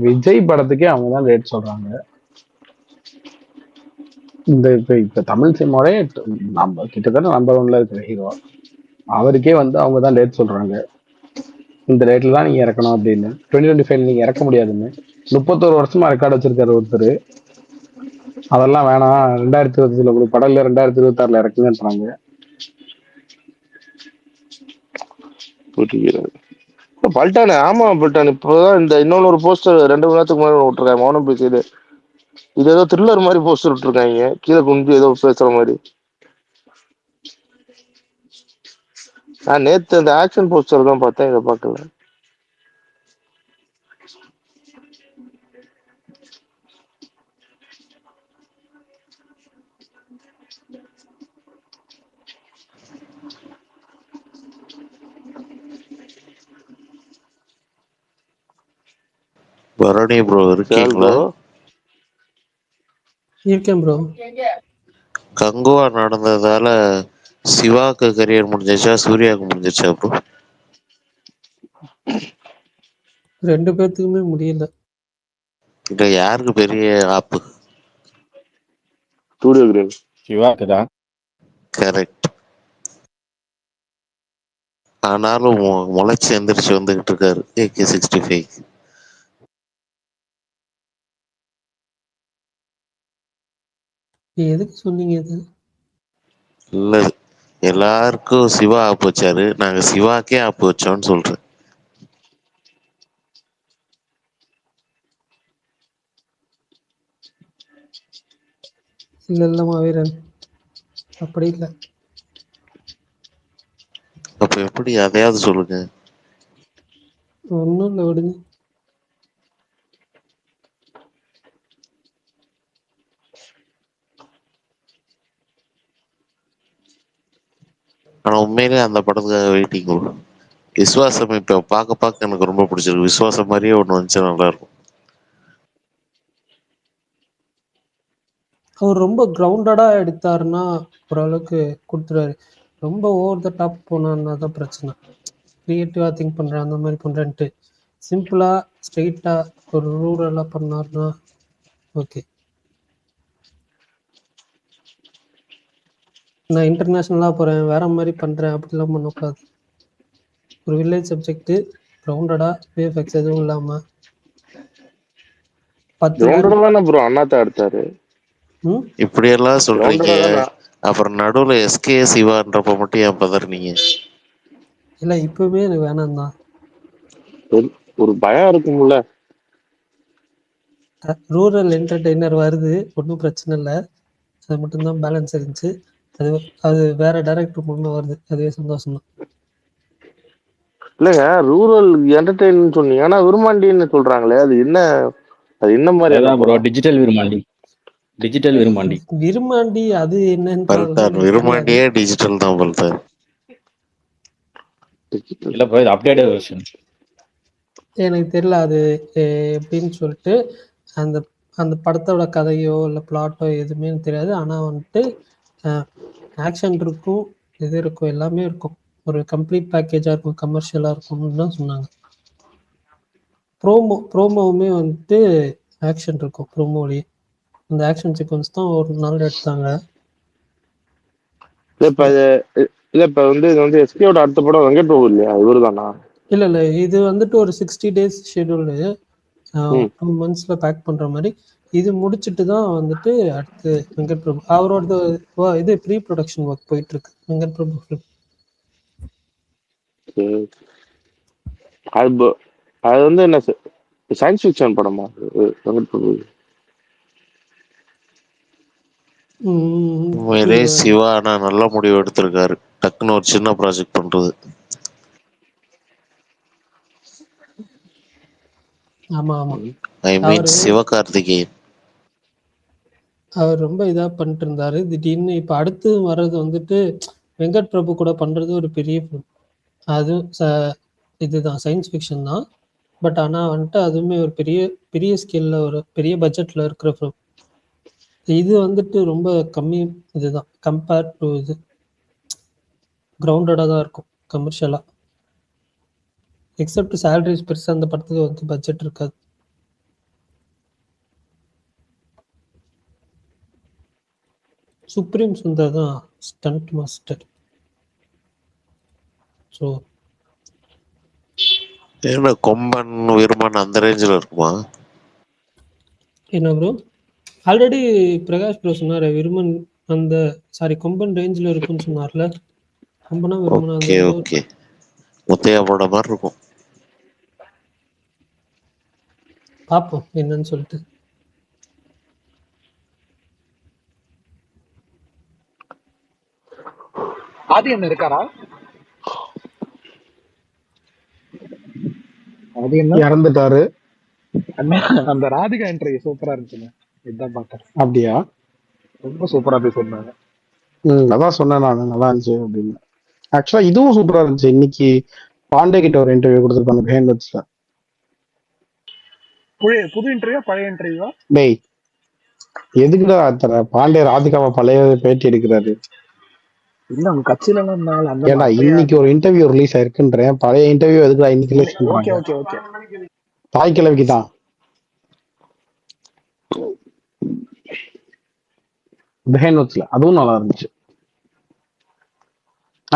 விஜய் படத்துக்கே அவங்க தான் ரேட் சொல்றாங்க. இந்த இப்ப தமிழ் சினிமாவே நம்ம கிட்டத்தட்ட நம்பர் 1ல இருக்கிற ஹீரோ, அவருக்கே வந்து அவங்க தான் டேட் சொல்றாங்க. இந்த ரேட்ல தான் நீங்க இறக்கணும் அப்படின்னு. 2025 நீங்க இறக்க முடியாதுன்னு 31 வருஷமா ரெக்கார்ட் வச்சிருக்காரு ஒருத்தர். அதெல்லாம் வேணாம், 2025 உங்களுக்கு படம் இல்ல, 2026 இறக்குங்கன்றாங்க. புரிகிறது. பல்டானு, ஆமா பல்டான் இப்போதான் இந்த இன்னொன்னு ஒரு போஸ்டர் 2 மணி நேரத்துக்கு முன்னாடி விட்டுருக்காங்க, மௌனம் பேசியது. இது ஏதோ த்ரில்லர் மாதிரி போஸ்டர் விட்டுருக்காங்க, கீழே குஞ்சு ஏதோ பேசுற மாதிரி. நான் நேத்து அந்த ஆக்ஷன் போஸ்டர் தான் பார்த்தேன், இதை பார்க்கல. பரணி ப்ரோ இருக்கீங்களா? இருக்கேன் ப்ரோ. கங்குவா நடந்ததால சிவாக்கு கரியர் முடிஞ்சிச்சா சூர்யாவுக்கு முடிஞ்சிச்சா ப்ரோ? 2 பேர்த்துக்குமே முடியல. இல்ல யாருக்கு பெரிய ஆப்பு? Studio green. சிவாக்கு தான். கரெக்ட். ஆனாலும் முளைச்சு எந்திரிச்சு வந்துகிட்டு இருக்காரு AK65. எதுக்கு சொன்னீங்க இது? இல்ல எல்லாருக்கும் சிவா ஆப்பு வச்சாரு, நாங்க சிவாக்கே ஆப்பு வச்சோம்னு சொல்றேன். இல்ல மாவீரன், அப்படி இல்லை. அப்ப எப்படி, அதையாவது சொல்லுங்க. ஒன்றும் இல்லை, விடுங்க. ஆனா உண்மையிலே அந்த படத்துக்காக வெயிட்டிங் ப்ரோ. விஸ்வாசம் இப்ப பார்க்க எனக்கு ரொம்ப பிடிச்சிருக்கு. விஸ்வாசம் மாதிரியே ஒண்ணு வந்துச்சு, நல்லா இருக்கும். அவர் ரொம்ப கிரவுண்டடாக எடுத்தாருன்னா ஓரளவுக்கு கொடுத்துருவாரு. ரொம்ப ஓவர் த டாப் போனான்னா தான் பிரச்சனை. க்ரியேட்டிவாக திங்க் பண்ணுறேன், அந்த மாதிரி பண்ணுறேன்ட்டு சிம்பிளாக ஸ்ட்ரெயிட்டாக ஒரு ரூரலாக பண்ணார்னா ஓகே. நான் இன்டர்நேஷ்னலாக போகிறேன், வேறு மாதிரி பண்ணுறேன் அப்படிலாம் பண்ணக்கூடாது. ஒரு வில்லேஜ் சப்ஜெக்ட்டு, கிரவுண்டடாக விஎஃப்எக்ஸ் எதுவும் இல்லாமல் 10 லேண்ட் தானே ப்ரோ அண்ணாத்தா எடுத்தாரு. ம் இப்படியெல்லாம் சொல்றீங்க, கிரவுண்டடா தானா? அப்புறம் நடுவுல எஸ்கே சிவான்றப்ப மட்டும் ஏன் பதறீங்க? இல்லை இப்போவே எனக்கு வேணாம் தான். ஒரு பயம் இருக்கும்ல. ரூரல் என்டர்டெய்னர் வருது, ஒன்றும் பிரச்சனை இல்லை. அது மட்டும்தான் பேலன்ஸ் இருந்துச்சு. அது அது வேற டைரக்டர் மூலமா வருது, அதுவே சந்தோஷம் தான். இல்லைங்க, ரூரல் என்டர்டெயின் சொன்னீங்க, ஆனா விருமாண்டின்னு சொல்றாங்களே, அது என்ன? அது என்ன மாதிரியான அதான் ப்ரோ படம்? டிஜிட்டல் விரும்மாண்டி. டிஜிட்டல் விரும்மாண்டி. விருமாண்டி அது என்னன்றதெல்லாம் பல்தான் எனக்கு தெரியாது. விரும்மாண்டியே டிஜிட்டல் தான் பல்தான். இல்ல ப்ரோ இது அப்டேட்டட் வெர்ஷன். எனக்கு தெரியல அது எப்படின்னு சொல்லிட்டு. அந்த அந்த படத்தோட கதையோ இல்லை பிளாட்டோ எதுவுமே எனக்கு தெரியாது. ஆனால் வந்துட்டு ஆக்ஷன் இருக்கும், இது இருக்கும், எல்லாமே இருக்கும். ஒரு கம்ப்ளீட் பேக்கேஜாக இருக்கும், கமர்ஷியலாக இருக்கும்னு தான் சொன்னாங்க. ப்ரோமோவுமே வந்துட்டு ஆக்ஷன் இருக்கும் ப்ரோமோலேயே. அந்த ஆக்ஷன் சீக்வன்ஸ் தான் ஒரு நாள் எடுத்தாங்க. இல்ல இப்ப இது இல்ல இப்ப வந்து இது வந்து எஸ்கேயோட அடுத்த படம் வெங்கட் பிரபு இல்லையா, இவரு தானா? இல்லை இது வந்துட்டு ஒரு 60 days ஷெடியூலு. ம் 2 monthsல பேக் பண்ணுற மாதிரி. இது முடிச்சுட்டு தான் வந்துட்டு அடுத்து வெங்கட் பிரபு அவரோட இது ப்ரீ ப்ரொடக்ஷன் ஒர்க் போயிட்டு இருக்கு வெங்கட் பிரபு film. சரி. அது வந்து என்ன சயின்ஸ் ஃபிக்ஷன் படமா வெங்கட் பிரபு? உண்மையிலே சிவா ஆனா நல்ல முடிவு எடுத்திருக்காரு, டக்குன்னு ஒரு சின்ன ப்ராஜெக்ட் பண்றது. ஆமா ஆமா. ஐ மீன் அவரு சிவகார்த்திகேயன். அவர் ரொம்ப இதாக பண்ணிட்டு இருந்தாரு. திடீர்னு இப்போ அடுத்து வர்றது வந்துட்டு வெங்கட் பிரபு கூட பண்ணுறது ஒரு பெரிய film. அதுவும் இதுதான் சயின்ஸ் ஃபிக்ஷன் தான். பட் ஆனால் வந்துட்டு அதுவுமே ஒரு பெரிய பெரிய ஸ்கேலில் ஒரு பெரிய பட்ஜெட்டில் இருக்கிற film. இது வந்துட்டு ரொம்ப கம்மி. இதுதான் கம்பேர்ட் டு இது கிரவுண்டடாக தான் இருக்கும் கமர்ஷியலாக. எக்ஸப்ட் சேலரிஸ் பெருசாக அந்த படத்துக்கு வந்து பட்ஜெட் இருக்காது. சுப்ரீம் சுந்தர் தான் ஸ்டண்ட் மாஸ்டர். ஸோ என்ன கொம்பன் விரும்பன் அந்த ரேஞ்சில் இருக்குமா? என்ன ப்ரோ, ஆல்ரெடி பிரகாஷ் ப்ரோ சொன்னார் விருமன் அந்த கொம்பன் ரேஞ்சில் இருக்குன்னு சொன்னார்ல. கொம்பனா விருமனா அந்த ஓகே ஏதோ ஓகே, முத்தையா படம் மாதிரி இருக்கும். பார்ப்போம் என்னன்னு சொல்லிட்டு. ஆதி என்ன இருக்காரா? அது என்ன இறந்துட்டாரு. அண்ணா, அந்த ராதிகா என்ட்ரி சூப்பரா இருந்துச்சுங்க. இதுதான் பார்த்தேன். அப்படியா? ரொம்ப சூப்பரா பேசியிருந்தாங்க. அதான் சொன்னேன் நான், நல்லா இருந்துச்சு அப்படின்னு. ஆக்சுவலா இதுவும் சூப்பரா இருந்துச்சு. இன்னைக்கு பாண்டே கிட்ட ஒரு இன்டர்வியூ கொடுத்துருப்பாங்க பிஹைண்ட் வச்சுல. புது இன்டர்வியூ பழைய இன்டர்வியூவா? டேய் எதுக்குடா தர பாண்டே ராதிகாவை பழைய பேட்டி எடுக்கிறாரு? இல்ல அவங்க கட்சியில எல்லாம் இருந்தாங்க அந்த ஏன்டா அப்படியே. இன்னைக்கு ஒரு இன்டர்வியூ ரிலீஸ் ஆயிருக்குன்றேன், பழைய இன்டர்வியூ எதுக்குடா இன்னைக்கு ரிலீஸ் ஓகே பண்றாங்க? Okay okay. தாய் கிழவிக்கு தான். பிஹைண்ட் வச்சுல அதுவும் நல்லா இருந்துச்சு.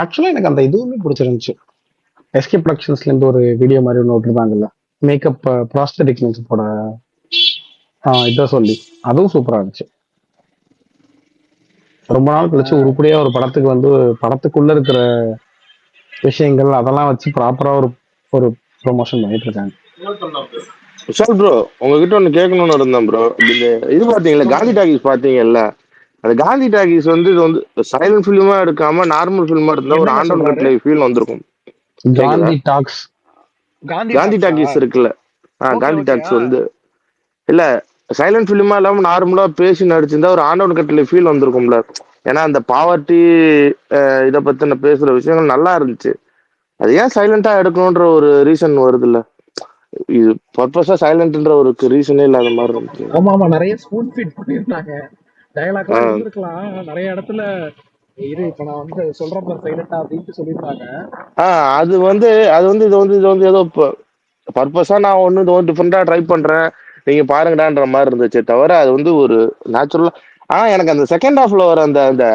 ஆக்சுவலா எனக்கு அந்த இதுவுமே பிடிச்சிருந்துச்சு. எஸ்கே ப்ரொடக்ஷன்ஸ்ல இருந்து ஒரு வீடியோ மாதிரி ஒன்று விட்டுருந்தாங்கல்ல, மேக்கப் ப்ராஸ்தட்டிக் மேக்கப்போட இதை சொல்லி, அதுவும் சூப்பரா இருந்துச்சு. ரொம்ப நாள் கழிச்சு உருப்படியா ஒரு படத்துக்கு வந்து படத்துக்குள்ள இருக்கிற விஷயங்கள் அதெல்லாம் வச்சு ப்ராப்பரா ஒரு ஒரு ப்ரொமோஷன் பண்ணிட்டு இருக்காங்க. விஷால் ப்ரோ, உங்ககிட்ட ஒண்ணு கேட்கணும்னு இருந்தேன் ப்ரோ. இது பாத்தீங்களா, காந்தி டாகிஸ் பாத்தீங்கல்ல? அந்த காந்தி டாகிஸ் வந்து இது வந்து சைலண்ட் ஃபிலிமா எடுக்காம நார்மல் ஃபிலிமா இருந்தா ஒரு என்னங்க ஆண்டவன் சொல்றாரு? கட்டளை ஃபீல் வந்திருக்கும். கேக்குதா? காந்தி டாக்ஸ். காந்தி டாகிஸ் இருக்குல்ல, ஓகே காந்தி ஓகே. டாக்ஸ் வந்து இல்ல சைலண்ட் ஃபிலிமா இல்லாம நார்மலா பேசி நடிச்சிருந்தா ஒரு ஆண்டவன் கட்டளை ஃபீல் வந்திருக்கும்ல. ஏன்னா அந்த பாவர்ட்டி இதை பத்தின பேசுற விஷயங்கள் நல்லா இருந்துச்சு. அது ஏன் சைலண்டா எடுக்கணும்ன்ற ஒரு ரீசன் வருது இல்ல? இது பர்பஸா சைலண்ட்ன்ற ஒரு ரீசனே இல்லாத மாதிரி இருந்துச்சு. ஆமா ஆமா, நிறைய ஸ்பூன் ஃபீட் பண்ணிருந்தாங்க. டயலாக் எல்லாம் இருந்திருக்கலாம் நிறைய இடத்துல. இரு இப்ப நான் வந்து சொல்றப்ப சைலண்டா அப்படின்ட்டு சொல்லியிருந்தாங்க. அது வந்து இது வந்து ஏதோ பர்பஸா நான் ஒண்ணு இது டிஃப்ரெண்டா ட்ரை பண்றேன், நீங்க பாருங்கடான்ற மாதிரி இருந்துச்சே தவிர அது வந்து ஒரு நேச்சுரலா. எனக்கு அந்த செகண்ட் ஹாஃப்ல வர அந்த அந்த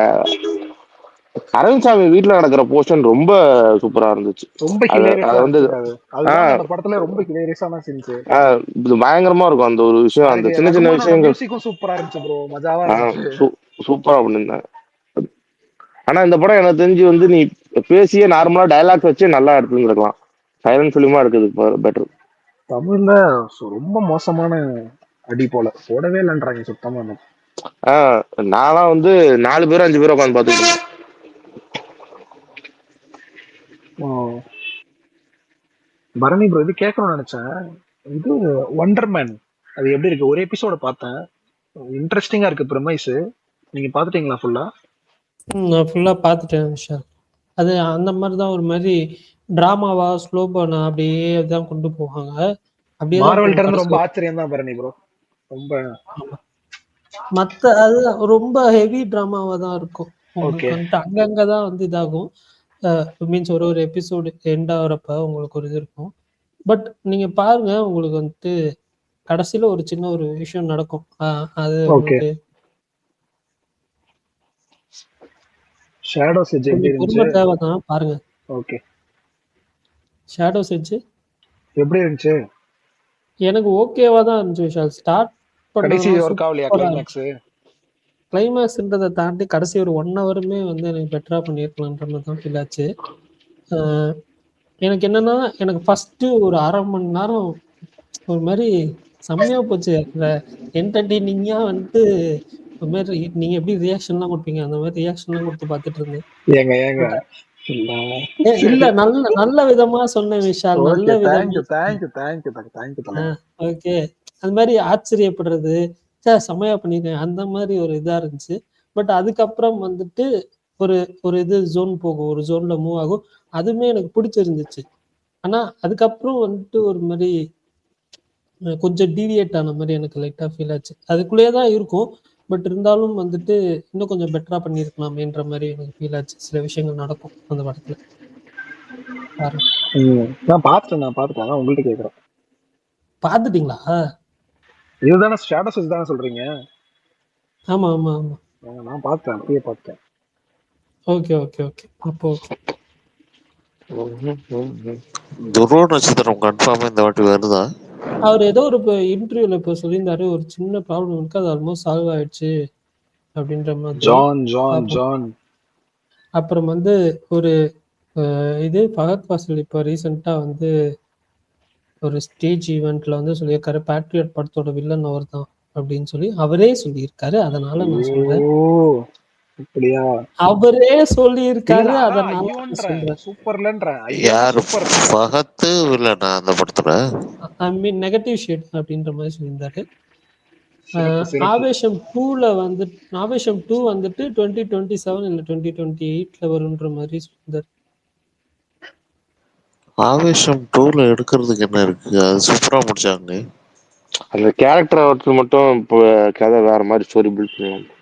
அரவிந்த் சாமி வீட்டுல நடக்கிற போர்ஷன் ரொம்ப சூப்பரா இருந்துச்சு. ரொம்ப அத ஹிலேரியஸா அத வந்து இருந்துச்சுங்க அது. அதுதான் ஆஹ் அந்த படத்துல ரொம்ப ஹிலேரியஸான சீன்ஸ். இது பயங்கரமா இருக்கும் அந்த ஒரு விஷயம், அந்த அதுக்கு சின்ன சின்ன ரகுமானோட விஷயங்கள். மியூசிக்கும் சூப்பரா இருந்துச்சு ப்ரோ, மஜாவா ஆஹ் இருந்துச்சு. சூப்பரா பண்ணியிருந்தாங்க. ஆனா இந்த படம் எனக்கு தெரிஞ்சு வந்து நீ பேசியே நார்மலா டயலாக்ஸ் வச்சு நல்லா எடுத்துருக்கலாம். சைலண்ட் ஃபிலிமா எடுக்கிறது பெட்டர். தமிழ்ல ரொம்ப மோசமான அடி போடவே இல்லைன்றாங்க சுத்தமா. நான்லாம் வந்து 4 பேரும் 5 பேரும் உட்காந்து பார்த்துட்டு இருந்தேன். பரணி ப்ரோ, இது கேட்கணும்னு நினைச்சேன். இது ஒண்டர்மேன் அது எப்படி இருக்கு? ஒரு எபிசோட பார்த்தேன், இன்ட்ரெஸ்டிங்கா இருக்கு ப்ரெமைஸ். நீங்க பாத்துட்டீங்களா ஃபுல்லா? நான் ஃபுல்லாக பார்த்துட்டேன் விஷால். அது அந்த மாதிரி தான், ஒரு மாதிரி ட்ராமாவா ஸ்லோ பண்ண அப்படியே தான் கொண்டு போவாங்க. அப்படியே தான் மார்வல்ட்ட போகும் இருந்து கடைசி ரொம்ப வரைக்கும். ஆச்சரியம் தான் பரணி ப்ரோ. ரொம்ப ஆமா. மற்ற அது ரொம்ப ஹெவி ட்ராமாவாக தான் இருக்கும். உங்களுக்கு ஓகே. வந்துட்டு அங்கங்கே தான் வந்து இதாகும். மீன்ஸ் ஒரு எபிசோடு எண்ட் ஆகிறப்ப உங்களுக்கு ஒரு இது இருக்கும். பட் நீங்கள் பாருங்க, உங்களுக்கு வந்துட்டு கடைசியில் ஒரு சின்ன ஒரு விஷயம் நடக்கும். அது ஓகே. உங்களுக்கு ஷேடோஸ் எட்ஜ் எப்படி கொஞ்சம் பொறுமை இருந்துச்சு? தேவை தான், பாருங்க. ஓகே. ஷேடோஸ் எட்ஜ் எப்படி இருந்துச்சு? எனக்கு ஓகேவா தான் இருந்துச்சு விஷால். ஸ்டார்ட் கடைசி பண்ணதெல்லாம் ஒர்க் ஆகலையா சூப்பராக கிளைமேக்ஸ்? கிளைமேக்ஸ்ன்றதை தாண்டி கடைசி ஒரு 1 ஹவருமே வந்து எனக்கு பெட்டராக பண்ணியிருக்கலான்ற மாதிரி தான் ஃபீல் ஆச்சு. எனக்கு என்னன்னா, எனக்கு ஃபர்ஸ்ட்டு ஒரு 1/2 மணி நேரம் ஒரு மாதிரி செம்மையா போச்சு. அந்த என்டர்டெய்னிங்கா வந்துட்டு ஒரு மாதிரி நீங்கள் எப்படி ரியாக்ஷன்லாம் கொடுப்பீங்க, அந்த மாதிரி ரியாக்ஷன்லாம் கொடுத்து பார்த்துட்டு இருந்தேன். ஏங்க இல்ல சரி, நல்ல நல்ல விதமா சொன்னேன் விஷால், நல்ல ஓகே. விதமா சொன்னேன். தேங்க்யூ தலைவா. ஓகே. அது மாதிரி ஆச்சரியப்படுறது, செம்மையா பண்ணிருக்கேன், அந்த மாதிரி ஒரு இதா இருந்துச்சு. பட் அதுக்கப்புறம் வந்துட்டு ஒரு ஒரு இது ஜோன் போகும், ஒரு ஜோன்ல மூவ் ஆகும். அதுவுமே எனக்கு பிடிச்சிருந்துச்சு. ஆனா அதுக்கப்புறம் வந்துட்டு ஒரு மாதிரி கொஞ்சம் டீவியேட் ஆன மாதிரி எனக்கு லைட்டா ஃபீல் ஆச்சு. அதுக்குள்ளேயே தான் இருக்கும். பட் இருந்தாலும் வந்துட்டு இன்னும் கொஞ்சம் பெட்டரா பண்ணியிருக்கலாமேன்ற மாதிரி எனக்கு ஃபீல் ஆச்சு. சில விஷயங்கள் நடக்கும் அந்த படத்துல. பாருங்க. நான் பாத்துட்டேன். அதான் உங்கள்ட்ட கேக்குறேன். பார்த்துட்டீங்களா? இதுதானே ஷேடோஸ் எட்ஜ் தானே சொல்றீங்க? ஆமா ஆமா ஆமா. நான் பார்த்தேன், அப்படியே பார்த்தேன். Okay okay okay. அப்போ ஓகே. துருவ நட்சத்திரம் கன்ஃபார்மா இந்த வாட்டி வருதா? அவர் ஏதோ ஒரு இன்டர்வியூல இப்போ சொல்லியிருந்தாரு, ஒரு சின்ன ப்ராப்ளம் இருக்கு, அது ஆல்மோஸ்ட் சால்வ் ஆயிடுச்சு அப்படின்ற மாதிரி. ஜான் அப்புறம் வந்து ஒரு இது ஃபஹத் ஃபாசில் இப்போ ரீசெண்டாக வந்து ஒரு ஸ்டேஜ் ஈவெண்ட்ல வந்து சொல்லியிருக்காரு, பேட்ரியட் படத்தோட வில்லன் அவர் தான் அப்படின்னு சொல்லி அவரே சொல்லியிருக்காரு. அதனால நான் சொல்றேன். அப்படியா? அவரே சொல்லியிருக்காரு, இல்ல, அதான் அதனால நான் ஐயோன்ற சொல்றேன். சூப்பர்லன்ற யாரு சூப்பர். ஃபஹத்து இல்லனா அந்த படத்துல? ஐ மீன் நெகட்டிவ் ஷேட் அப்படின்ற மாதிரி சொல்லியிருந்தாரு. சிறப்பு. ஆவேஷம் 2ல வந்து ஆவேஷம் 2 வந்துட்டு 2027 இல்ல 2028ல வரும்ன்ற மாதிரி சொல்லியிருந்தாரு. ஆவேஷம் 2ல எடுக்கிறதுக்கு என்ன இருக்கு? அது சூப்பரா முடிச்சாங்க. அந்த கேரக்டர் அவற்றில் மட்டும் இப்போ கதை வேற மாதிரி ஸ்டோரி பில்ட் பண்ணலாம்.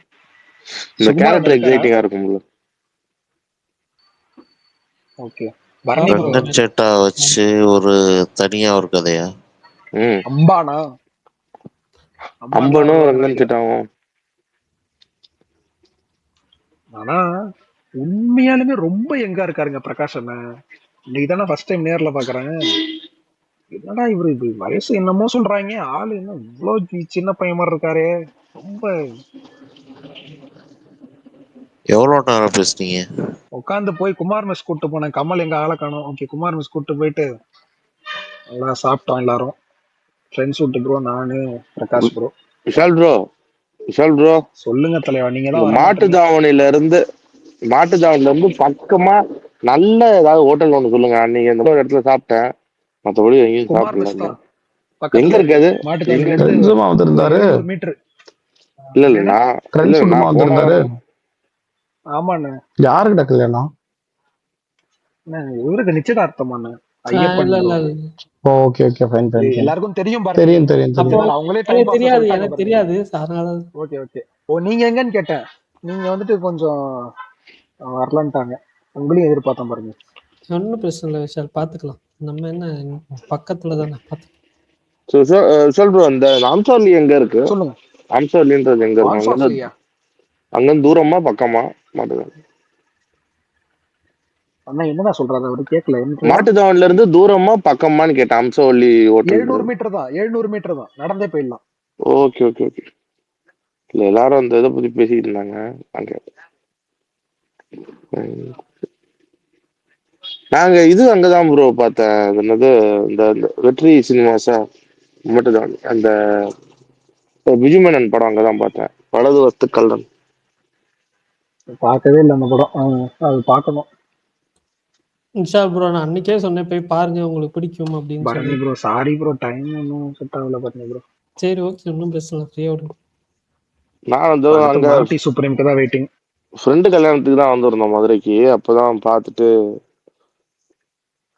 இந்த கேரக்டர் எக்ஸைட்டிங்கா இருக்கும்ல. ஓகே. ரங்கன் சேட்டா வச்சு ஒரு தனியா ஒரு கதையா? அம்பனும் ரங்கன் சேட்டாவும். ஆனா உண்மையாலுமே ரொம்ப யங்கா இருக்காருங்க பிரகாஷ் அண்ணன். இன்னைக்கு தானே ஃபர்ஸ்ட் டைம் நேர்ல பாக்குறேன். என்னடா இவரு இது வயசு என்னமோ சொல்றாங்க, ஆளு என்ன இவ்வளவு சின்ன பையன் மாதிரி இருக்காரு. ரொம்ப எவ்வளவு நேரம் பேசுனீங்க? உட்காந்து போய் குமார் மெஸ் கூட்டு போனேன். கமல் எங்க ஆளை காணோம். ஓகே, குமார் மெஸ் கூட்டு போயிட்டு நல்லா சாப்பிட்டோம் எல்லாரும். ஃப்ரெண்ட்ஸ் விட்டு ப்ரோ, நானு பிரகாஷ் ப்ரோ. விஷால் ப்ரோ சொல்லுங்க தலைவா, நீங்க தான் மாட்டு தாவணில இருந்து பக்கமா நல்ல ஏதாவது ஹோட்டல் ஒண்ணு சொல்லுங்க. அன்னைக்கு இந்த ஒரு இடத்துல சாப்பிட்டேன், மற்றபடி எங்கேயும் சாப்பிடல. எங்க இருக்காது? மீட்டர். இல்ல நான் போனேன். ஆமாண்ணே. யாருக்கிட்ட கல்யாணம்? இவருக்கு நிச்சயதார்த்தமான ஓகே ஓகே ஃபைன் ஃபைன். எல்லாருக்கும் தெரியும். அவங்களே தெரியாது, எனக்கு தெரியாது. Okay okay. நீங்க எங்கன்னு கேட்டேன், நீங்க வந்துட்டு கொஞ்சம் வரலான்ட்டாங்க. உங்களையும் எதிர்பார்த்தேன் பாருங்க. ஒன்றும் பிரச்சனை இல்லை விஷால், பார்த்துக்கலாம். நம்ம என்ன பக்கத்துல தானே பார்த்துக்கலாம். சொல்றோம். இந்த அம்சாவளி எங்க இருக்கு? சொல்லுங்க. அம்சாவளின்றது எங்க இருக்கு? அங்க தூரமா பக்கமா? அண்ணா என்னடா சொல்றாரு அவரு கேட்கல என்ன மாட்டுத்தாவணில இருந்து தூரமா பக்கமான்னு கேட்டேன். அம்சவள்ளி ஹோட்டல் 700 மீட்டர் தான் 700 மீட்டர் தான் நடந்தே போயிடலாம். Okay okay okay. இல்ல எல்லாரும் அந்த இதை பத்தி பேசிட்டு இருந்தாங்க. நான் கேட்டேன். நாங்க இது அங்கதான் ப்ரோ பார்த்தேன். அது என்னது இந்த வெற்றி சினிமாஸா மட்டும்தான் அந்த விஜய் மேனன் படம் அங்கதான் பார்த்தேன். வலது வஸ்து கல்லன். பார்க்கவே இல்லை அந்த படம். அது பார்க்கணும். இன்ஷா ப்ரோ நான் அன்னைக்கே சொன்னேன் போய் பாருங்க உங்களுக்கு பிடிக்கும் அப்படின்னு பரணி சொல்லி. ப்ரோ சாரி ப்ரோ டைம் ஒன்றும் செட் ஆகல பரணி ப்ரோ. சரி ஓகே ஒன்றும் பிரச்சனை இல்லை ஃப்ரீயாக விடுங்க. நான் வந்து அங்க மாட்டி சுப்ரீம்க்கு தான் வெயிட்டிங். ஃப்ரெண்டு கல்யாணத்துக்கு தான் வந்திருந்தோம் மதுரைக்கு. அப்பதான் பார்த்துட்டு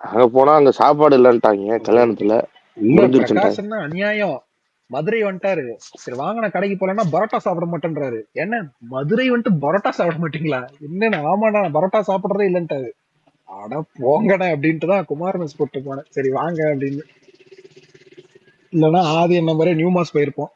அங்க போனா அங்க சாப்பாடு இல்லைன்ட்டாங்க கல்யாணத்துல. இல்ல முடிஞ்சிருச்சுட்டாங்க. பிரகாஷ் என்ன அநியாயம். மதுரை வந்துட்டாரு. சரி வாங்கின கடைக்கு போலன்னா பரோட்டா சாப்பிட மாட்டேன்றாரு. என்ன மதுரை வந்துட்டு பரோட்டா சாப்பிட மாட்டீங்களா? என்னன்னு ஆமாடா பரோட்டா சாப்பிடுறதே இல்லைன்ட்டாரு. அட போங்கடா அப்படின்ட்டு தான் குமார் மெஸ் போட்டு போனேன். சரி வாங்க அப்படின்னு. இல்லைன்னா ஆதி என்ன மாதிரி நியூ மாஸ் போயிருப்போம்.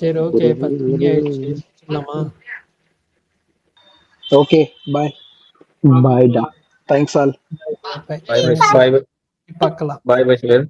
சரி ஓகே 10 மணி ஆயிடுச்சு சொல்லலாமா? Okay bye. பாய்டா. Thanks all. Bye bye bye பார்க்கலாம். பாய் பாய் சுரேன்.